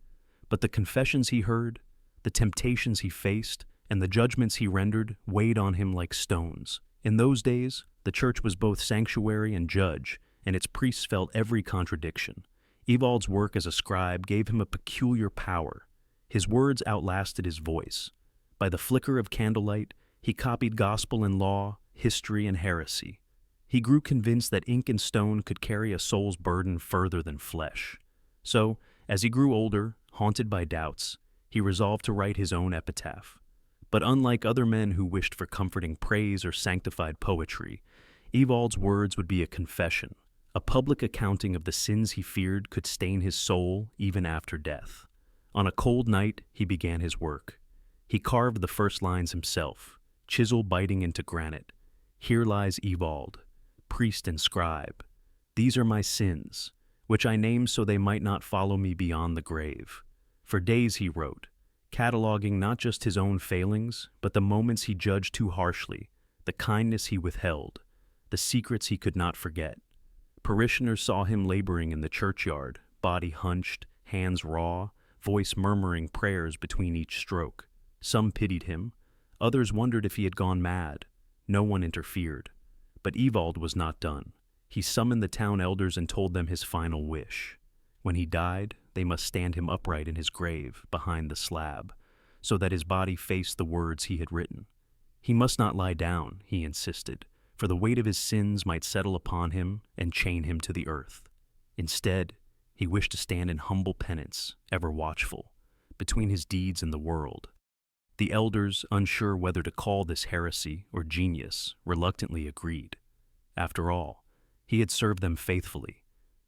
But the confessions he heard, the temptations he faced, and the judgments he rendered weighed on him like stones. In those days, the church was both sanctuary and judge, and its priests felt every contradiction. Ewald's work as a scribe gave him a peculiar power. His words outlasted his voice. By the flicker of candlelight, he copied gospel and law, history and heresy. He grew convinced that ink and stone could carry a soul's burden further than flesh. So, as he grew older, haunted by doubts, he resolved to write his own epitaph. But unlike other men who wished for comforting praise or sanctified poetry, Ewald's words would be a confession, a public accounting of the sins he feared could stain his soul even after death. On a cold night, he began his work. He carved the first lines himself, chisel biting into granite. Here lies Ewald, priest and scribe. These are my sins, which I name so they might not follow me beyond the grave. For days he wrote, cataloging not just his own failings, but the moments he judged too harshly, the kindness he withheld, the secrets he could not forget. Parishioners saw him laboring in the churchyard, body hunched, hands raw, voice murmuring prayers between each stroke. Some pitied him, others wondered if he had gone mad. No one interfered. But Ewald was not done. He summoned the town elders and told them his final wish. When he died, they must stand him upright in his grave, behind the slab, so that his body faced the words he had written. He must not lie down, he insisted, for the weight of his sins might settle upon him and chain him to the earth. Instead, he wished to stand in humble penance, ever watchful, between his deeds and the world. The elders, unsure whether to call this heresy or genius, reluctantly agreed. After all, he had served them faithfully,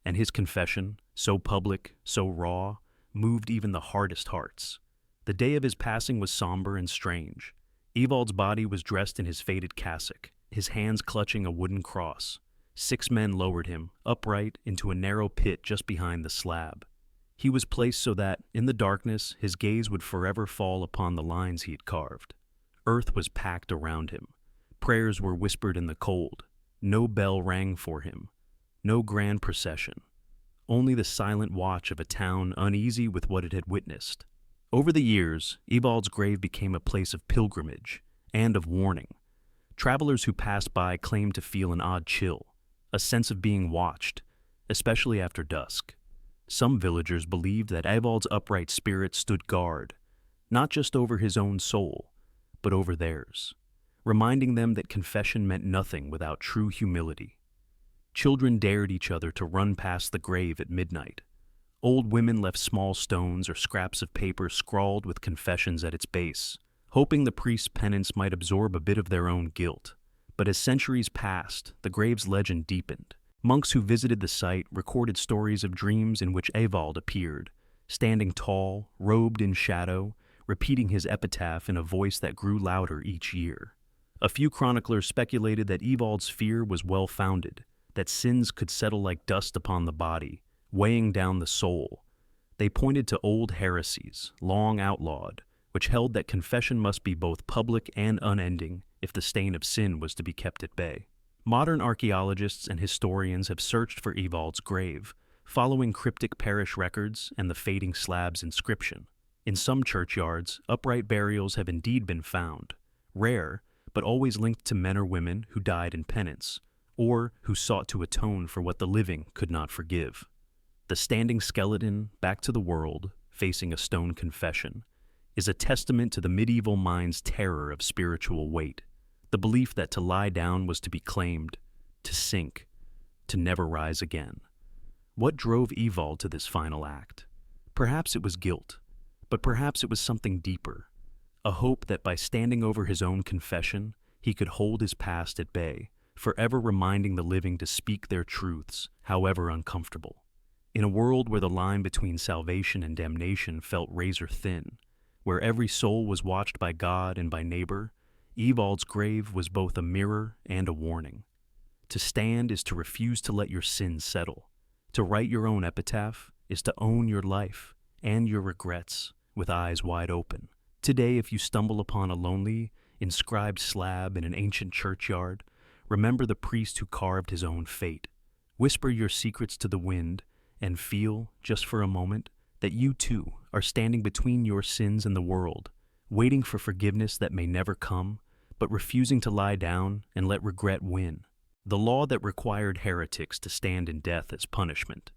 and his confession, so public, so raw, moved even the hardest hearts. The day of his passing was somber and strange. Ewald's body was dressed in his faded cassock, his hands clutching a wooden cross. 6 men lowered him, upright, into a narrow pit just behind the slab. He was placed so that, in the darkness, his gaze would forever fall upon the lines he had carved. Earth was packed around him. Prayers were whispered in the cold. No bell rang for him. No grand procession. Only the silent watch of a town uneasy with what it had witnessed. Over the years, Evald's grave became a place of pilgrimage and of warning. Travelers who passed by claimed to feel an odd chill, a sense of being watched, especially after dusk. Some villagers believed that Evald's upright spirit stood guard, not just over his own soul, but over theirs, reminding them that confession meant nothing without true humility. Children dared each other to run past the grave at midnight. Old women left small stones or scraps of paper scrawled with confessions at its base, hoping the priest's penance might absorb a bit of their own guilt. But as centuries passed, the grave's legend deepened. Monks who visited the site recorded stories of dreams in which Evald appeared, standing tall, robed in shadow, repeating his epitaph in a voice that grew louder each year. A few chroniclers speculated that Evald's fear was well-founded, that sins could settle like dust upon the body, weighing down the soul. They pointed to old heresies, long outlawed, which held that confession must be both public and unending if the stain of sin was to be kept at bay. Modern archaeologists and historians have searched for Evald's grave, following cryptic parish records and the fading slab's inscription. In some churchyards, upright burials have indeed been found, rare, but always linked to men or women who died in penance, or who sought to atone for what the living could not forgive. The standing skeleton, back to the world, facing a stone confession, is a testament to the medieval mind's terror of spiritual weight, the belief that to lie down was to be claimed, to sink, to never rise again. What drove Evald to this final act? Perhaps it was guilt, but perhaps it was something deeper, a hope that by standing over his own confession, he could hold his past at bay, forever reminding the living to speak their truths, however uncomfortable. In a world where the line between salvation and damnation felt razor thin, where every soul was watched by God and by neighbor, Evald's grave was both a mirror and a warning. To stand is to refuse to let your sins settle. To write your own epitaph is to own your life and your regrets with eyes wide open. Today, if you stumble upon a lonely, inscribed slab in an ancient churchyard, remember the priest who carved his own fate. Whisper your secrets to the wind and feel, just for a moment, that you too are standing between your sins and the world, waiting for forgiveness that may never come, but refusing to lie down and let regret win. The law that required heretics to stand in death as punishment.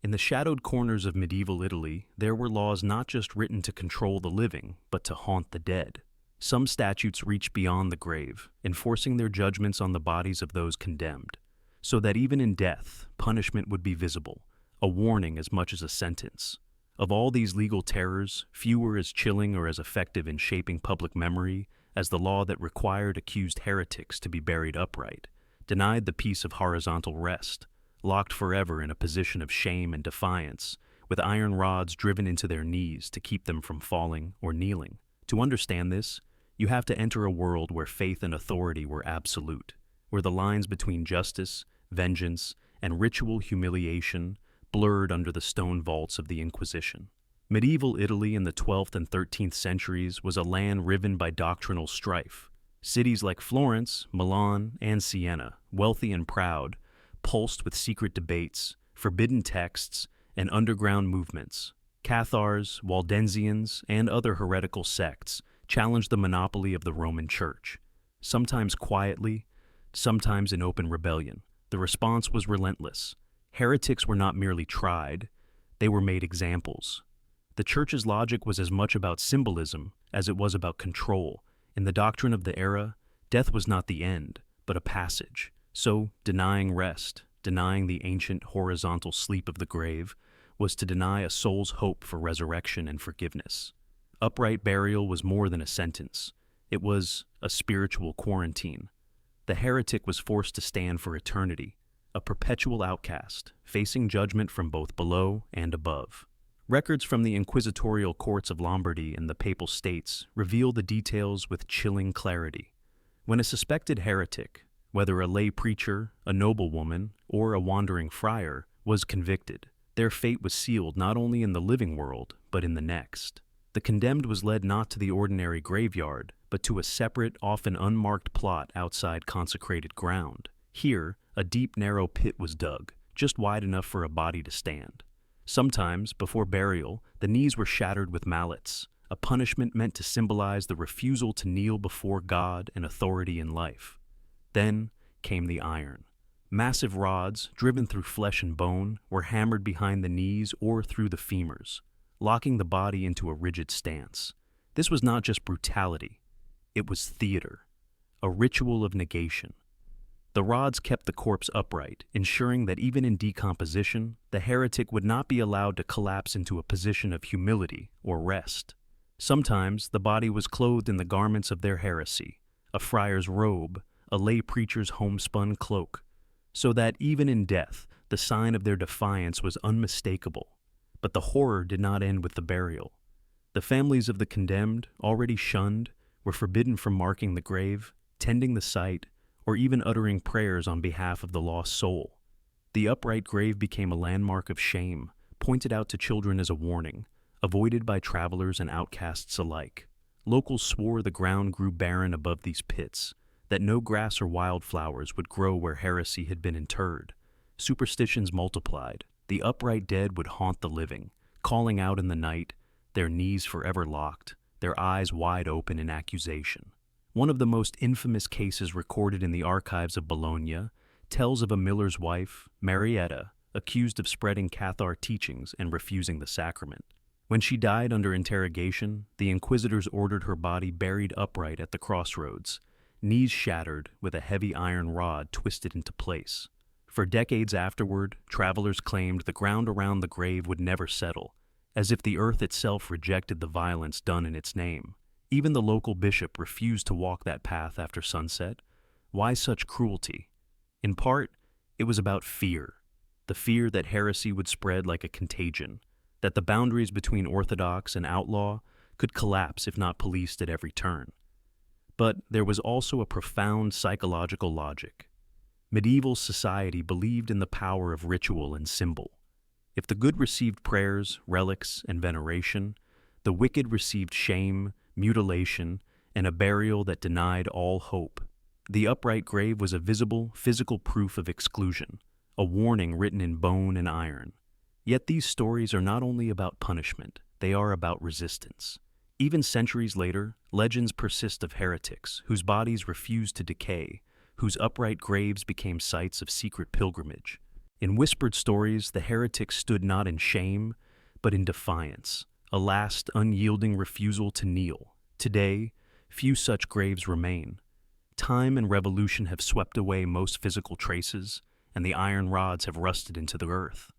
In the shadowed corners of medieval Italy, there were laws not just written to control the living, but to haunt the dead. Some statutes reached beyond the grave, enforcing their judgments on the bodies of those condemned, so that even in death, punishment would be visible, a warning as much as a sentence. Of all these legal terrors, few were as chilling or as effective in shaping public memory as the law that required accused heretics to be buried upright, denied the peace of horizontal rest, locked forever in a position of shame and defiance, with iron rods driven into their knees to keep them from falling or kneeling. To understand this, you have to enter a world where faith and authority were absolute, where the lines between justice, vengeance, and ritual humiliation blurred under the stone vaults of the Inquisition. Medieval Italy in the 12th and 13th centuries was a land riven by doctrinal strife. Cities like Florence, Milan, and Siena, wealthy and proud, pulsed with secret debates, forbidden texts, and underground movements. Cathars, Waldensians, and other heretical sects challenged the monopoly of the Roman Church, sometimes quietly, sometimes in open rebellion. The response was relentless. Heretics were not merely tried, they were made examples. The Church's logic was as much about symbolism as it was about control. In the doctrine of the era, death was not the end, but a passage. So, denying rest, denying the ancient horizontal sleep of the grave, was to deny a soul's hope for resurrection and forgiveness. Upright burial was more than a sentence. It was a spiritual quarantine. The heretic was forced to stand for eternity, a perpetual outcast, facing judgment from both below and above. Records from the inquisitorial courts of Lombardy and the Papal States reveal the details with chilling clarity. When a suspected heretic, whether a lay preacher, a noblewoman, or a wandering friar, was convicted, their fate was sealed not only in the living world, but in the next. The condemned was led not to the ordinary graveyard, but to a separate, often unmarked plot outside consecrated ground. Here, a deep, narrow pit was dug, just wide enough for a body to stand. Sometimes, before burial, the knees were shattered with mallets, a punishment meant to symbolize the refusal to kneel before God and authority in life. Then came the iron. Massive rods, driven through flesh and bone, were hammered behind the knees or through the femurs, locking the body into a rigid stance. This was not just brutality, it was theater, a ritual of negation. The rods kept the corpse upright, ensuring that even in decomposition, the heretic would not be allowed to collapse into a position of humility or rest. Sometimes the body was clothed in the garments of their heresy, a friar's robe, a lay preacher's homespun cloak, so that even in death, the sign of their defiance was unmistakable. But the horror did not end with the burial. The families of the condemned, already shunned, were forbidden from marking the grave, tending the site, or even uttering prayers on behalf of the lost soul. The upright grave became a landmark of shame, pointed out to children as a warning, avoided by travelers and outcasts alike. Locals swore the ground grew barren above these pits, that no grass or wildflowers would grow where heresy had been interred. Superstitions multiplied. The upright dead would haunt the living, calling out in the night, their knees forever locked, their eyes wide open in accusation. One of the most infamous cases recorded in the archives of Bologna tells of a miller's wife, Marietta, accused of spreading Cathar teachings and refusing the sacrament. When she died under interrogation, the inquisitors ordered her body buried upright at the crossroads, knees shattered with a heavy iron rod twisted into place. For decades afterward, travelers claimed the ground around the grave would never settle, as if the earth itself rejected the violence done in its name. Even the local bishop refused to walk that path after sunset. Why such cruelty? In part, it was about fear. The fear that heresy would spread like a contagion, that the boundaries between orthodox and outlaw could collapse if not policed at every turn. But there was also a profound psychological logic. Medieval society believed in the power of ritual and symbol. If the good received prayers, relics, and veneration, the wicked received shame, mutilation, and a burial that denied all hope. The upright grave was a visible, physical proof of exclusion, a warning written in bone and iron. Yet these stories are not only about punishment, they are about resistance. Even centuries later, legends persist of heretics whose bodies refused to decay, whose upright graves became sites of secret pilgrimage. In whispered stories, the heretics stood not in shame, but in defiance, a last unyielding refusal to kneel. Today, few such graves remain. Time and revolution have swept away most physical traces, and the iron rods have rusted into the earth.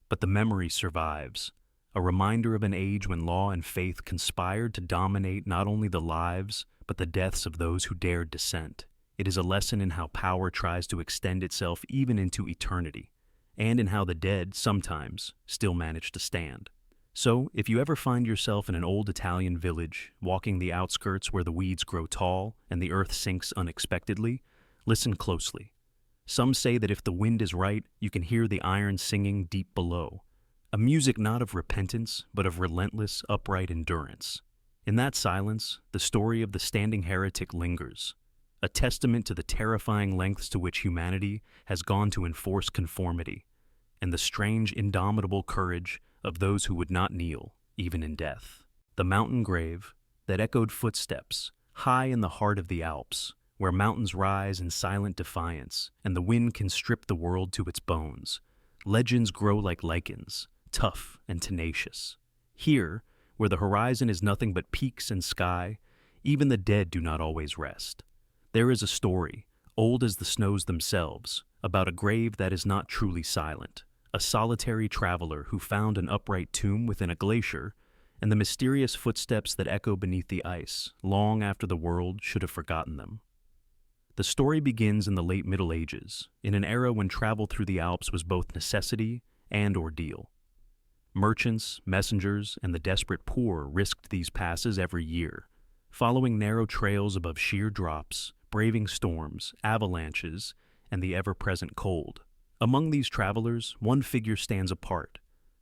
But the memory survives, a reminder of an age when law and faith conspired to dominate not only the lives, but the deaths of those who dared dissent. It is a lesson in how power tries to extend itself even into eternity, and in how the dead, sometimes, still manage to stand. So, if you ever find yourself in an old Italian village, walking the outskirts where the weeds grow tall and the earth sinks unexpectedly, listen closely. Some say that if the wind is right, you can hear the iron singing deep below, a music not of repentance, but of relentless, upright endurance. In that silence, the story of the standing heretic lingers, a testament to the terrifying lengths to which humanity has gone to enforce conformity, and the strange, indomitable courage of those who would not kneel, even in death. The mountain grave that echoed footsteps high in the heart of the Alps, where mountains rise in silent defiance and the wind can strip the world to its bones. Legends grow like lichens, tough and tenacious. Here, where the horizon is nothing but peaks and sky, even the dead do not always rest. There is a story, old as the snows themselves, about a grave that is not truly silent, a solitary traveler who found an upright tomb within a glacier, and the mysterious footsteps that echo beneath the ice, long after the world should have forgotten them. The story begins in the late Middle Ages, in an era when travel through the Alps was both necessity and ordeal. Merchants, messengers, and the desperate poor risked these passes every year, following narrow trails above sheer drops, braving storms, avalanches, and the ever-present cold. Among these travelers, one figure stands apart,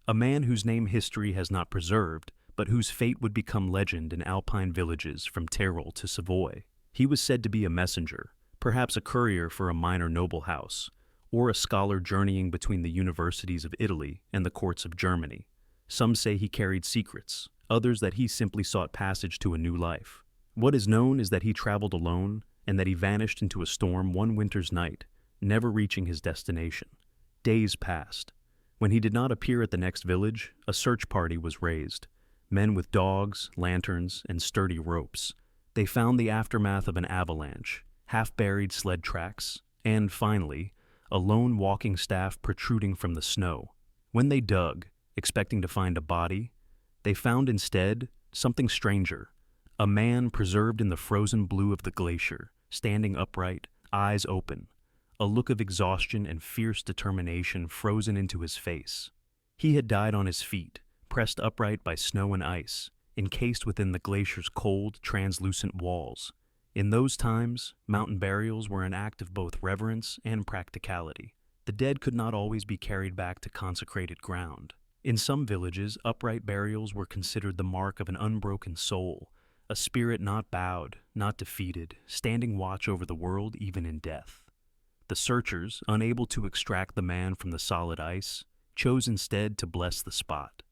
a man whose name history has not preserved, but whose fate would become legend in alpine villages from Tyrol to Savoy. He was said to be a messenger, perhaps a courier for a minor noble house, or a scholar journeying between the universities of Italy and the courts of Germany. Some say he carried secrets, others that he simply sought passage to a new life. What is known is that he traveled alone and that he vanished into a storm one winter's night, never reaching his destination. Days passed. When he did not appear at the next village, a search party was raised. Men with dogs, lanterns, and sturdy ropes. They found the aftermath of an avalanche, half-buried sled tracks, and, finally, a lone walking staff protruding from the snow. When they dug, expecting to find a body, they found instead something stranger. A man preserved in the frozen blue of the glacier, standing upright, eyes open, a look of exhaustion and fierce determination frozen into his face. He had died on his feet, pressed upright by snow and ice, encased within the glacier's cold, translucent walls. In those times, mountain burials were an act of both reverence and practicality. The dead could not always be carried back to consecrated ground. In some villages, upright burials were considered the mark of an unbroken soul, a spirit not bowed, not defeated, standing watch over the world even in death. The searchers, unable to extract the man from the solid ice, chose instead to bless the spot.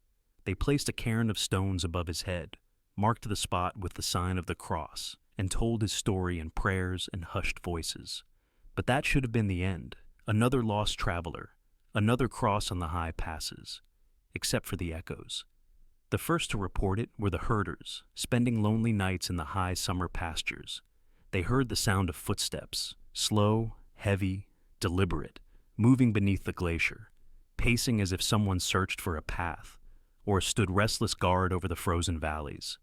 They placed a cairn of stones above his head, marked the spot with the sign of the cross, and told his story in prayers and hushed voices. But that should have been the end. Another lost traveler, another cross on the high passes, except for the echoes. The first to report it were the herders, spending lonely nights in the high summer pastures. They heard the sound of footsteps, slow, heavy, deliberate, moving beneath the glacier, pacing as if someone searched for a path, or stood restless guard over the frozen valleys.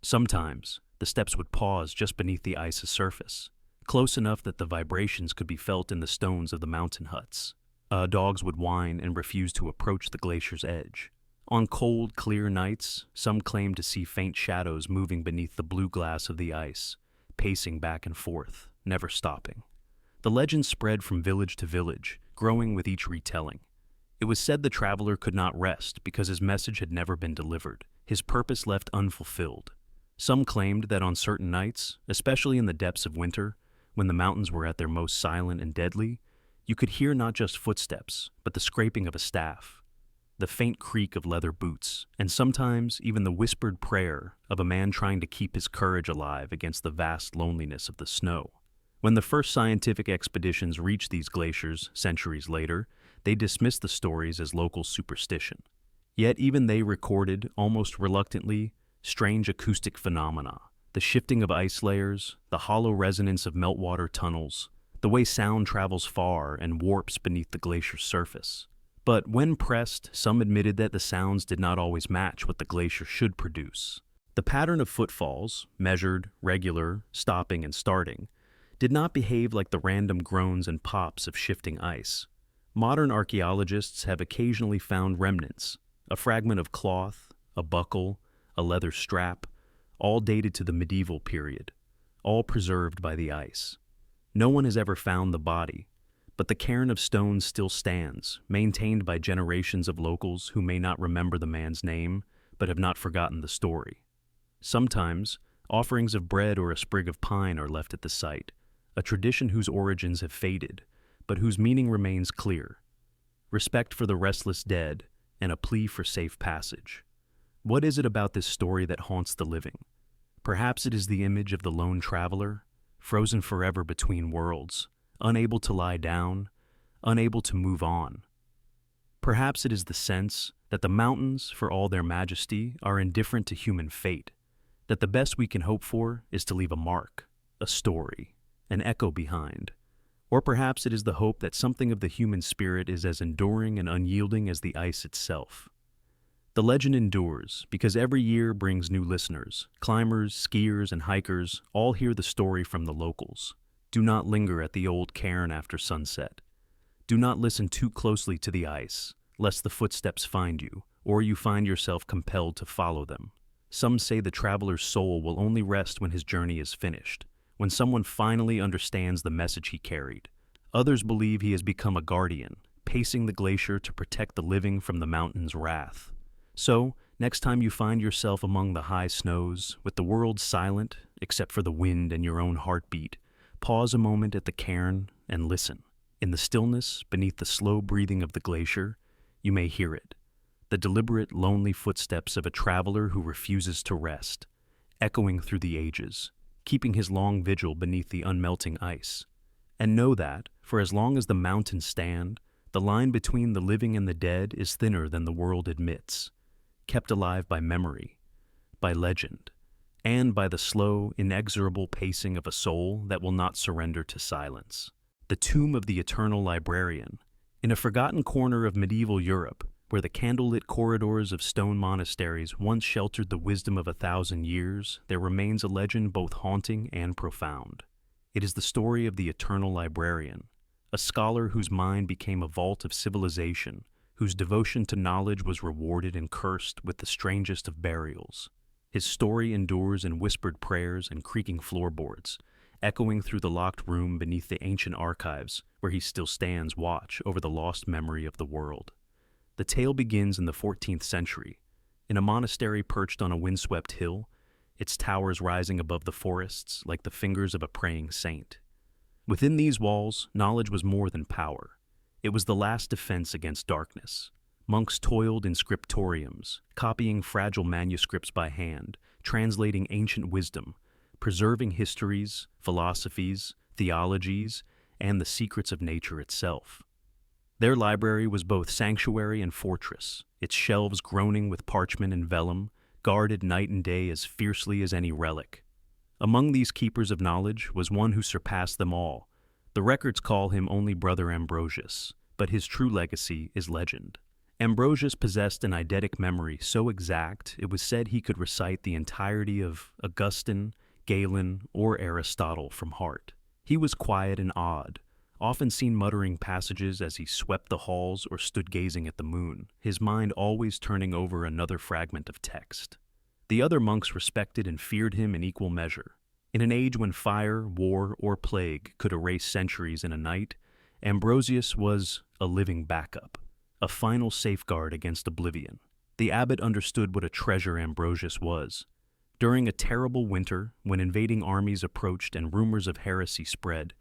Sometimes, the steps would pause just beneath the ice's surface, close enough that the vibrations could be felt in the stones of the mountain huts. Dogs would whine and refuse to approach the glacier's edge. On cold, clear nights, some claimed to see faint shadows moving beneath the blue glass of the ice, pacing back and forth, never stopping. The legend spread from village to village, growing with each retelling. It was said the traveler could not rest because his message had never been delivered, his purpose left unfulfilled. Some claimed that on certain nights, especially in the depths of winter, when the mountains were at their most silent and deadly, you could hear not just footsteps, but the scraping of a staff, the faint creak of leather boots, and sometimes even the whispered prayer of a man trying to keep his courage alive against the vast loneliness of the snow. When the first scientific expeditions reached these glaciers centuries later, they dismissed the stories as local superstition. Yet even they recorded, almost reluctantly, strange acoustic phenomena, the shifting of ice layers, the hollow resonance of meltwater tunnels, the way sound travels far and warps beneath the glacier's surface. But when pressed, some admitted that the sounds did not always match what the glacier should produce. The pattern of footfalls, measured, regular, stopping and starting, did not behave like the random groans and pops of shifting ice. Modern archaeologists have occasionally found remnants, a fragment of cloth, a buckle, a leather strap, all dated to the medieval period, all preserved by the ice. No one has ever found the body, but the cairn of stones still stands, maintained by generations of locals who may not remember the man's name, but have not forgotten the story. Sometimes, offerings of bread or a sprig of pine are left at the site, a tradition whose origins have faded, but whose meaning remains clear. Respect for the restless dead, and a plea for safe passage. What is it about this story that haunts the living? Perhaps it is the image of the lone traveler, frozen forever between worlds, unable to lie down, unable to move on. Perhaps it is the sense that the mountains, for all their majesty, are indifferent to human fate, that the best we can hope for is to leave a mark, a story, an echo behind. Or perhaps it is the hope that something of the human spirit is as enduring and unyielding as the ice itself. The legend endures because every year brings new listeners. Climbers, skiers, and hikers all hear the story from the locals. Do not linger at the old cairn after sunset. Do not listen too closely to the ice, lest the footsteps find you, or you find yourself compelled to follow them. Some say the traveler's soul will only rest when his journey is finished, when someone finally understands the message he carried. Others believe he has become a guardian, pacing the glacier to protect the living from the mountain's wrath. So, next time you find yourself among the high snows, with the world silent, except for the wind and your own heartbeat, pause a moment at the cairn and listen. In the stillness, beneath the slow breathing of the glacier, you may hear it. the deliberate, lonely footsteps of a traveler who refuses to rest, echoing through the ages, keeping his long vigil beneath the unmelting ice. And know that, for as long as the mountains stand, the line between the living and the dead is thinner than the world admits, kept alive by memory, by legend, and by the slow, inexorable pacing of a soul that will not surrender to silence. The tomb of the eternal librarian. In a forgotten corner of medieval Europe, where the candlelit corridors of stone monasteries once sheltered the wisdom of 1,000 years, there remains a legend both haunting and profound. It is the story of the eternal librarian, a scholar whose mind became a vault of civilization, whose devotion to knowledge was rewarded and cursed with the strangest of burials. His story endures in whispered prayers and creaking floorboards, echoing through the locked room beneath the ancient archives where he still stands watch over the lost memory of the world. The tale begins in the 14th century, in a monastery perched on a windswept hill, its towers rising above the forests like the fingers of a praying saint. Within these walls, knowledge was more than power. It was the last defense against darkness. Monks toiled in scriptoriums, copying fragile manuscripts by hand, translating ancient wisdom, preserving histories, philosophies, theologies, and the secrets of nature itself. Their library was both sanctuary and fortress, its shelves groaning with parchment and vellum, guarded night and day as fiercely as any relic. Among these keepers of knowledge was one who surpassed them all. The records call him only Brother Ambrosius, but his true legacy is legend. Ambrosius possessed an eidetic memory so exact it was said he could recite the entirety of Augustine, Galen, or Aristotle from heart. He was quiet and odd, often seen muttering passages as he swept the halls or stood gazing at the moon, his mind always turning over another fragment of text. The other monks respected and feared him in equal measure. In an age when fire, war, or plague could erase centuries in a night, Ambrosius was a living backup, a final safeguard against oblivion. The abbot understood what a treasure Ambrosius was. During a terrible winter, when invading armies approached and rumors of heresy spread,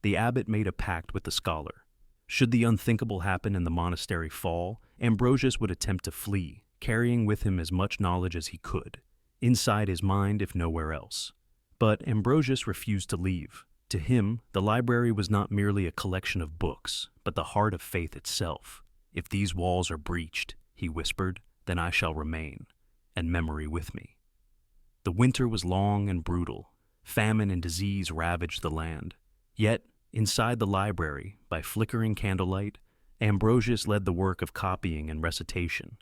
the abbot made a pact with the scholar. Should the unthinkable happen and the monastery fall, Ambrosius would attempt to flee, carrying with him as much knowledge as he could, inside his mind if nowhere else. But Ambrosius refused to leave. To him, the library was not merely a collection of books, but the heart of faith itself. "If these walls are breached," he whispered, "then I shall remain, and memory with me." The winter was long and brutal. Famine and disease ravaged the land. Yet, inside the library, by flickering candlelight, Ambrosius led the work of copying and recitation,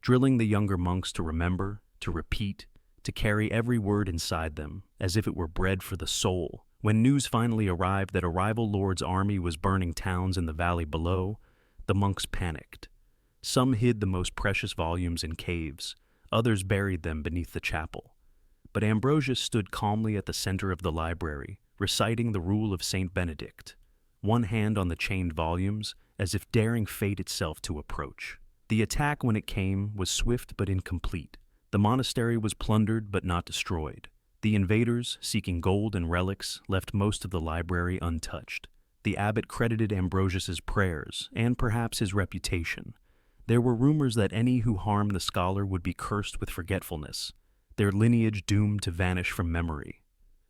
drilling the younger monks to remember, to repeat, to carry every word inside them, as if it were bread for the soul. When news finally arrived that a rival lord's army was burning towns in the valley below, the monks panicked. Some hid the most precious volumes in caves, others buried them beneath the chapel. But Ambrosius stood calmly at the center of the library, reciting the rule of Saint Benedict, one hand on the chained volumes, as if daring fate itself to approach. The attack, when it came, was swift but incomplete. The monastery was plundered but not destroyed. The invaders, seeking gold and relics, left most of the library untouched. The abbot credited Ambrosius's prayers, and perhaps his reputation. There were rumors that any who harmed the scholar would be cursed with forgetfulness, their lineage doomed to vanish from memory.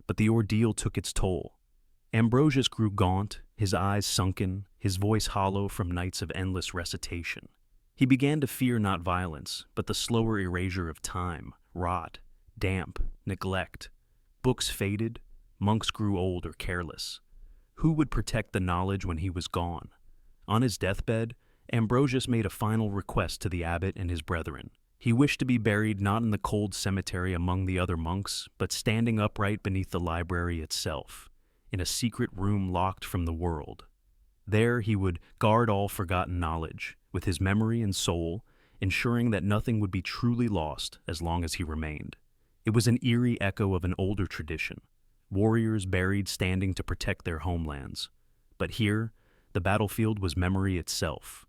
But the ordeal took its toll. Ambrosius grew gaunt, his eyes sunken, his voice hollow from nights of endless recitation. He began to fear not violence, but the slower erasure of time, rot, damp, neglect. Books faded, monks grew old or careless. Who would protect the knowledge when he was gone? On his deathbed, Ambrosius made a final request to the abbot and his brethren. He wished to be buried not in the cold cemetery among the other monks, but standing upright beneath the library itself, in a secret room locked from the world. There he would guard all forgotten knowledge, with his memory and soul, ensuring that nothing would be truly lost as long as he remained. It was an eerie echo of an older tradition, warriors buried standing to protect their homelands. But here, the battlefield was memory itself.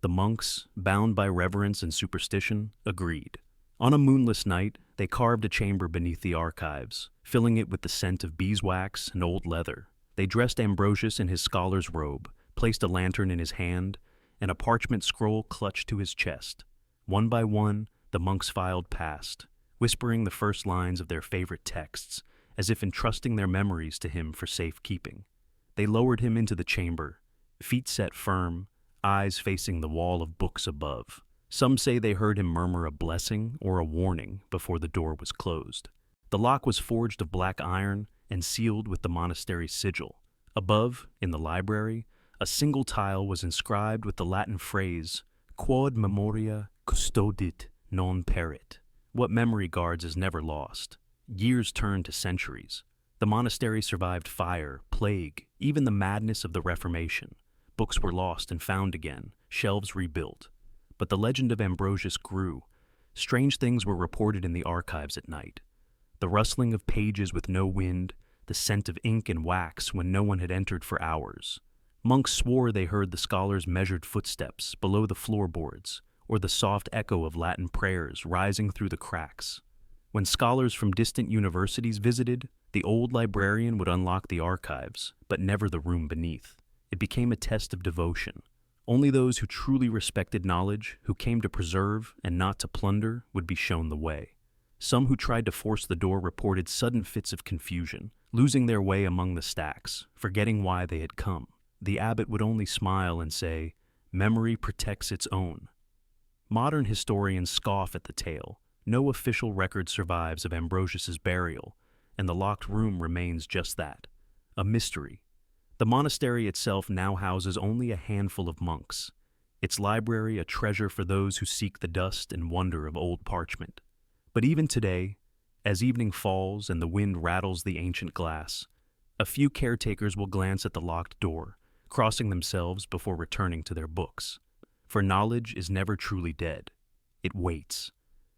The monks, bound by reverence and superstition, agreed. On a moonless night, they carved a chamber beneath the archives, filling it with the scent of beeswax and old leather. They dressed Ambrosius in his scholar's robe, placed a lantern in his hand, and a parchment scroll clutched to his chest. One by one, the monks filed past, whispering the first lines of their favorite texts, as if entrusting their memories to him for safekeeping. They lowered him into the chamber, feet set firm, eyes facing the wall of books above. Some say they heard him murmur a blessing or a warning before the door was closed. The lock was forged of black iron and sealed with the monastery's sigil. Above, in the library, a single tile was inscribed with the Latin phrase, Quod memoria custodit non perit. What memory guards is never lost. Years turned to centuries. The monastery survived fire, plague, even the madness of the Reformation. Books were lost and found again, shelves rebuilt. But the legend of Ambrosius grew. Strange things were reported in the archives at night. The rustling of pages with no wind, the scent of ink and wax when no one had entered for hours. Monks swore they heard the scholars' measured footsteps below the floorboards, or the soft echo of Latin prayers rising through the cracks. When scholars from distant universities visited, the old librarian would unlock the archives, but never the room beneath. It became a test of devotion. Only those who truly respected knowledge, who came to preserve and not to plunder, would be shown the way. Some who tried to force the door reported sudden fits of confusion, losing their way among the stacks, forgetting why they had come. The abbot would only smile and say, "Memory protects its own." Modern historians scoff at the tale. No official record survives of Ambrosius's burial, and the locked room remains just that, a mystery. The monastery itself now houses only a handful of monks, its library a treasure for those who seek the dust and wonder of old parchment. But even today, as evening falls and the wind rattles the ancient glass, a few caretakers will glance at the locked door, crossing themselves before returning to their books. For knowledge is never truly dead. It waits.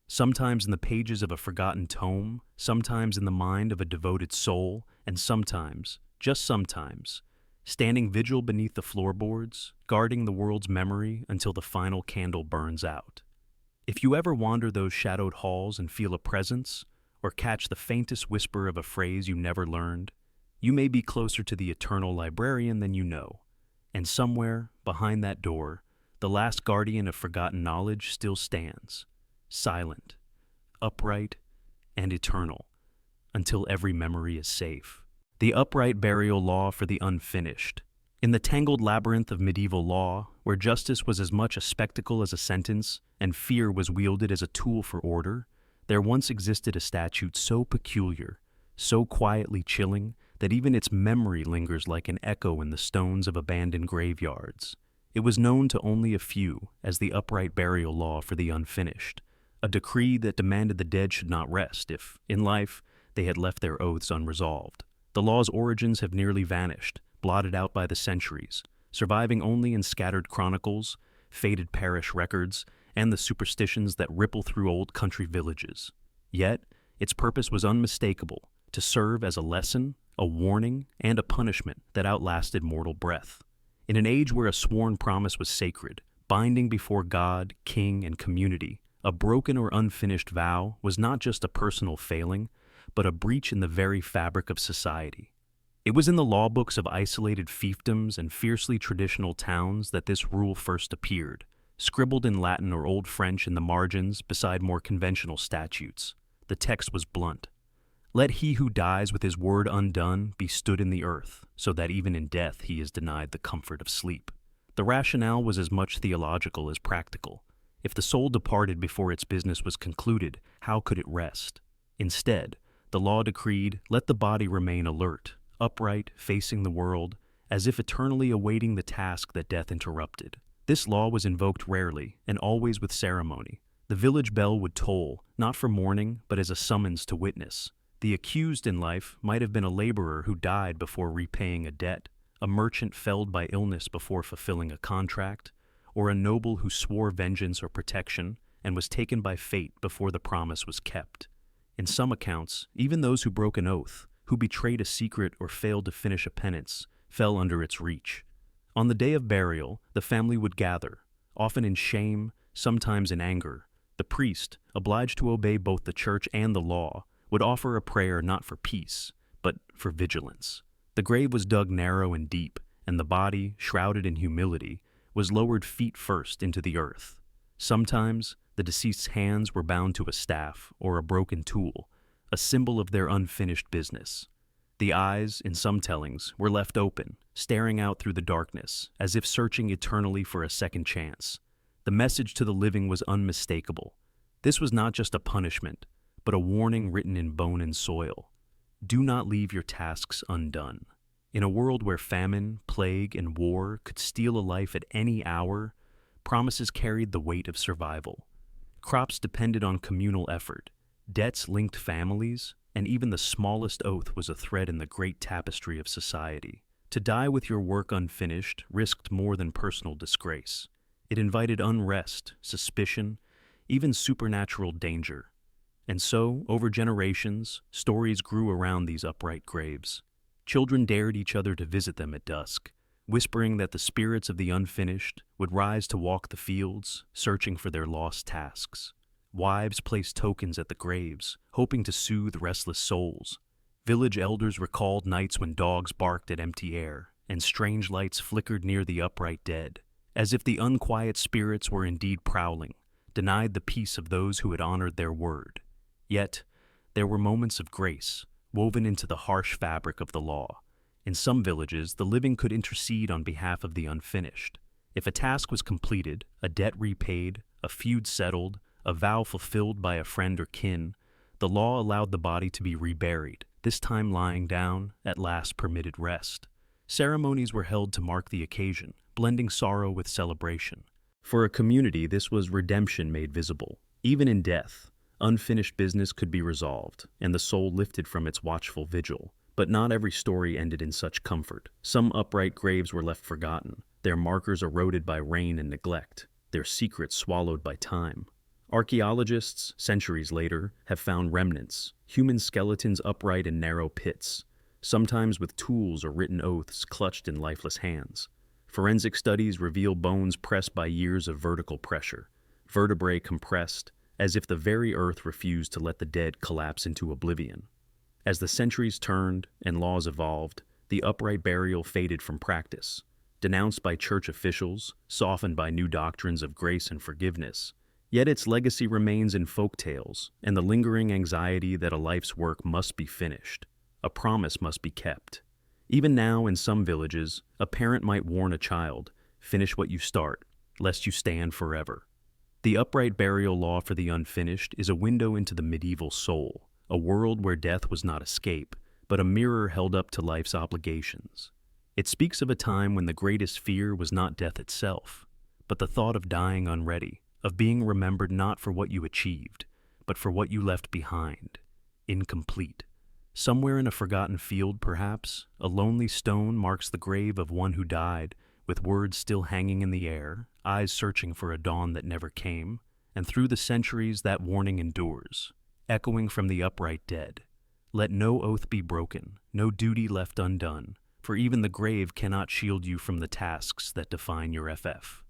Sometimes in the pages of a forgotten tome, sometimes in the mind of a devoted soul, and sometimes, just sometimes, standing vigil beneath the floorboards, guarding the world's memory until the final candle burns out. If you ever wander those shadowed halls and feel a presence, or catch the faintest whisper of a phrase you never learned, you may be closer to the eternal librarian than you know. And somewhere, behind that door, the last guardian of forgotten knowledge still stands, silent, upright, and eternal, until every memory is safe. The upright burial law for the unfinished. In the tangled labyrinth of medieval law, where justice was as much a spectacle as a sentence, and fear was wielded as a tool for order, there once existed a statute so peculiar, so quietly chilling, that even its memory lingers like an echo in the stones of abandoned graveyards. It was known to only a few as the upright burial law for the unfinished, a decree that demanded the dead should not rest if, in life, they had left their oaths unresolved. The law's origins have nearly vanished, blotted out by the centuries, surviving only in scattered chronicles, faded parish records, and the superstitions that ripple through old country villages. Yet, its purpose was unmistakable, to serve as a lesson, a warning, and a punishment that outlasted mortal breath. In an age where a sworn promise was sacred, binding before God, king, and community, a broken or unfinished vow was not just a personal failing, but a breach in the very fabric of society. It was in the law books of isolated fiefdoms and fiercely traditional towns that this rule first appeared, scribbled in Latin or Old French in the margins beside more conventional statutes. The text was blunt. Let he who dies with his word undone be stood in the earth, so that even in death he is denied the comfort of sleep. The rationale was as much theological as practical. If the soul departed before its business was concluded, how could it rest? Instead, the law decreed, let the body remain alert, upright, facing the world, as if eternally awaiting the task that death interrupted. This law was invoked rarely, and always with ceremony. The village bell would toll, not for mourning, but as a summons to witness. The accused in life might have been a laborer who died before repaying a debt, a merchant felled by illness before fulfilling a contract, or a noble who swore vengeance or protection and was taken by fate before the promise was kept. In some accounts, even those who broke an oath, who betrayed a secret or failed to finish a penance, fell under its reach. On the day of burial, the family would gather, often in shame, sometimes in anger. The priest, obliged to obey both the church and the law, would offer a prayer not for peace, but for vigilance. The grave was dug narrow and deep, and the body, shrouded in humility, was lowered feet first into the earth. Sometimes, The deceased's hands were bound to a staff or a broken tool, a symbol of their unfinished business. The eyes, in some tellings, were left open, staring out through the darkness, as if searching eternally for a second chance. The message to the living was unmistakable. This was not just a punishment, but a warning written in bone and soil. Do not leave your tasks undone. In a world where famine, plague, and war could steal a life at any hour, promises carried the weight of survival. Crops depended on communal effort. Debts linked families, and even the smallest oath was a thread in the great tapestry of society. To die with your work unfinished risked more than personal disgrace. It invited unrest, suspicion, even supernatural danger. And so, over generations, stories grew around these upright graves. Children dared each other to visit them at dusk, whispering that the spirits of the unfinished would rise to walk the fields, searching for their lost tasks. Wives placed tokens at the graves, hoping to soothe restless souls. Village elders recalled nights when dogs barked at empty air, and strange lights flickered near the upright dead, as if the unquiet spirits were indeed prowling, denied the peace of those who had honored their word. Yet, there were moments of grace, woven into the harsh fabric of the law. In some villages, the living could intercede on behalf of the unfinished. If a task was completed, a debt repaid, a feud settled, a vow fulfilled by a friend or kin, the law allowed the body to be reburied, this time lying down, at last permitted rest. Ceremonies were held to mark the occasion, blending sorrow with celebration. For a community, this was redemption made visible. Even in death, unfinished business could be resolved, and the soul lifted from its watchful vigil. But not every story ended in such comfort. Some upright graves were left forgotten, their markers eroded by rain and neglect, their secrets swallowed by time. Archaeologists, centuries later, have found remnants, human skeletons upright in narrow pits, sometimes with tools or written oaths clutched in lifeless hands. Forensic studies reveal bones pressed by years of vertical pressure, vertebrae compressed, as if the very earth refused to let the dead collapse into oblivion. As the centuries turned and laws evolved, the upright burial faded from practice. Denounced by church officials, softened by new doctrines of grace and forgiveness, yet its legacy remains in folk tales and the lingering anxiety that a life's work must be finished. A promise must be kept. Even now, in some villages, a parent might warn a child, "Finish what you start, lest you stand forever." The upright burial law for the unfinished is a window into the medieval soul, a world where death was not escape, but a mirror held up to life's obligations. It speaks of a time when the greatest fear was not death itself, but the thought of dying unready, of being remembered not for what you achieved, but for what you left behind, incomplete. Somewhere in a forgotten field, perhaps, a lonely stone marks the grave of one who died, with words still hanging in the air, eyes searching for a dawn that never came, and through the centuries that warning endures, echoing from the upright dead. Let no oath be broken, no duty left undone, for even the grave cannot shield you from the tasks that define your FF.